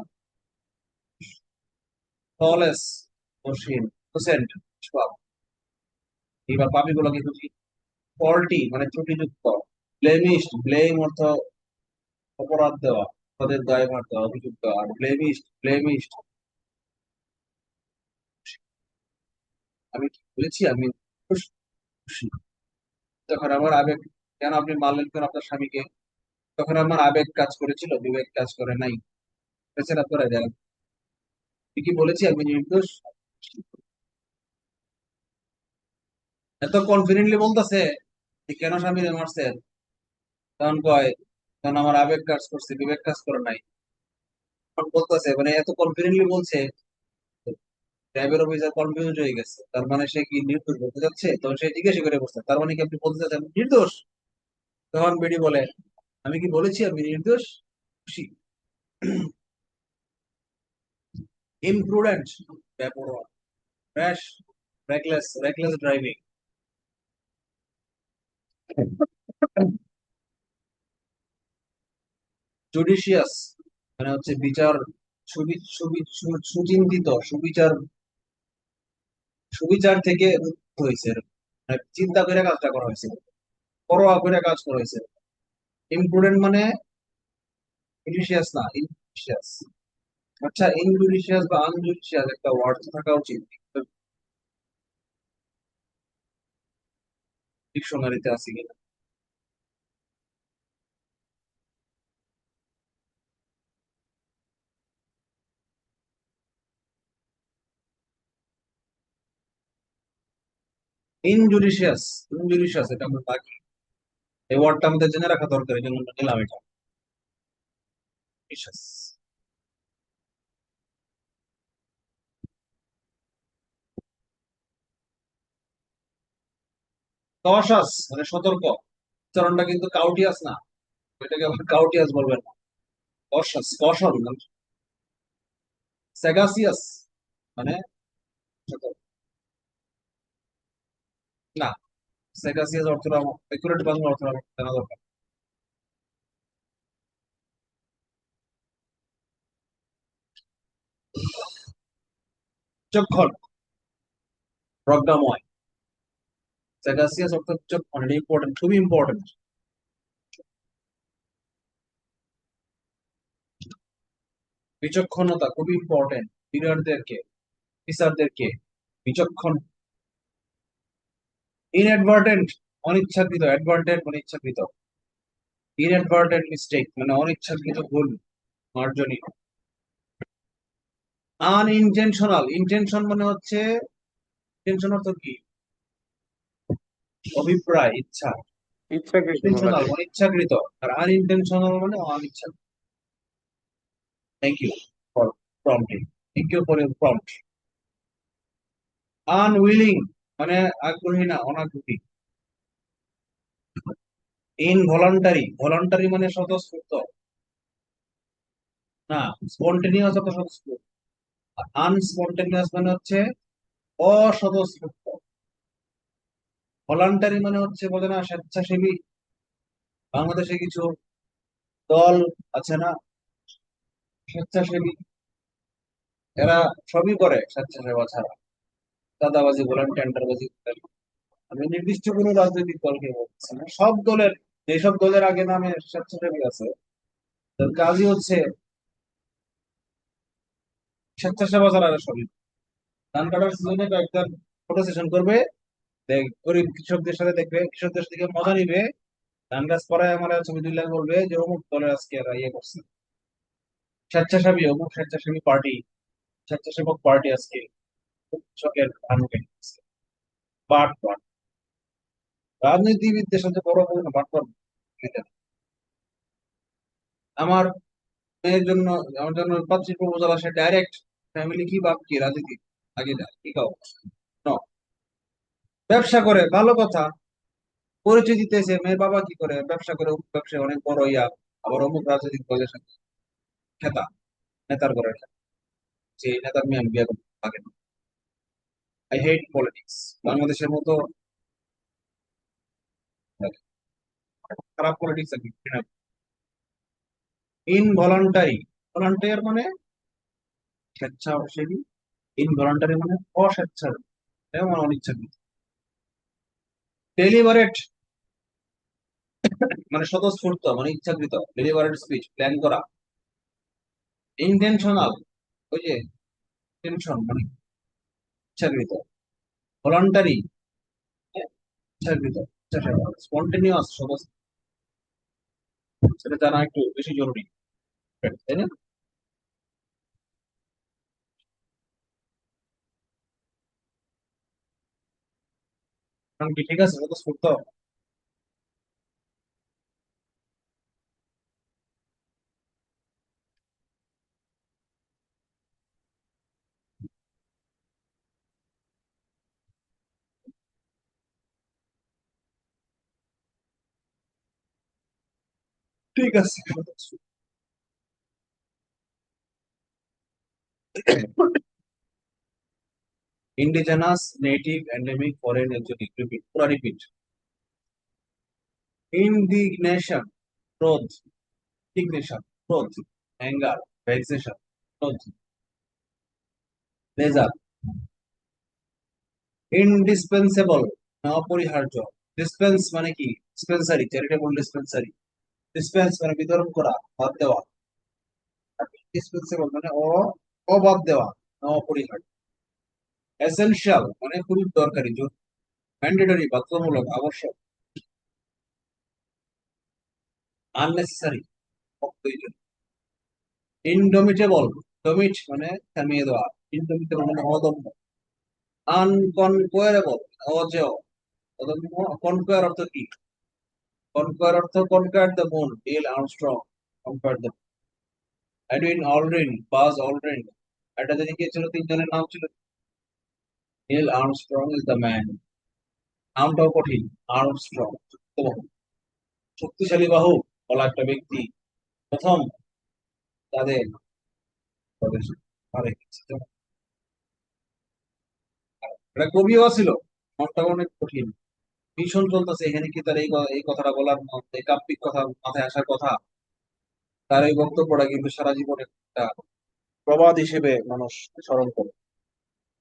ফ্ললেস দোষহীন, ইনোসেন্ট নিষ্পাপ। এবার পাপী গুলোকে বুঝি। ফল্টি মানে ত্রুটিযুক্ত, ব্লেমিশড ব্লেম অর্থ অপরাধ দেওয়া, তাদের দায়ভার দেওয়া, অভিযোগ দেওয়া, আর ব্লেমিশড আমি কি বলেছি আমি খুশি খুশি। তখন আমার আবেগ, কেন আপনি মারলেন কেন আপনার স্বামীকে? তখন আমার আবেগ কাজ করেছিল, বিবেক কাজ করে নাই। বেচারা করে দেন, কি বলেছি আমি নির্দোষ। এত কনফিডেন্টলি বলতেছে যে কেন স্বামী মারছেন, তখন কয় তখন আমার আবেগ কাজ করছে, বিবেক কাজ করে নাই। তখন বলতেছে মানে এত কনফিডেন্টলি বলছে, ড্রাইভার অফিসার কনফিউজ হয়ে গেছে, তার মানে সে কি নির্দোষ বলতে যাচ্ছে? তখন সে জিজ্ঞাসা করে বসছে তার মানে কি আপনি বলতে চাচ্ছেন আমি নির্দোষ? তখন বেডি বলে আমি কি বলেছি আমি নির্দোষ? খুশি। ইমপ্রুডেন্ট বেপরোয়া, র্যাশ রেকলেস ড্রাইভিং। জুডিশিয়াস মানে হচ্ছে বিচার, সুচিন্তিত, সুবিচার, সুবিচার থেকে মুক্ত হয়েছে, মানে চিন্তা করে কাজটা করা হয়েছে, পরোয়া করে কাজ করা হয়েছে। ইমপ্রুডেন্ট মানে জুডিশিয়াস না, ইনজুডিশিয়াস। আচ্ছা, ইনজুডিশিয়াস বা আনজুডিশিয়াস একটা ওয়ার্ড থাকা উচিত, ডিকশনারিতে আছে কিনা। ইনজুডিশিয়াস, ইনজুডিশিয়াস এটা আমরা বাকি, এই ওয়ার্ডটা আমাদের জেনে রাখা দরকার, এই জন্য আমরা নিলাম এটা। Judicious। কশাস মানে সতর্ক, উচ্চারণটা কিন্তু কাউটিয়াস না, এটাকে আবার কাউটিয়াস বলবেন না। কশাস, কশন মানে সেগাসিয়াস মানে সতর্ক। না, সেগাসিয়াস অর্থটা একুরেট বাংলা অর্থ আমার জানা দরকার। বিচক্ষণ, প্রজ্ঞাময়, সেগাসিয়াস অর্থ বিচক্ষণ, এটা ইম্পর্টেন্ট, খুবই ইম্পর্টেন্ট। বিচক্ষণতা খুবই ইম্পর্টেন্ট, লিডারদেরকে, অফিসারদেরকে বিচক্ষণ। ইনঅ্যাডভার্টেন্ট অনিচ্ছাকৃত, অ্যাডভার্টেন্ট মানে ইচ্ছাকৃত, ইনঅ্যাডভার্টেন্ট মিস্টেক মানে অনিচ্ছাকৃত ভুল, মার্জনীয়। আনইনটেনশনাল, ইন্টেনশন মানে হচ্ছে, ইন্টেনশন অর্থ কি? অভিপ্রায়, ইচ্ছা। ইচ্ছাকৃত ইন্টেনশনাল ভাবে। মানে ইচ্ছাকৃত, আর আনইনটেনশনাল মানে অনিচ্ছা। Thank you for prompting, thank you for your prompt. Unwilling মানে আগ্রহী না, অনাগ্রহী। ইনভলান্টারি, ভলান্টারি মানে স্বতঃস্ফূর্ত না, স্পন্টেনিয়াস অত স্বতঃস্ফূর্ত। আনস্পন্টেনিয়াস মানে হচ্ছে অস্বতঃস্ফূর্ত। ভলান্টারি মানে হচ্ছে বোঝে না, স্বেচ্ছাসেবী। বাংলাদেশে কিছু দল আছে না স্বেচ্ছাসেবী, এরা সবই করে স্বেচ্ছাসেবা ছাড়া, দাদাবাজি বলেন, টেন্ডারবাজি বলেন। আমি নির্দিষ্ট কোনো রাজনৈতিক দলকে বলছি না, সব দলের, যেসব দলের আগে নামে স্বেচ্ছাসেবী আছে, তার কাজই হচ্ছে স্বেচ্ছাসেবা ছাড়া এরা সবই। ধান কাটার সিজনে কয়েকজন ফটো সেশন করবে, গরিব কৃষকদের সাথে দেখবে, কৃষকদের সাথে মজা নিবে, ধান গাছ পড়ায় আমার ছবি তুলে বলবে যে অমুক দলের আজকে এরা ইয়ে করছে, স্বেচ্ছাসেবী অমুক স্বেচ্ছাসেবী পার্টি, স্বেচ্ছাসেবক পার্টি আজকে কৃষকের ধান কেটেছে। বাট বাট রাজনীতিবিদদের সাথে বড় বড় বাট বাট আমার মেয়ের জন্য, আমার জন্য পাত্রী প্রপোজাল আসে ডাইরেক্ট, ফ্যামিলি কি বাপ কি রাজনীতি আগে যায় কি কাও ন। ব্যবসা করে ভালো কথা, পরিচয় দিতেছে মেয়ের বাবা কি করে, ব্যবসা করে, অমুক ব্যবসায় অনেক বড় ইয়া, আবার অমুক রাজনৈতিক দলের সাথে খেতা, নেতার করে যে নেতার মেয়ে আমি বিয়ে করবো লাগে না। আই হেট পলিটিক্স, বাংলাদেশের মতো খারাপ পলিটিক্স আমি ইনভলান্টারি, ভলান্টিয়ার মানে স্বেচ্ছাসেবী, ইনভলান্টারি মানে অস্বেচ্ছাসেবী, এবং অনিচ্ছাকৃত। ডেলিবারেট মানে স্বতঃস্ফূর্ত মানে ইচ্ছাকৃত, ডেলিবারেট স্পিচ প্ল্যান করা। ইন্টেনশনাল ওই যে টেনশন মানে ইচ্ছাকৃত। ভলান্টারি ইচ্ছাকৃত, স্পন্টেনিয়াস স্বতঃ, সেটা জানা একটু বেশি জরুরি, তাই না? কারণ কি ঠিক আছে স্বতঃস্ফূর্ত? ঠিক আছে indigenous, native, endemic, foreign, exotic, repeat পুরা রিপিট। ইনডিগনেশন ক্রোধ, ইন্ডিগনেশন ক্রোধ, অ্যাঙ্গার, ভেক্সেশন ক্রোধ, লেজার। ইনডিসপেন্সেবল অপরিহার্য, ডিসপেন্স মানে কি ডিসপেন্সারি, চ্যারিটেবল ডিসপেন্সারি, ডিসপেন্স মানে বিতরণ করা, বাদ দেওয়া, ডিসপেন্সেবল মানে অবাদ দেওয়া, অপরিহার্য। এসেনশিয়াল মানে খুবই দরকারি, ম্যান্ডেটরি বাধ্যতামূলক, আবশ্যক। আননেসেসারি অপ্রয়োজন। ইনডোমিটেবল, ডোমিট মানে থামিয়ে দেওয়া, ইনডোমিটেবল মানে অদম্য। আনকনকোয়ারেবল অজেয়, অদম্য। কনকোয়ার অর্থ কি? কনকোয়ার অর্থ conquer the moon, Neil Armstrong conquer the. Edwin Aldrin, Buzz Aldrin, এটা যদি কে ছিল, তিনজনের নাম ছিল। Neil Armstrong is the man, নামটাও কঠিন, আর্মস্ট্রং শক্তিশালী বাহু বলা একটা ব্যক্তি, প্রথম তাদের তাদের আরে এটা কবিও ছিল, নামটাও অনেক কঠিন। ভীষণ চলতেছে এখানে কি তার এই কথাটা বলার মধ্যে কাব্যিক কথা মাথায় আসার কথা, তার এই বক্তব্যটা কিন্তু সারা জীবনে একটা প্রবাদ হিসেবে মানুষ স্মরণ করে।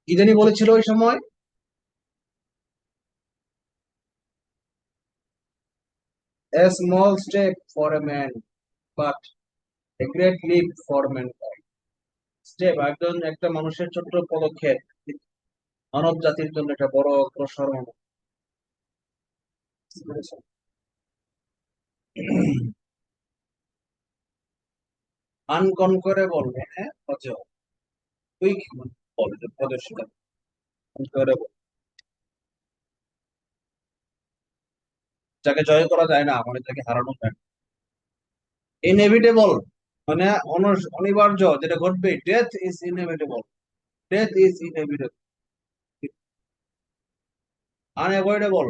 কি জানি বলেছিল ওই সময়, a small step for a man but a great leap for mankind. Step একজন একটা মানুষের ছোট্ট পদক্ষেপ, মানব জাতির জন্য একটা বড় অগ্রসর। আনকনকরেবল মানে অজেয়, কুইক বলে যে প্রদর্শিত, আনকনকরেবল যাকে জয় করা যায় না মানে যাকে হারানো যায় না। ইনএভিটেবল মানে অনিবার্য, যেটা ঘটবে, death is inevitable, death is inevitable. Unavoidable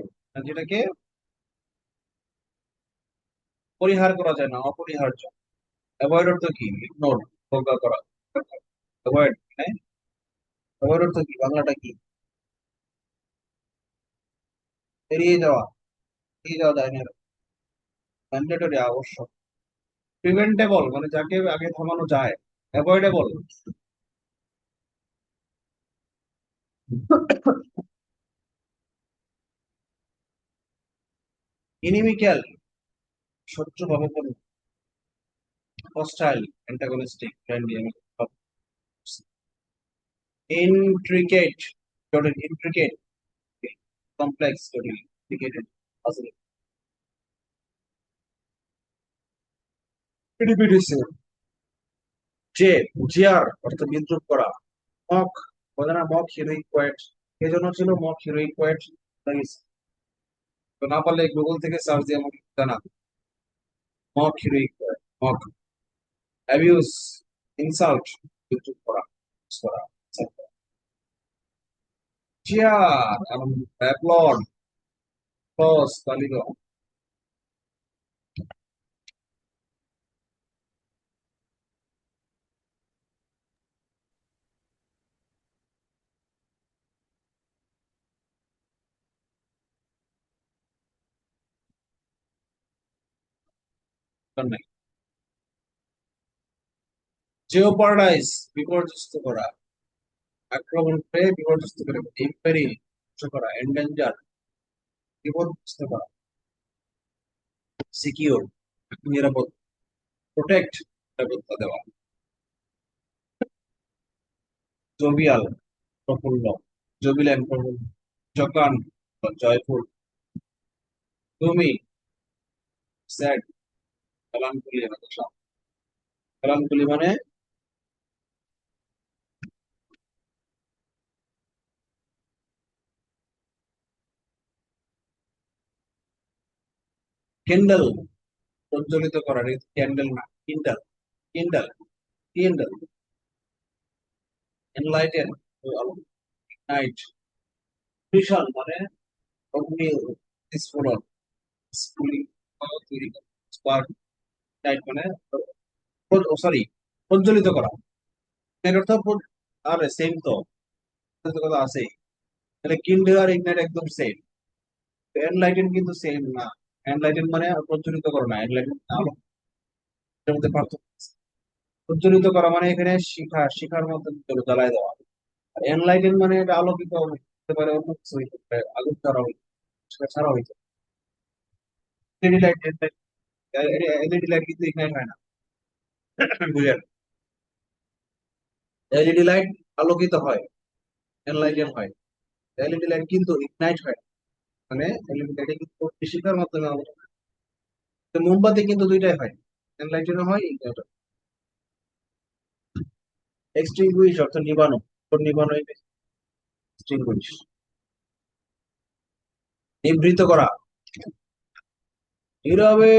যেটাকে পরিহার করা যায় না, অপরিহার্য। অ্যাভয়েড অর্থ কি? ইগনোর, অবজ্ঞা করা। অ্যাভয়েড হ্যাঁ, অ্যাভয়েড অর্থ কি, বাংলাটা কি? এড়িয়ে যাওয়া, এড়িয়ে যাওয়া যায় না, ম্যান্ডেটরি আবশ্যক। প্রিভেন্টেবল মানে যাকে আগে থামানো যায়। অ্যাভয়েডেবল ইনিমিক্যাল শত্রু ভাবাপন্ন, hostile antagonistic, friendly. Intricate, intricate complex, জটিল, complicated, puzzling. রিপিট হয়েছে। যে জিয়ার অর্থ বিদ্রুপ করা। মক, বলে না মক হিরোইক পোয়েট, এই জন্য ছিল মক হিরোইক পোয়েট। তো না পারলে গুগল থেকে সার্চ দিয়ে আমাকে জানা। Mock heroic poet, mock, abuse, insult, বিদ্রুপ করা, করা, insult করা। চিয়ার এবং অ্যাপ্লড, ক্লজ, তালিকা। নাই। জিওপারডাইজ, বিপর্যস্ত করা। আক্রমণ করে বিপর্যস্ত করে, ইম্পেরিল, করা, এন্ডেঞ্জার, বিপর্যস্ত করা। সিকিউর, নিরাপদ, প্রোটেক্ট, নিরাপত্তা দেওয়া। জোভিয়াল, প্রফুল্ল, জবিলান, প্রফুল্ল, জকান, জয়ফুল। তুমি, স্যাড, কালানকুলি, হতাশা। কালানকুলি মানে ক্যান্ডেল, প্রজ্বলিত করা, ক্যান্ডেল না, কিন্ডাল, কিন্ডাল, কিন্ডাল। এনলাইটেন, নাইট। ফিশন মানে অগ্নি বিস্ফোরণ, স্ফুলিং, তৈরি করা, স্পার্ক। নাইট মানে সরি, প্রজ্বলিত করা। এর অর্থ আরে সেম তো, প্রজ্বলিত কথা আছেই। তাহলে কিন্ডেল আর ইগনাইট একদম সেম। এনলাইটেন কিন্তু সেম না। এনলাইটেন মানে প্রজ্বলিত করা না, এনলাইটেন আলো, এর মধ্যে পার্থক্য আছে। প্রজ্বলিত করা মানে এখানে শিখা, শিখার মধ্যে জ্বালায় দেওয়া। এনলাইটেন মানে এটা আলোকিত হতে পারে, অন্য কিছু হইতে পারে, আগুন ছাড়া হইতে, সেটা ছাড়া হইতে। এলইডি লাইট, এলইডি লাইট কিন্তু ইগনাইট হয় না, বুঝলেন? এলইডি লাইট আলোকিত হয়, এনলাইটেন হয়। এলইডি লাইট কিন্তু ইগনাইট হয় না। মানে এলইডি লাইটে কিন্তু শিখার মাধ্যমে আলো। তো মোমবাতি কিন্তু দুইটাই হয়, এনলাইটেনও হয়, ইগনাইট হয়। এক্সটিংগুইশ অর্থ নিবানো, নিবানো, এক্সটিংগুইশ। নিভৃত করা। নীরবে,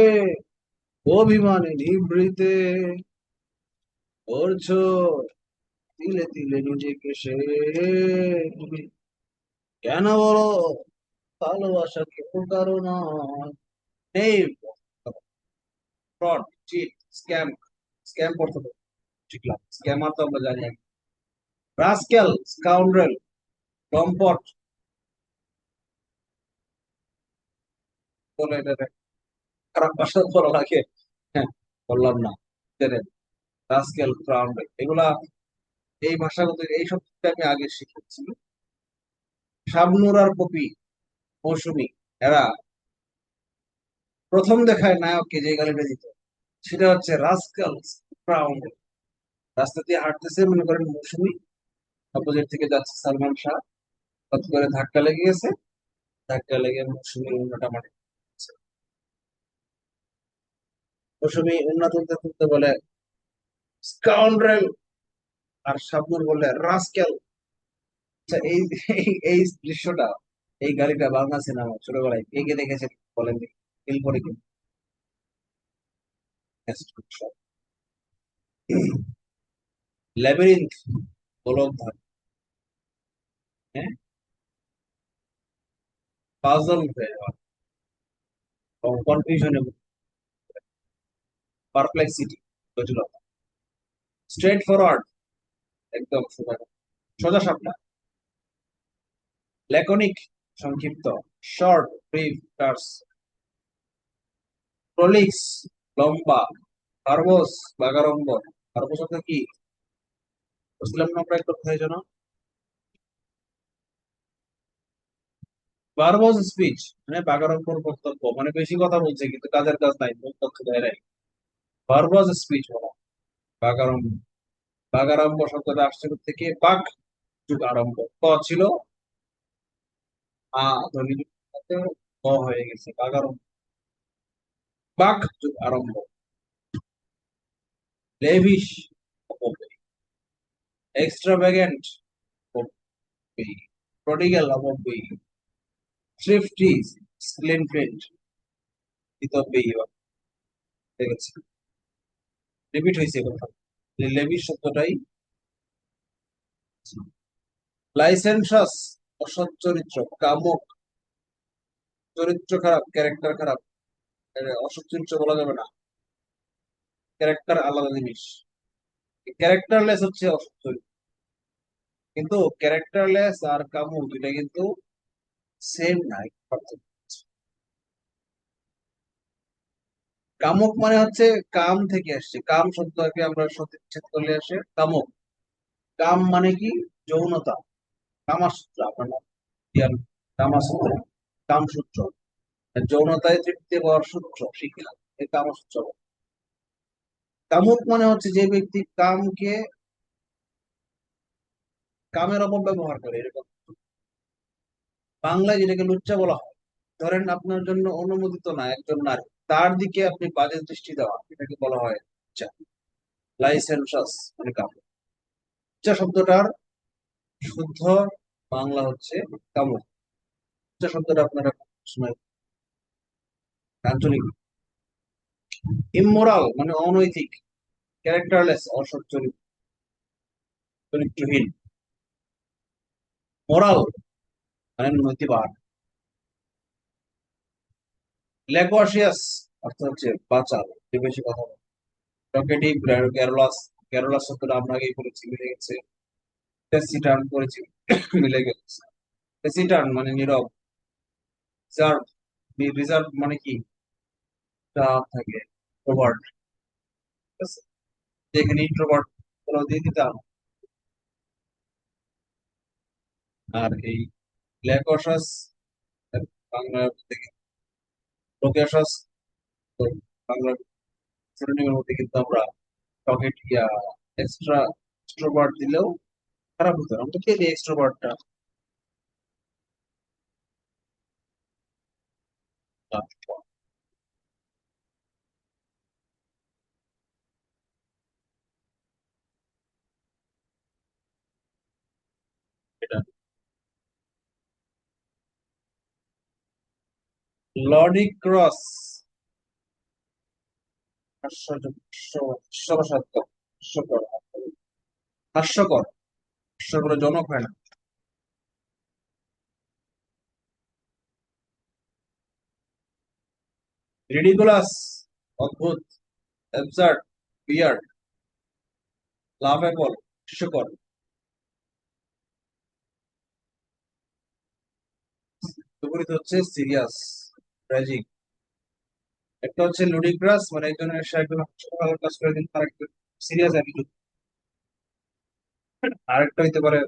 অভিমানে, নিভৃতে করছো তিলে তিলে নিজেকে সে। কেন বলো ভালোবাসা কেউ কারো নয়। নেই, ফ্রড, চিট, স্ক্যাম। স্ক্যাম করতে হবে, শিখলাম। স্ক্যামার তো আমরা জানি। রাস্কেল, স্কাউন্ড্রেল, লম্পট, বলে এটা খারাপ ভাষা বলা লাগে। হ্যাঁ, বললাম না, জানেন। রাস্কেল, স্কাউন্ড্রেল, এগুলা এই ভাষাগত এই শব্দটা আমি আগে শিখেছি। শাবনূর আর পপি, মৌসুমী, এরা প্রথম দেখায় নায়ককে যে গালিটা দিত সেটা হচ্ছে রাস্কেল, স্কাউন্ড্রেল। রাস্তা দিয়ে হাঁটতেছে, মনে করেন মৌসুমী, অপোজিট থেকে যাচ্ছে সালমান শাহ, হঠাৎ করে ধাক্কা লেগে গেছে, ধাক্কা লেগে মৌসুমীর উন্নটা মাটি। মৌসুমী উন্নত তুলতে তুলতে বলে স্কাউন্ড্রেল, আর শাবনূর বললে রাস্কেল। আচ্ছা, এই এই দৃশ্যটা, এই গাড়িটা বাংলা সিনেমা ছোটবেলায় কে কে দেখেছেন বলেন দেখি, ফিল করে কিন্তু। ল্যাবিরিন্থ, গোলকধার, হ্যাঁ, পাজল হয়ে যাওয়া, কনফিউশনে, পারপ্লেক্সিটি, জটিলতা। স্ট্রেট ফরওয়ার্ড, একদম সোজা, সোজা সাপটা। ল্যাকনিক, সংক্ষিপ্ত। Short, brief, টার্স। প্রলিক্স, লম্বা। ভার্বোস, বাগাড়ম্বর। ভার্বোস অর্থ কি বুঝলাম না, আমরা একটু কোথায় যেন। ভার্বোস স্পিচ মানে বাগাড়ম্বর বক্তব্য, মানে বেশি কথা বলছে কিন্তু কাজের কাজ নাই, মূল তথ্য দেয় নাই। ভার্বোস স্পিচ বলা, বাগাড়ম্ব। বাগাড়ম্ব শব্দটা আসছে থেকে বাক যুগ আরম্ভ, ক ছিল ধ্বনি যুক্ত সাথে ব হয়ে গেছে, বাঘ আরম্ভ, বাঘ যুগ আরম্ভ। লেভিশ, অপব্যয়। এক্সট্রাভ্যাগেন্ট, অপব্যয়ী। প্রডিগাল, অপব্যয়ী। থ্রিফটি, স্প্লেন্ড্রেড, হিতব্যয়ী বা ঠিক আছে, রিপিট হয়েছে কথা। লেভিশ শব্দটাই। লাইসেন্সাস, অসৎ চরিত্র, কামক, চরিত্র খারাপ, ক্যারেক্টার খারাপ। অসৎ চরিত্র বলা যাবে না, ক্যারেক্টার আলাদা জিনিস। ক্যারেক্টারলেস হচ্ছে অসৎ চরিত্র, কিন্তু ক্যারেক্টারলেস আর কামুক এটা কিন্তু সেম নাই, পার্থক্য আছে। কামক মানে হচ্ছে কাম থেকে আসছে, কাম শব্দকে আমরা সঠিক করলে আসে কামক। কাম মানে কি? যৌনতা। কামাসূত্র, আপনার নাম জ্ঞান, কামাসূত্র, কামসূত্র, যৌনতায় তৃপ্তি পাওয়ার সূত্র, শিক্ষা, এই কামসূত্র। কামুক মানে হচ্ছে যে ব্যক্তি কামকে, কামের অপব্যবহার করে, এরকম। বাংলায় যেটাকে লুচ্চা বলা হয়, ধরেন আপনার জন্য অনুমোদিত না একজন নারী, তার দিকে আপনি বাজে দৃষ্টি দেওয়া, এটাকে বলা হয় লুচ্চা। লাইসেন্সাস মানে কাম। লুচ্চা শব্দটার শুদ্ধ বাংলা হচ্ছে কামুক। লুচ্চা শব্দটা আপনারা শোনায় আঞ্চলিক। ইমোরাল মানে অনৈতিক, ক্যারেক্টারলেস অসৎ চরিত্রহীন। মোরাল মানে নৈতিবান। ল্যাকোয়াসিয়াস অর্থ হচ্ছে বাচাল, যে বেশি কথা বলে। টকেটিভ, ক্যারোলাস, ক্যারোলাস শব্দটা আমরা আগেই বলেছি, মিলে গেছে। টেসিটার্ন করেছি, মিলে গেছে। টেসিটার্ন মানে নীরব। রিজার্ভ, রিজার্ভ মানে কি? চাপ থাকে, ইন্ট্রোভার্ট, ঠিক আছে? যেখানে ইন্ট্রোভার্ট গুলো দিয়ে দিতাম। আর এই ল্যাকোসাস বাংলা থেকে, লোকেশাস তো বাংলা সিনোনিমের মধ্যে কিন্তু আমরা টকেট ইয়া এক্সট্রা এক্সট্রোভার্ট দিলেও খারাপ হতো না। আমরা কে দিই এক্সট্রোভার্টটা? এটা লর্ডি ক্রস, হাস্যরসাত্মক, হাস্যকর, হাস্যকর, হাস্যকর জনক হয় না। রিডিকুলাস, অদ্ভুত। Absurd, beard. লাভেবল, হাস্যকর। বিপরীত হচ্ছে সিরিয়াস, ট্র্যাজিক। একটা হচ্ছে লুডিক্রাস মানে একজনের সে একজন হাস্যকর কাজ করে, কিন্তু আরেকজন সিরিয়াস অ্যাটিটিউড। আরেকটা হইতে পারে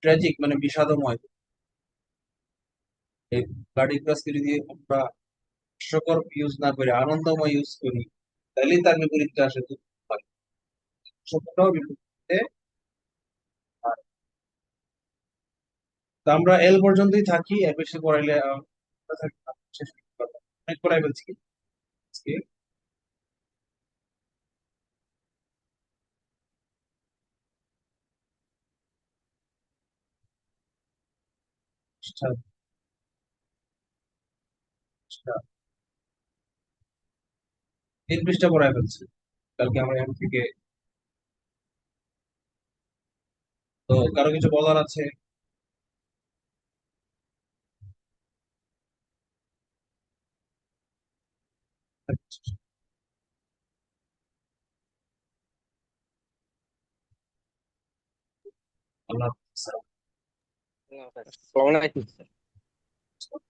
ট্র্যাজিক মানে বিষাদময়। এই লাডিক্রাসকে যদি আমরা হাস্যকর ইউজ না করে আনন্দময় ইউজ করি, তাহলে তার বিপরীতটা আসে দুঃখ হয়। সবটাও বিপরীতে হয়। তো আমরা এল পর্যন্তই থাকি, এর বেশি পড়াইলে শেষ করতে পারবো না। অনেক পড়াই ফেলছি আজকে। আচ্ছা, আচ্ছা, 3 পৃষ্ঠা পড়াই ফেলছি কালকে আমরা এখান থেকে। তো কারো কিছু বলার আছে? আল্লাহ হাফেজ। আসসালামু আলাইকুম স্যার।